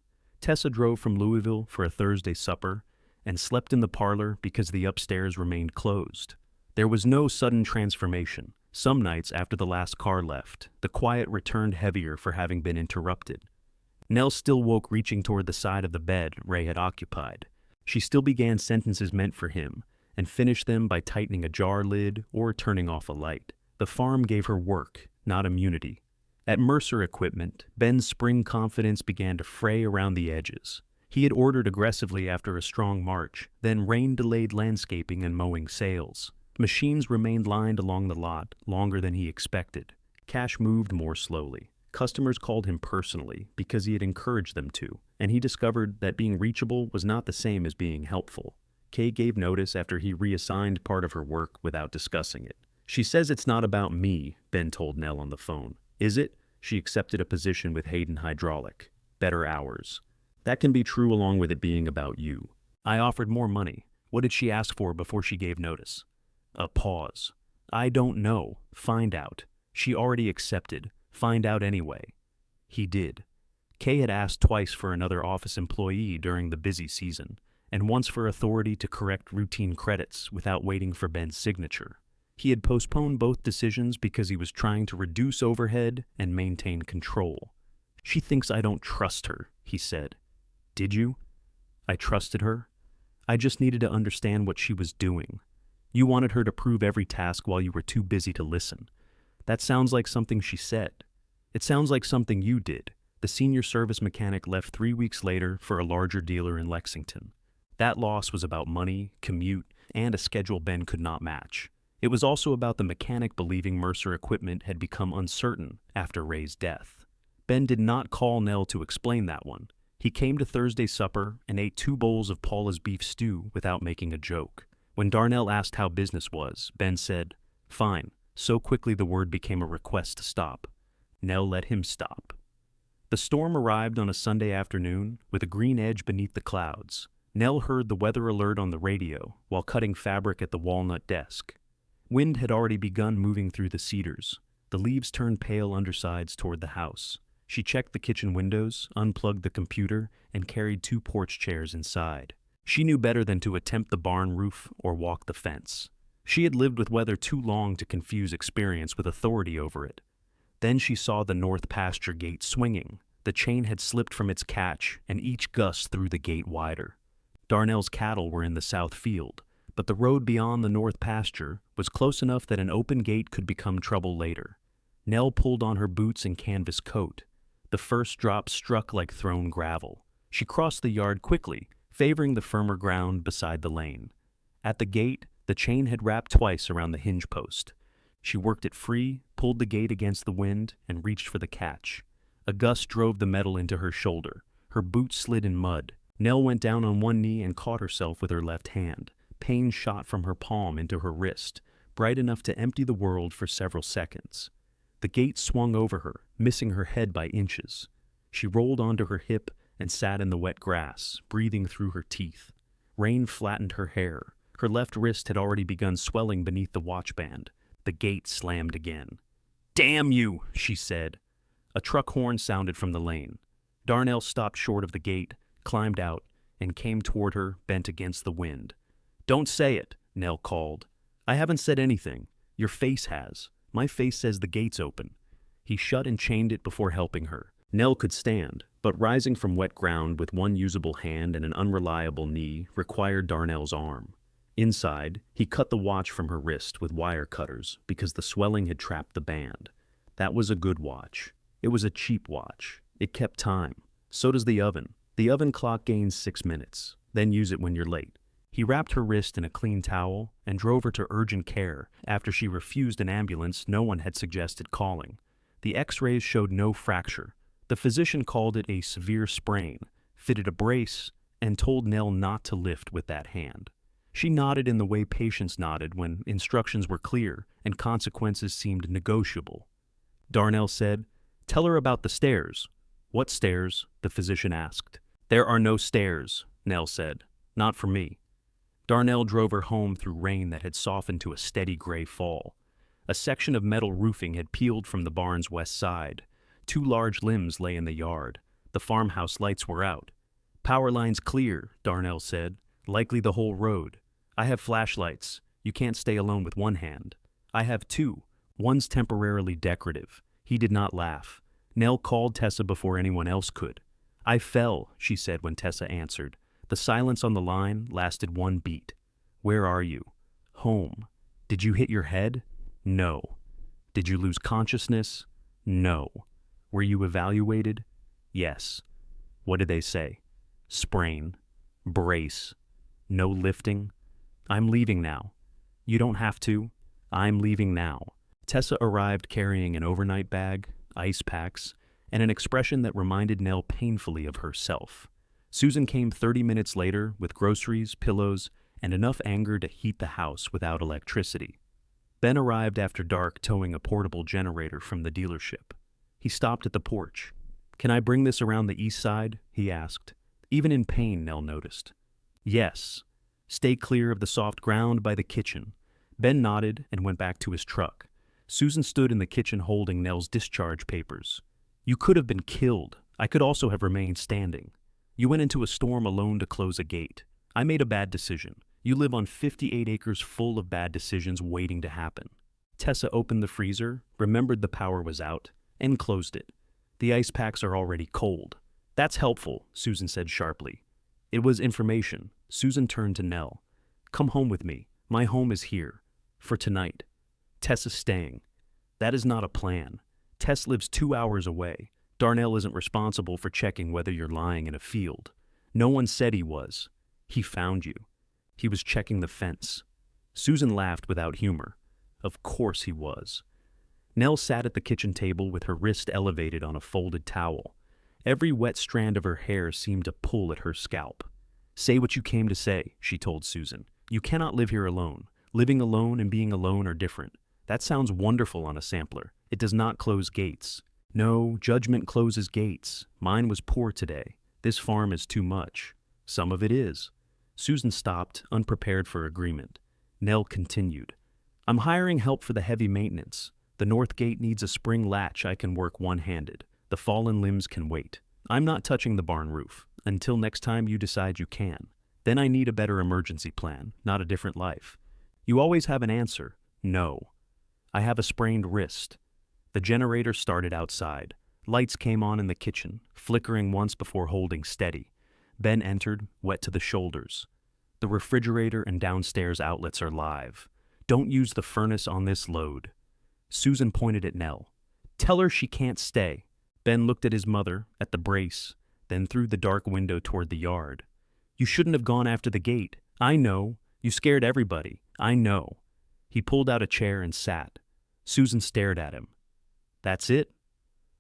Tessa drove from Louisville for a Thursday supper and slept in the parlor because the upstairs remained closed. There was no sudden transformation. Some nights after the last car left, the quiet returned heavier for having been interrupted. Nell still woke reaching toward the side of the bed Ray had occupied. She still began sentences meant for him and finished them by tightening a jar lid or turning off a light. The farm gave her work, not immunity. At Mercer Equipment, Ben's spring confidence began to fray around the edges. He had ordered aggressively after a strong March, then rain delayed landscaping and mowing sales. Machines remained lined along the lot longer than he expected. Cash moved more slowly. Customers called him personally because he had encouraged them to, and he discovered that being reachable was not the same as being helpful. Kay gave notice after he reassigned part of her work without discussing it. She says it's not about me, Ben told Nell on the phone. Is it? She accepted a position with Hayden Hydraulic. Better hours. That can be true along with it being about you. I offered more money. What did she ask for before she gave notice? A pause. I don't know. Find out. She already accepted. Find out anyway. He did. Kay had asked twice for another office employee during the busy season, and once for authority to correct routine credits without waiting for Ben's signature. He had postponed both decisions because he was trying to reduce overhead and maintain control. She thinks I don't trust her, he said. Did you? I trusted her. I just needed to understand what she was doing. You wanted her to prove every task while you were too busy to listen. That sounds like something she said. It sounds like something you did. The senior service mechanic left 3 weeks later for a larger dealer in Lexington. That loss was about money, commute, and a schedule Ben could not match. It was also about the mechanic believing Mercer Equipment had become uncertain after Ray's death. Ben did not call Nell to explain that one. He came to Thursday supper and ate 2 bowls of Paula's beef stew without making a joke. When Darnell asked how business was, Ben said, "Fine." So quickly the word became a request to stop. Nell let him stop. The storm arrived on a Sunday afternoon with a green edge beneath the clouds. Nell heard the weather alert on the radio while cutting fabric at the walnut desk. Wind had already begun moving through the cedars. The leaves turned pale undersides toward the house. She checked the kitchen windows, unplugged the computer, and carried 2 porch chairs inside. She knew better than to attempt the barn roof or walk the fence. She had lived with weather too long to confuse experience with authority over it. Then she saw the north pasture gate swinging. The chain had slipped from its catch, and each gust threw the gate wider. Darnell's cattle were in the south field, but the road beyond the north pasture was close enough that an open gate could become trouble later. Nell pulled on her boots and canvas coat. The first drop struck like thrown gravel. She crossed the yard quickly, favoring the firmer ground beside the lane. At the gate, the chain had wrapped twice around the hinge post. She worked it free, pulled the gate against the wind, and reached for the catch. A gust drove the metal into her shoulder. Her boot slid in mud. Nell went down on one knee and caught herself with her left hand. Pain shot from her palm into her wrist, bright enough to empty the world for several seconds. The gate swung over her, missing her head by inches. She rolled onto her hip and sat in the wet grass, breathing through her teeth. Rain flattened her hair. Her left wrist had already begun swelling beneath the watchband. The gate slammed again. "Damn you," she said. A truck horn sounded from the lane. Darnell stopped short of the gate, climbed out, and came toward her, bent against the wind. "Don't say it," Nell called. "I haven't said anything. Your face has. My face says the gate's open." He shut and chained it before helping her. Nell could stand, but rising from wet ground with one usable hand and an unreliable knee required Darnell's arm. Inside, he cut the watch from her wrist with wire cutters because the swelling had trapped the band. That was a good watch. It was a cheap watch. It kept time. So does the oven. The oven clock gains 6 minutes. Then use it when you're late. He wrapped her wrist in a clean towel and drove her to urgent care after she refused an ambulance no one had suggested calling. The x-rays showed no fracture. The physician called it a severe sprain, fitted a brace, and told Nell not to lift with that hand. She nodded in the way patients nodded when instructions were clear and consequences seemed negotiable. Darnell said, "Tell her about the stairs." "What stairs?" the physician asked. "There are no stairs," Nell said. "Not for me." Darnell drove her home through rain that had softened to a steady gray fall. A section of metal roofing had peeled from the barn's west side. 2 large limbs lay in the yard. The farmhouse lights were out. "Power lines clear," Darnell said. "Likely the whole road. I have flashlights. You can't stay alone with one hand." "I have 2. One's temporarily decorative." He did not laugh. Nell called Tessa before anyone else could. "I fell," she said when Tessa answered. The silence on the line lasted 1 beat. "Where are you?" "Home." "Did you hit your head?" "No." "Did you lose consciousness?" "No." "Were you evaluated?" "Yes." "What did they say?" "Sprain. Brace. No lifting." "I'm leaving now." "You don't have to." "I'm leaving now." Tessa arrived carrying an overnight bag, ice packs, and an expression that reminded Nell painfully of herself. Susan came 30 minutes later with groceries, pillows, and enough anger to heat the house without electricity. Ben arrived after dark towing a portable generator from the dealership. He stopped at the porch. "Can I bring this around the east side?" he asked. Even in pain, Nell noticed. "Yes." "Stay clear of the soft ground by the kitchen." Ben nodded and went back to his truck. Susan stood in the kitchen holding Nell's discharge papers. "You could have been killed. I could also have remained standing. You went into a storm alone to close a gate. I made a bad decision. You live on 58 acres full of bad decisions waiting to happen." Tessa opened the freezer, remembered the power was out, and closed it. "The ice packs are already cold." "That's helpful," Susan said sharply. It was information. Susan turned to Nell. "Come home with me. My home is here. For tonight." "Tessa's staying." "That is not a plan. Tess lives 2 hours away. Darnell isn't responsible for checking whether you're lying in a field. No one said he was. He found you. He was checking the fence." Susan laughed without humor. "Of course he was." Nell sat at the kitchen table with her wrist elevated on a folded towel. Every wet strand of her hair seemed to pull at her scalp. "Say what you came to say," she told Susan. "You cannot live here alone. Living alone and being alone are different. That sounds wonderful on a sampler. It does not close gates." "No, judgment closes gates. Mine was poor today. This farm is too much." "Some of it is." Susan stopped, unprepared for agreement. Nell continued. "I'm hiring help for the heavy maintenance. The north gate needs a spring latch I can work one-handed. The fallen limbs can wait. I'm not touching the barn roof until next time you decide you can. Then I need a better emergency plan, not a different life." "You always have an answer." "No." "I have a sprained wrist." The generator started outside. Lights came on in the kitchen, flickering once before holding steady. Ben entered, wet to the shoulders. "The refrigerator and downstairs outlets are live. Don't use the furnace on this load." Susan pointed at Nell. "Tell her she can't stay." Ben looked at his mother, at the brace, then through the dark window toward the yard. "You shouldn't have gone after the gate. I know. You scared everybody. I know." He pulled out a chair and sat. Susan stared at him. "That's it?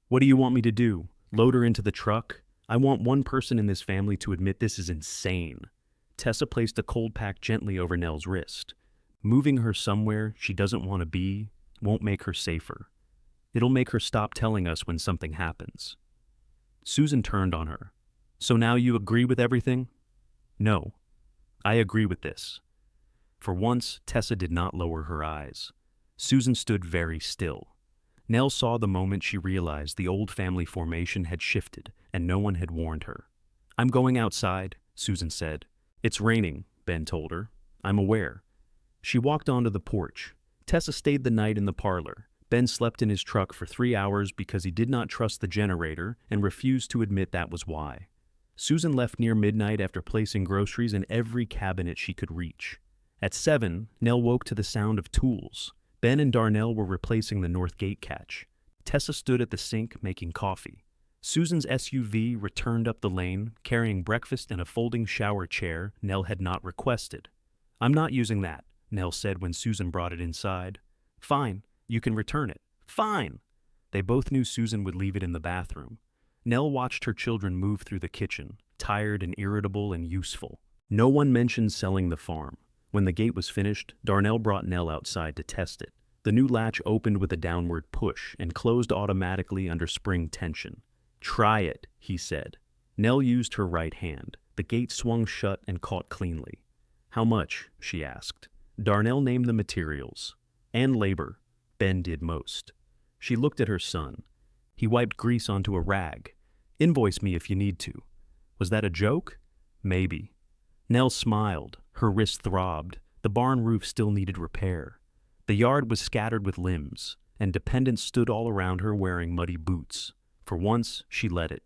What do you want me to do? Load her into the truck? I want one person in this family to admit this is insane." Tessa placed a cold pack gently over Nell's wrist. "Moving her somewhere she doesn't want to be won't make her safer. It'll make her stop telling us when something happens." Susan turned on her. "So now you agree with everything?" "No. I agree with this." For once, Tessa did not lower her eyes. Susan stood very still. Nell saw the moment she realized the old family formation had shifted and no one had warned her. "I'm going outside," Susan said. "It's raining," Ben told her. "I'm aware." She walked onto the porch. Tessa stayed the night in the parlor. Ben slept in his truck for 3 hours because he did not trust the generator and refused to admit that was why. Susan left near midnight after placing groceries in every cabinet she could reach. At 7, Nell woke to the sound of tools. Ben and Darnell were replacing the north gate catch. Tessa stood at the sink making coffee. Susan's SUV returned up the lane, carrying breakfast and a folding shower chair Nell had not requested. "I'm not using that," Nell said when Susan brought it inside. "Fine, you can return it." "Fine!" They both knew Susan would leave it in the bathroom. Nell watched her children move through the kitchen, tired and irritable and useful. No one mentioned selling the farm. When the gate was finished, Darnell brought Nell outside to test it. The new latch opened with a downward push and closed automatically under spring tension. "Try it," he said. Nell used her right hand. The gate swung shut and caught cleanly. "How much?" she asked. Darnell named the materials. "And labor." Ben did most. She looked at her son. He wiped grease onto a rag. "Invoice me if you need to." Was that a joke? Maybe. Nell smiled. Her wrist throbbed. The barn roof still needed repair. The yard was scattered with limbs, and dependents stood all around her wearing muddy boots. For once, she let it.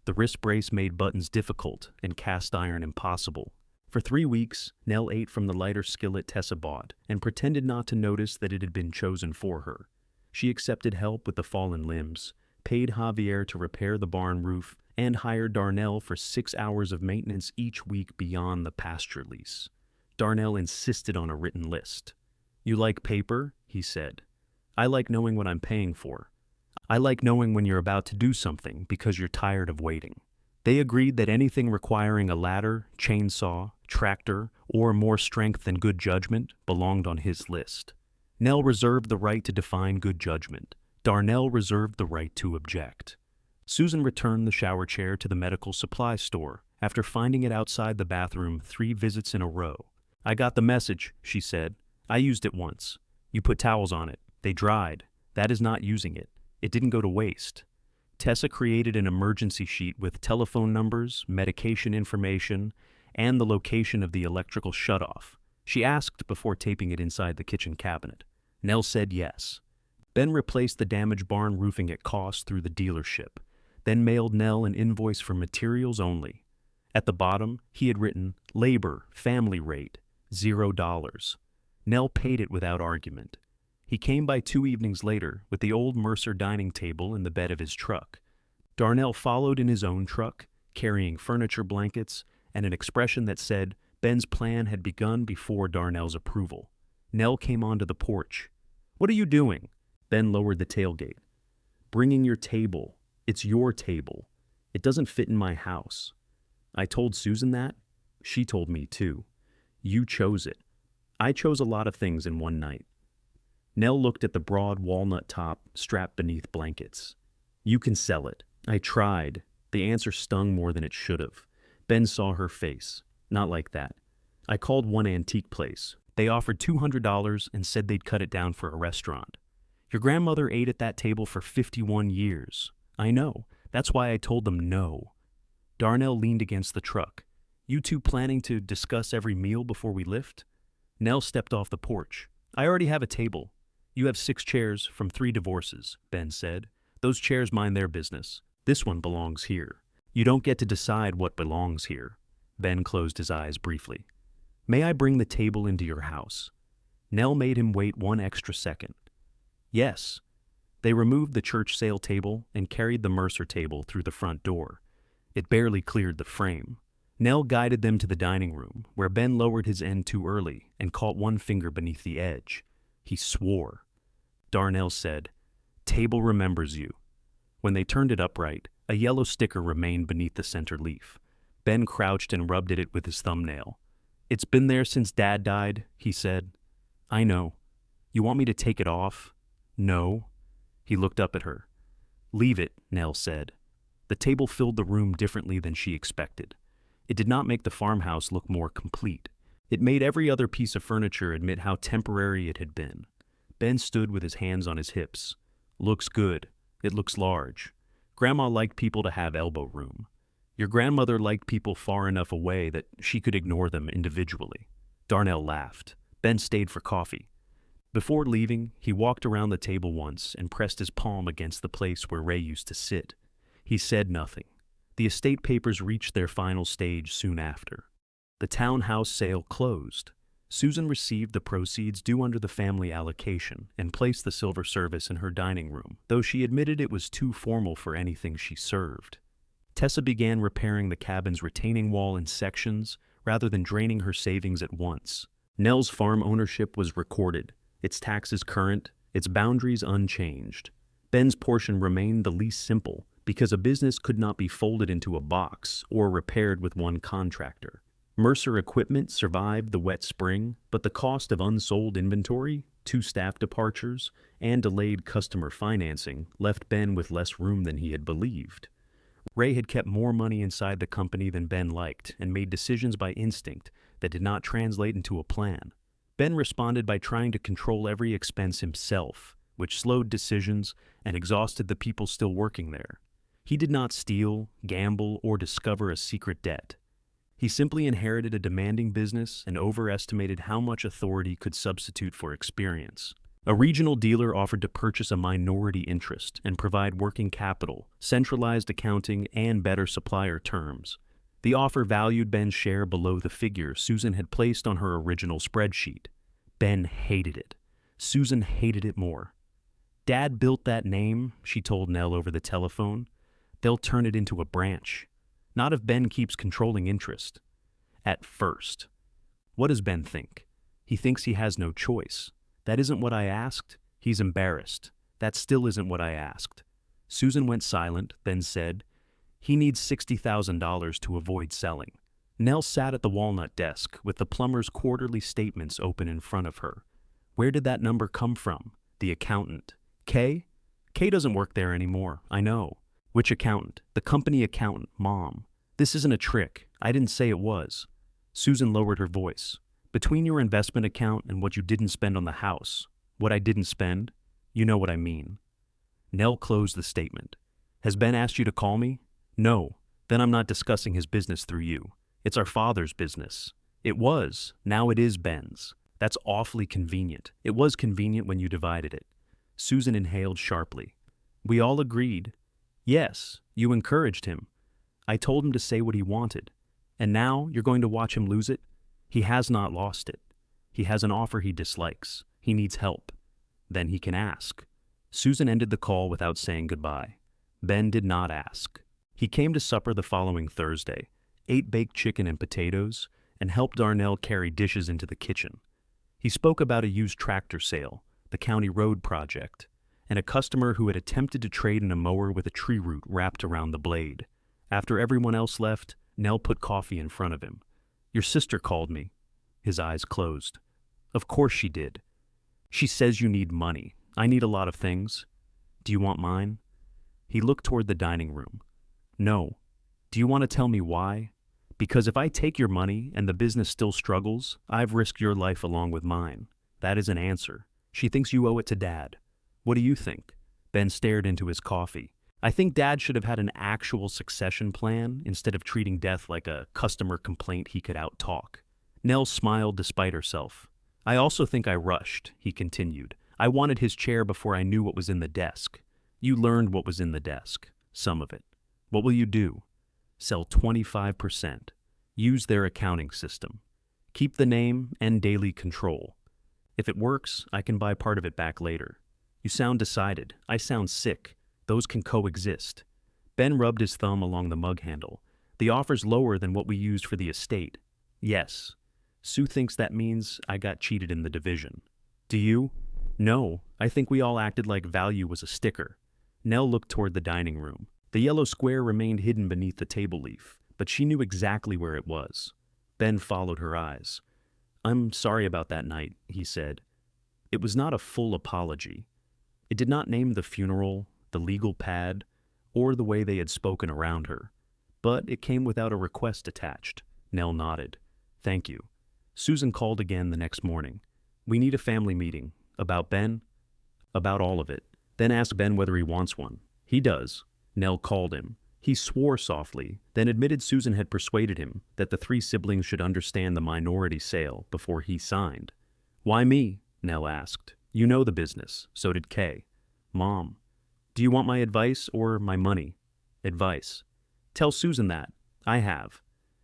The wrist brace made buttons difficult and cast iron impossible. For 3 weeks, Nell ate from the lighter skillet Tessa bought and pretended not to notice that it had been chosen for her. She accepted help with the fallen limbs, paid Javier to repair the barn roof, and hired Darnell for 6 hours of maintenance each week beyond the pasture lease. Darnell insisted on a written list. "You like paper?" he said. "I like knowing what I'm paying for. I like knowing when you're about to do something because you're tired of waiting." They agreed that anything requiring a ladder, chainsaw, tractor, or more strength than good judgment belonged on his list. Nell reserved the right to define good judgment. Darnell reserved the right to object. Susan returned the shower chair to the medical supply store after finding it outside the bathroom 3 visits in a row. "I got the message," she said. "I used it once. You put towels on it. They dried. That is not using it. It didn't go to waste." Tessa created an emergency sheet with telephone numbers, medication information, and the location of the electrical shutoff. She asked before taping it inside the kitchen cabinet. Nell said yes. Ben replaced the damaged barn roofing at cost through the dealership, then mailed Nell an invoice for materials only. At the bottom, he had written, "Labor, family rate, $0." Nell paid it without argument. He came by 2 evenings later with the old Mercer dining table in the bed of his truck. Darnell followed in his own truck, carrying furniture blankets and an expression that said Ben's plan had begun before Darnell's approval. Nell came onto the porch. "What are you doing?" Ben lowered the tailgate. "Bringing your table. It's your table. It doesn't fit in my house." "I told Susan that. She told me too. You chose it. I chose a lot of things in one night." Nell looked at the broad walnut top strapped beneath blankets. "You can sell it." "I tried." The answer stung more than it should have. Ben saw her face. "Not like that. I called one antique place. They offered $200 and said they'd cut it down for a restaurant. Your grandmother ate at that table for 51 years. I know. That's why I told them no." Darnell leaned against the truck. "You two planning to discuss every meal before we lift?" Nell stepped off the porch. "I already have a table. You have 6 chairs from 3 divorces," Ben said. "Those chairs mind their business. This one belongs here. You don't get to decide what belongs here." Ben closed his eyes briefly. "May I bring the table into your house?" Nell made him wait 1 extra second. "Yes." They removed the church sale table and carried the Mercer table through the front door. It barely cleared the frame. Nell guided them to the dining room, where Ben lowered his end too early and caught one finger beneath the edge. He swore. Darnell said, "Table remembers you." When they turned it upright, a yellow sticker remained beneath the center leaf. Ben crouched and rubbed at it with his thumbnail. "It's been there since Dad died," he said. "I know. You want me to take it off?" "No." He looked up at her. "Leave it," Nell said. The table filled the room differently than she expected. It did not make the farmhouse look more complete. It made every other piece of furniture admit how temporary it had been. Ben stood with his hands on his hips. "Looks good. It looks large. Grandma liked people to have elbow room. Your grandmother liked people far enough away that she could ignore them individually." Darnell laughed. Ben stayed for coffee. Before leaving, he walked around the table once and pressed his palm against the place where Ray used to sit. He said nothing. The estate papers reached their final stage soon after. The townhouse sale closed. Susan received the proceeds due under the family allocation and placed the silver service in her dining room, though she admitted it was too formal for anything she served. Tessa began repairing the cabin's retaining wall in sections rather than draining her savings at once. Nell's farm ownership was recorded, its taxes current, its boundaries unchanged. Ben's portion remained the least simple because a business could not be folded into a box or repaired with one contractor. Mercer Equipment survived the wet spring, but the cost of unsold inventory, 2 staff departures, and delayed customer financing left Ben with less room than he had believed. Ray had kept more money inside the company than Ben liked and made decisions by instinct that did not translate into a plan. Ben responded by trying to control every expense himself, which slowed decisions and exhausted the people still working there. He did not steal, gamble, or discover a secret debt. He simply inherited a demanding business and overestimated how much authority could substitute for experience. A regional dealer offered to purchase a minority interest and provide working capital, centralized accounting, and better supplier terms. The offer valued Ben's share below the figure Susan had placed on her original spreadsheet. Ben hated it. Susan hated it more. "Dad built that name," she told Nell over the telephone. "They'll turn it into a branch. Not if Ben keeps controlling interest." At first. What does Ben think? He thinks he has no choice. "That isn't what I asked." He's embarrassed. "That still isn't what I asked." Susan went silent, then said, "He needs $60,000 to avoid selling." Nell sat at the walnut desk with the plumber's quarterly statements open in front of her. Where did that number come from? The accountant. Kay? Kay doesn't work there anymore, I know. Which accountant? The company accountant, Mom. This isn't a trick. I didn't say it was. Susan lowered her voice. Between your investment account and what you didn't spend on the house, what I didn't spend, you know what I mean. Nell closed the statement. Has Ben asked you to call me? No. Then I'm not discussing his business through you. It's our father's business. It was. Now it is Ben's. That's awfully convenient. It was convenient when you divided it. Susan inhaled sharply. We all agreed. Yes, you encouraged him. I told him to say what he wanted. And now you're going to watch him lose it? He has not lost it. He has an offer he dislikes. He needs help. Then he can ask. Susan ended the call without saying goodbye. Ben did not ask. He came to supper the following Thursday, ate baked chicken and potatoes, and helped Darnell carry dishes into the kitchen. He spoke about a used tractor sale, the county road project, and a customer who had attempted to trade in a mower with a tree root wrapped around the blade. After everyone else left, Nell put coffee in front of him. Your sister called me. His eyes closed. Of course she did. She says you need money. I need a lot of things. Do you want mine? He looked toward the dining room. No. Do you want to tell me why? Because if I take your money and the business still struggles, I've risked your life along with mine. That is an answer. She thinks you owe it to Dad. What do you think? Ben stared into his coffee. I think Dad should have had an actual succession plan instead of treating death like a customer complaint he could out-talk. Nell smiled despite herself. I also think I rushed, he continued. I wanted his chair before I knew what was in the desk. You learned what was in the desk. Some of it. What will you do? Sell 25%. Use their accounting system. Keep the name and daily control. If it works, I can buy part of it back later. You sound decided. I sound sick. Those can coexist. Ben rubbed his thumb along the mug handle. The offer's lower than what we used for the estate. Yes. Sue thinks that means I got cheated in the division. Do you? No. I think we all acted like value was a sticker. Nell looked toward the dining room. The yellow square remained hidden beneath the table leaf, but she knew exactly where it was. Ben followed her eyes. I'm sorry about that night, he said. It was not a full apology. It did not name the funeral, the legal pad, or the way they had spoken around her. But it came without a request attached. Nell nodded. Thank you. Susan called again the next morning. We need a family meeting. About Ben? About all of it. Then ask Ben whether he wants one. He does. Nell called him. He swore softly, then admitted Susan had persuaded him that the 3 siblings should understand the minority sale before he signed. Why me? Nell asked. You know the business. So did Kay. Mom. Do you want my advice or my money? Advice. Tell Susan that. I have.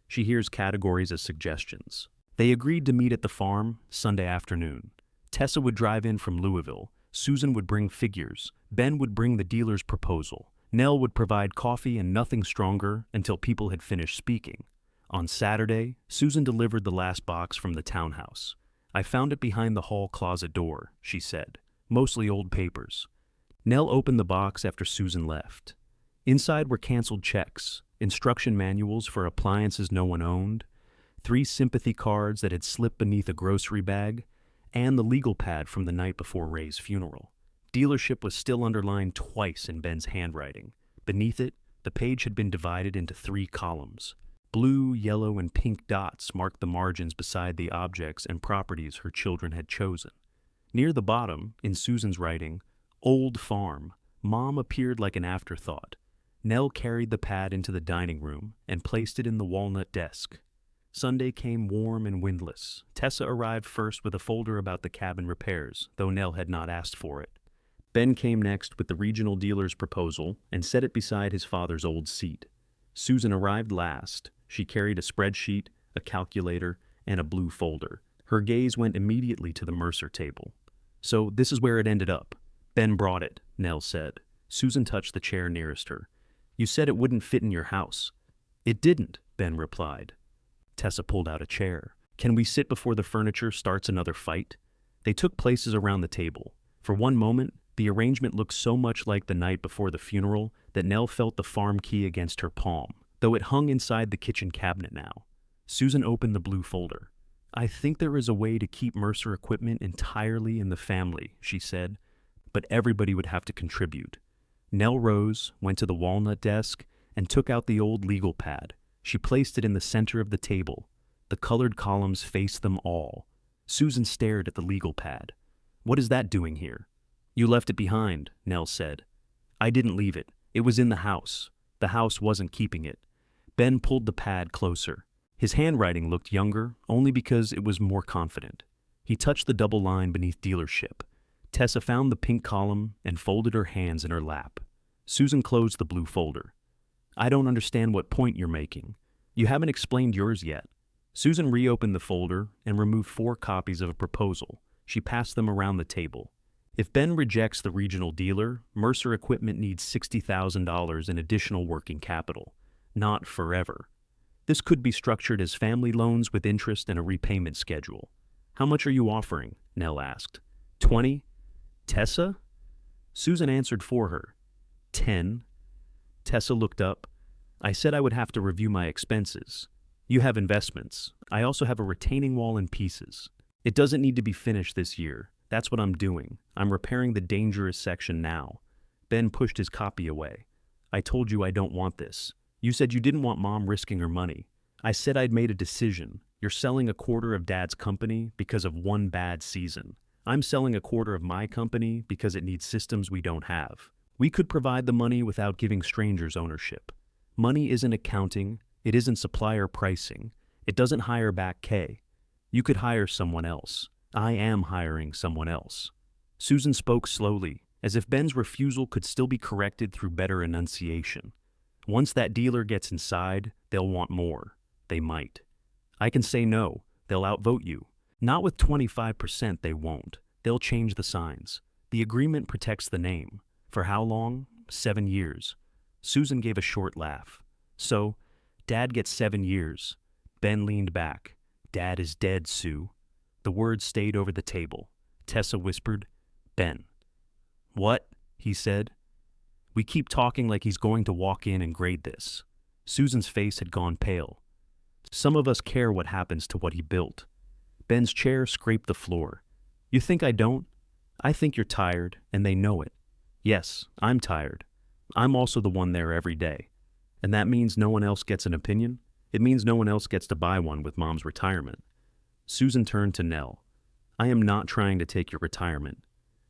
She hears categories as suggestions. They agreed to meet at the farm Sunday afternoon. Tessa would drive in from Louisville. Susan would bring figures. Ben would bring the dealer's proposal. Nell would provide coffee and nothing stronger until people had finished speaking. On Saturday, Susan delivered the last box from the townhouse. I found it behind the hall closet door, she said. Mostly old papers. Nell opened the box after Susan left. Inside were canceled checks, instruction manuals for appliances no one owned, 3 sympathy cards that had slipped beneath a grocery bag, and the legal pad from the night before Ray's funeral. Dealership was still underlined twice in Ben's handwriting. Beneath it, the page had been divided into 3 columns. Blue, yellow, and pink dots marked the margins beside the objects and properties her children had chosen. Near the bottom, in Susan's writing, Old Farm, Mom appeared like an afterthought. Nell carried the pad into the dining room and placed it in the walnut desk. Sunday came warm and windless. Tessa arrived first with a folder about the cabin repairs, though Nell had not asked for it. Ben came next with the regional dealer's proposal and set it beside his father's old seat. Susan arrived last. She carried a spreadsheet, a calculator, and a blue folder. Her gaze went immediately to the Mercer table. So this is where it ended up. Ben brought it, Nell said. Susan touched the chair nearest her. You said it wouldn't fit in your house. It didn't, Ben replied. Tessa pulled out a chair. Can we sit before the furniture starts another fight? They took places around the table. For one moment, the arrangement looked so much like the night before the funeral that Nell felt the farm key against her palm, though it hung inside the kitchen cabinet now. Susan opened the blue folder. I think there is a way to keep Mercer equipment entirely in the family, she said, but everybody would have to contribute. Nell rose, went to the walnut desk, and took out the old legal pad. She placed it in the center of the table. The colored columns faced them all. Susan stared at the legal pad. What is that doing here? You left it behind, Nell said. I didn't leave it. It was in the house. The house wasn't keeping it. Ben pulled the pad closer. His handwriting looked younger, only because it was more confident. He touched the double line beneath dealership. Tessa found the pink column and folded her hands in her lap. Susan closed the blue folder. I don't understand what point you're making. You haven't explained yours yet. Susan reopened the folder and removed 4 copies of a proposal. She passed them around the table. If Ben rejects the regional dealer, Mercer Equipment needs $60,000 in additional working capital. Not forever. This could be structured as family loans with interest and a repayment schedule. How much are you offering? Nell asked. 20? Tessa? Susan answered for her. 10. Tessa looked up. I said I would have to review my expenses. You have investments. I also have a retaining wall in pieces. It doesn't need to be finished this year. That's what I'm doing. I'm repairing the dangerous section now. Ben pushed his copy away. I told you I don't want this. You said you didn't want Mom risking her money. I said I'd made a decision. You're selling a quarter of Dad's company because of one bad season. I'm selling a quarter of my company because it needs systems we don't have. We could provide the money without giving strangers ownership. Money isn't accounting. It isn't supplier pricing. It doesn't hire back K. You could hire someone else. I am hiring someone else. Susan spoke slowly, as if Ben's refusal could still be corrected through better enunciation. Once that dealer gets inside, they'll want more. They might. I can say no. They'll outvote you. Not with 25%, they won't. They'll change the signs. The agreement protects the name. For how long? 7 years. Susan gave a short laugh. So, Dad gets 7 years. Ben leaned back. Dad is dead, Sue. The words stayed over the table. Tessa whispered, Ben. What? He said. We keep talking like he's going to walk in and grade this. Susan's face had gone pale. Some of us care what happens to what he built. Ben's chair scraped the floor. You think I don't? I think you're tired, and they know it. Yes, I'm tired. I'm also the one there every day. And that means no one else gets an opinion? It means no one else gets to buy one with Mom's retirement. Susan turned to Nell. I am not trying to take your retirement.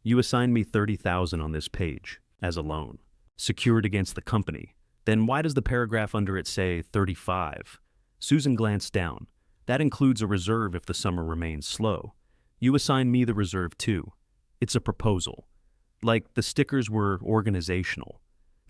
You assigned me $30,000 on this page, as a loan, secured against the company. Then why does the paragraph under it say 35? Susan glanced down. That includes a reserve if the summer remains slow. You assigned me the reserve too. It's a proposal. Like the stickers were organizational.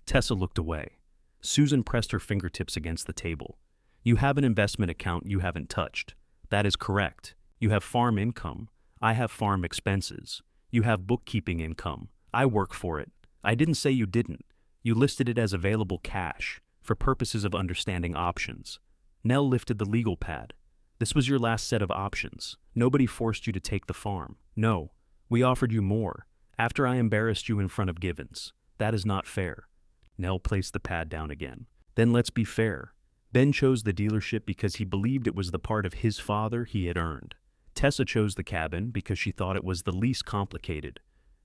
Tessa looked away. Susan pressed her fingertips against the table. You have an investment account you haven't touched. That is correct. You have farm income. I have farm expenses. You have bookkeeping income. I work for it. I didn't say you didn't. You listed it as available cash, for purposes of understanding options. Nell lifted the legal pad. This was your last set of options. Nobody forced you to take the farm. No, we offered you more, after I embarrassed you in front of Givens. That is not fair. Nell placed the pad down again. Then let's be fair. Ben chose the dealership because he believed it was the part of his father he had earned. Tessa chose the cabin because she thought it was the least complicated.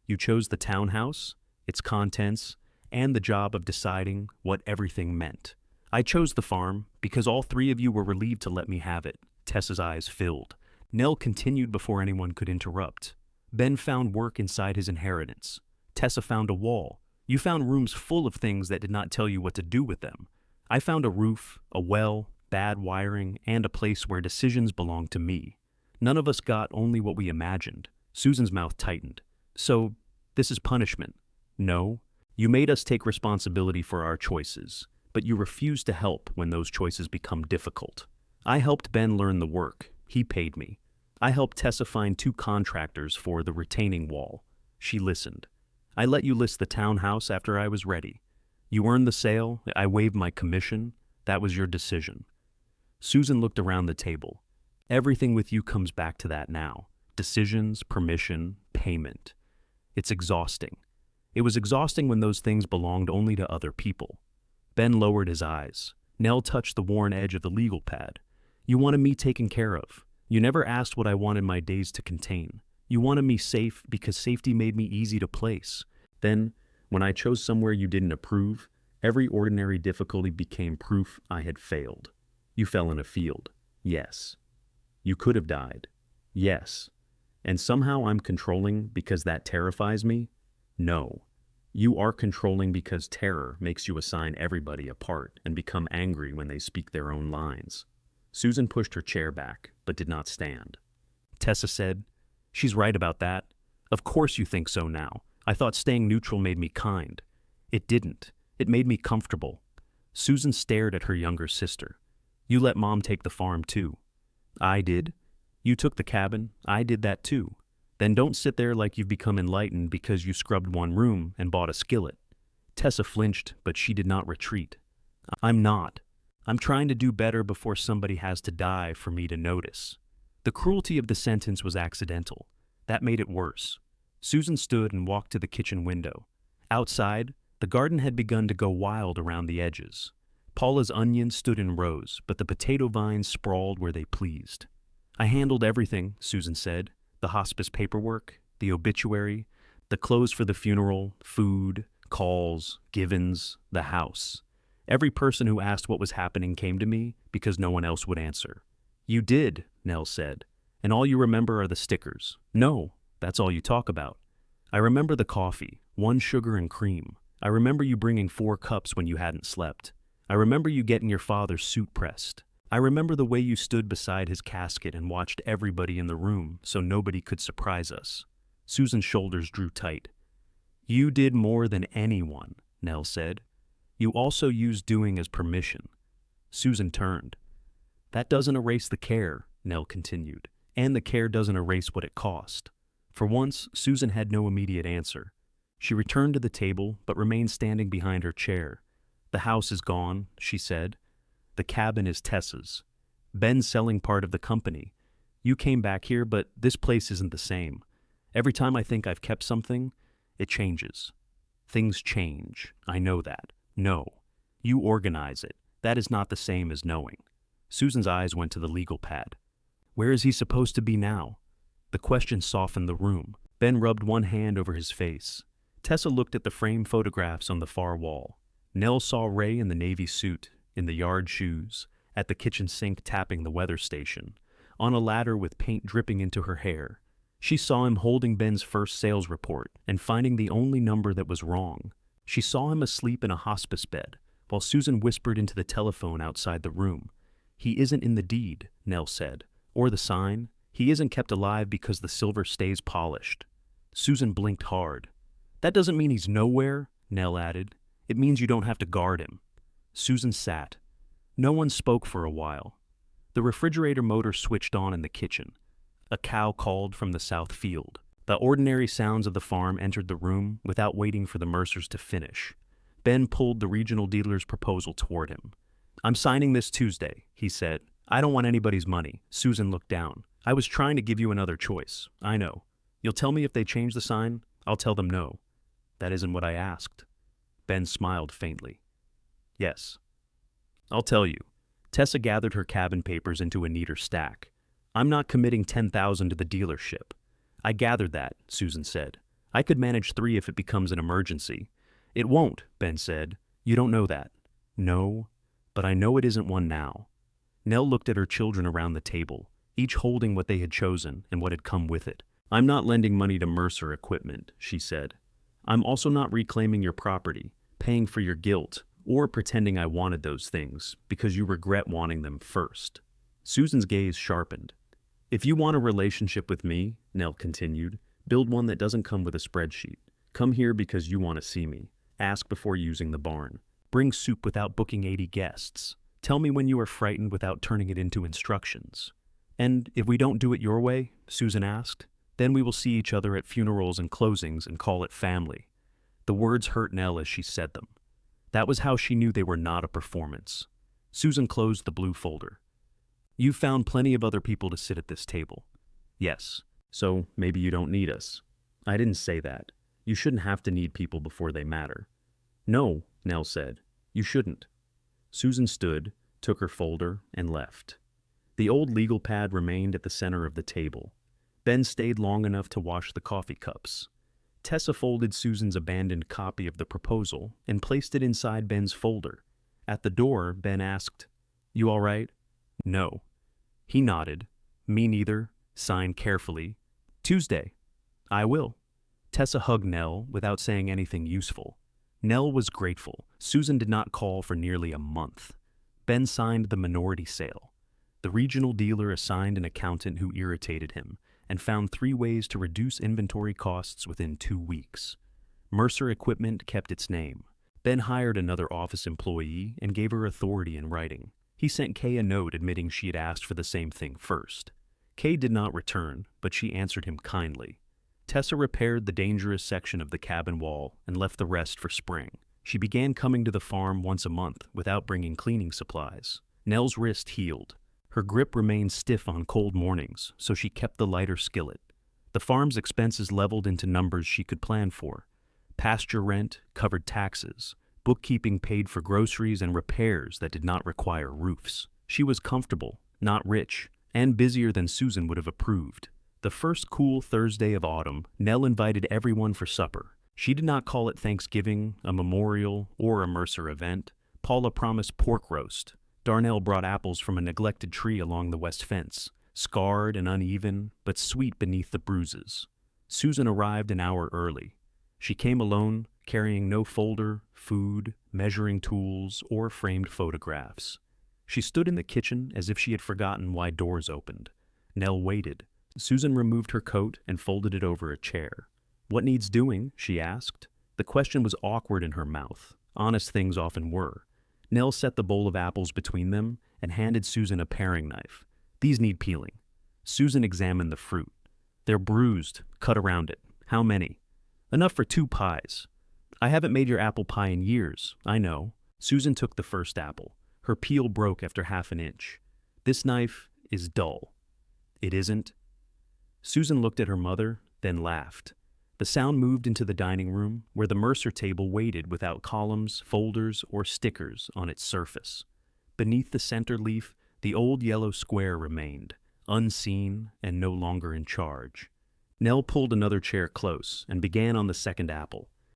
You chose the townhouse, its contents, and the job of deciding what everything meant. I chose the farm because all three of you were relieved to let me have it. Tessa's eyes filled. Nell continued before anyone could interrupt. Ben found work inside his inheritance. Tessa found a wall. You found rooms full of things that did not tell you what to do with them. I found a roof, a well, bad wiring, and a place where decisions belonged to me. None of us got only what we imagined. Susan's mouth tightened. So, this is punishment. No. You made us take responsibility for our choices, but you refused to help when those choices become difficult. I helped Ben learn the work. He paid me. I helped Tessa find 2 contractors for the retaining wall. She listened. I let you list the townhouse after I was ready. You earned the sale. I waived my commission. That was your decision. Susan looked around the table. Everything with you comes back to that now. Decisions, permission, payment. It's exhausting. It was exhausting when those things belonged only to other people. Ben lowered his eyes. Nell touched the worn edge of the legal pad. You wanted me taken care of. You never asked what I wanted my days to contain. You wanted me safe because safety made me easy to place. Then, when I chose somewhere you didn't approve, every ordinary difficulty became proof I had failed. You fell in a field. Yes. You could have died. Yes. And somehow I'm controlling because that terrifies me? No. You are controlling because terror makes you assign everybody a part and become angry when they speak their own lines. Susan pushed her chair back, but did not stand. Tessa said, "She's right about that. Of course you think so now. I thought staying neutral made me kind. It didn't. It made me comfortable." Susan stared at her younger sister. "You let Mom take the farm too." "I did. You took the cabin. I did that too. Then don't sit there like you've become enlightened because you scrubbed one room and bought a skillet." Tessa flinched, but she did not retreat. "I'm not. I'm trying to do better before somebody has to die for me to notice." The cruelty of the sentence was accidental. That made it worse. Susan stood and walked to the kitchen window. Outside, the garden had begun to go wild around the edges. Paula's onions stood in rows, but the potato vines sprawled where they pleased. "I handled everything," Susan said. "The hospice paperwork, the obituary, the clothes for the funeral, food, calls, Givens, the house. Every person who asked what was happening came to me because no one else would answer." "You did," Nell said. "And all you remember are the stickers." "No, that's all you talk about." "I remember the coffee, 1 sugar and cream. I remember you bringing 4 cups when you hadn't slept. I remember you getting your father's suit pressed. I remember the way you stood beside his casket and watched everybody in the room so nobody could surprise us." Susan's shoulders drew tight. "You did more than anyone," Nell said. "You also used doing as permission." Susan turned. "That doesn't erase the care," Nell continued, "and the care doesn't erase what it cost." For once, Susan had no immediate answer. She returned to the table but remained standing behind her chair. "The house is gone," she said. "The cabin is Tessa's. Ben's selling part of the company. You came back here, but this place isn't the same. Every time I think I've kept something, it changes. Things change. I know that. No. You organize it. That is not the same as knowing." Susan's eyes went to the legal pad. "Where is he supposed to be now?" The question softened the room. Ben rubbed one hand over his face. Tessa looked at the framed photographs on the far wall. Nell saw Ray in the navy suit, in the yard shoes, at the kitchen sink tapping the weather station, on a ladder with paint dripping into her hair. She saw him holding Ben's first sales report and finding the only number that was wrong. She saw him asleep in a hospice bed, while Susan whispered into the telephone outside the room. "He isn't in the deed," Nell said, "or the sign. He isn't kept alive because the silver stays polished." Susan blinked hard. "That doesn't mean he's nowhere," Nell added. "It means you don't have to guard him." Susan sat. No one spoke for a while. The refrigerator motor switched on in the kitchen. A cow called from the south field. The ordinary sounds of the farm entered the room without waiting for the Mercers to finish. Ben pulled the regional dealer's proposal toward him. "I'm signing this Tuesday," he said. "I don't want anybody's money." Susan looked down. "I was trying to give you another choice. I know. You'll tell me if they change the sign? I'll tell them no." "That isn't what I asked." Ben smiled faintly. "Yes. I'll tell you." Tessa gathered her cabin papers into a neater stack. "I'm not committing $10,000 to the dealership." "I gathered that," Susan said. "I could manage 3 if it becomes an emergency." "It won't," Ben said. "You don't know that." "No, but I know it isn't one now." Nell looked at her children around the table, each holding what they had chosen and what had come with it. "I'm not lending money to Mercer Equipment," she said. "I'm also not reclaiming your property, paying for your guilt, or pretending I wanted those things because you regret wanting them first." Susan's gaze sharpened. "If you want a relationship with me," Nell continued, "build one that doesn't come with a spreadsheet. Come here because you want to see me. Ask before using the barn. Bring soup without booking 80 guests. Tell me when you are frightened without turning it into instructions." "And if we don't do it your way," Susan asked, "then we will see each other at funerals and closings and call it family." The words hurt Nell as she said them. That was how she knew they were not a performance. Susan closed the blue folder. "You've found plenty of other people to sit at this table." "Yes, so maybe you don't need us." "I didn't say that. You shouldn't have to need people before they matter." "No," Nell said. "You shouldn't." Susan stood, took her folder, and left. The old legal pad remained at the center of the table. Ben stayed long enough to wash the coffee cups. Tessa folded Susan's abandoned copy of the proposal and placed it inside Ben's folder. At the door, Ben asked, "You all right?" "No." He nodded. "Me neither." Signed carefully. "Tuesday." "I will." Tessa hugged Nell without saying anything useful. Nell was grateful. Susan did not call for nearly a month. Ben signed the minority sale. The regional dealer assigned an accountant who irritated him and found 3 ways to reduce inventory costs within 2 weeks. Mercer Equipment kept its name. Ben hired another office employee and gave her authority in writing. He sent Kay a note admitting she had asked for the same thing first. Kay did not return, but she answered him kindly. Tessa repaired the dangerous section of the cabin wall and left the rest for spring. She began coming to the farm once a month without bringing cleaning supplies. Nell's wrist healed. Her grip remained stiff on cold mornings, so she kept the lighter skillet. The farm's expenses leveled into numbers she could plan for. Pasture rent covered taxes. Bookkeeping paid for groceries and repairs that did not require roofs. She was comfortable, not rich, and busier than Susan would have approved. The first cool Thursday of autumn, Nell invited everyone for supper. She did not call it Thanksgiving, a memorial, or a Mercer event. Paula promised pork roast. Darnell brought apples from a neglected tree along the west fence, scarred and uneven, but sweet beneath the bruises. Susan arrived an hour early. She came alone, carrying no folder, food, measuring tools, or framed photographs. She stood in the kitchen as if she had forgotten why doors opened. Nell waited. Susan removed her coat and folded it over a chair. "What needs doing?" she asked. The question was awkward in her mouth. Honest things often were. Nell set the bowl of apples between them and handed Susan a paring knife. "These need peeling." Susan examined the fruit. "They're bruised. Cut around it. How many?" "Enough for 2 pies." "I haven't made your apple pie in years, I know." Susan took the first apple. Her peel broke after half an inch. "This knife is dull." "It isn't?" Susan looked at her mother, then laughed. The sound moved into the dining room, where the Mercer table waited without columns, folders, or stickers on its surface. Beneath the center leaf, the old yellow square remained, unseen and no longer in charge. Nell pulled another chair close and began on the second apple.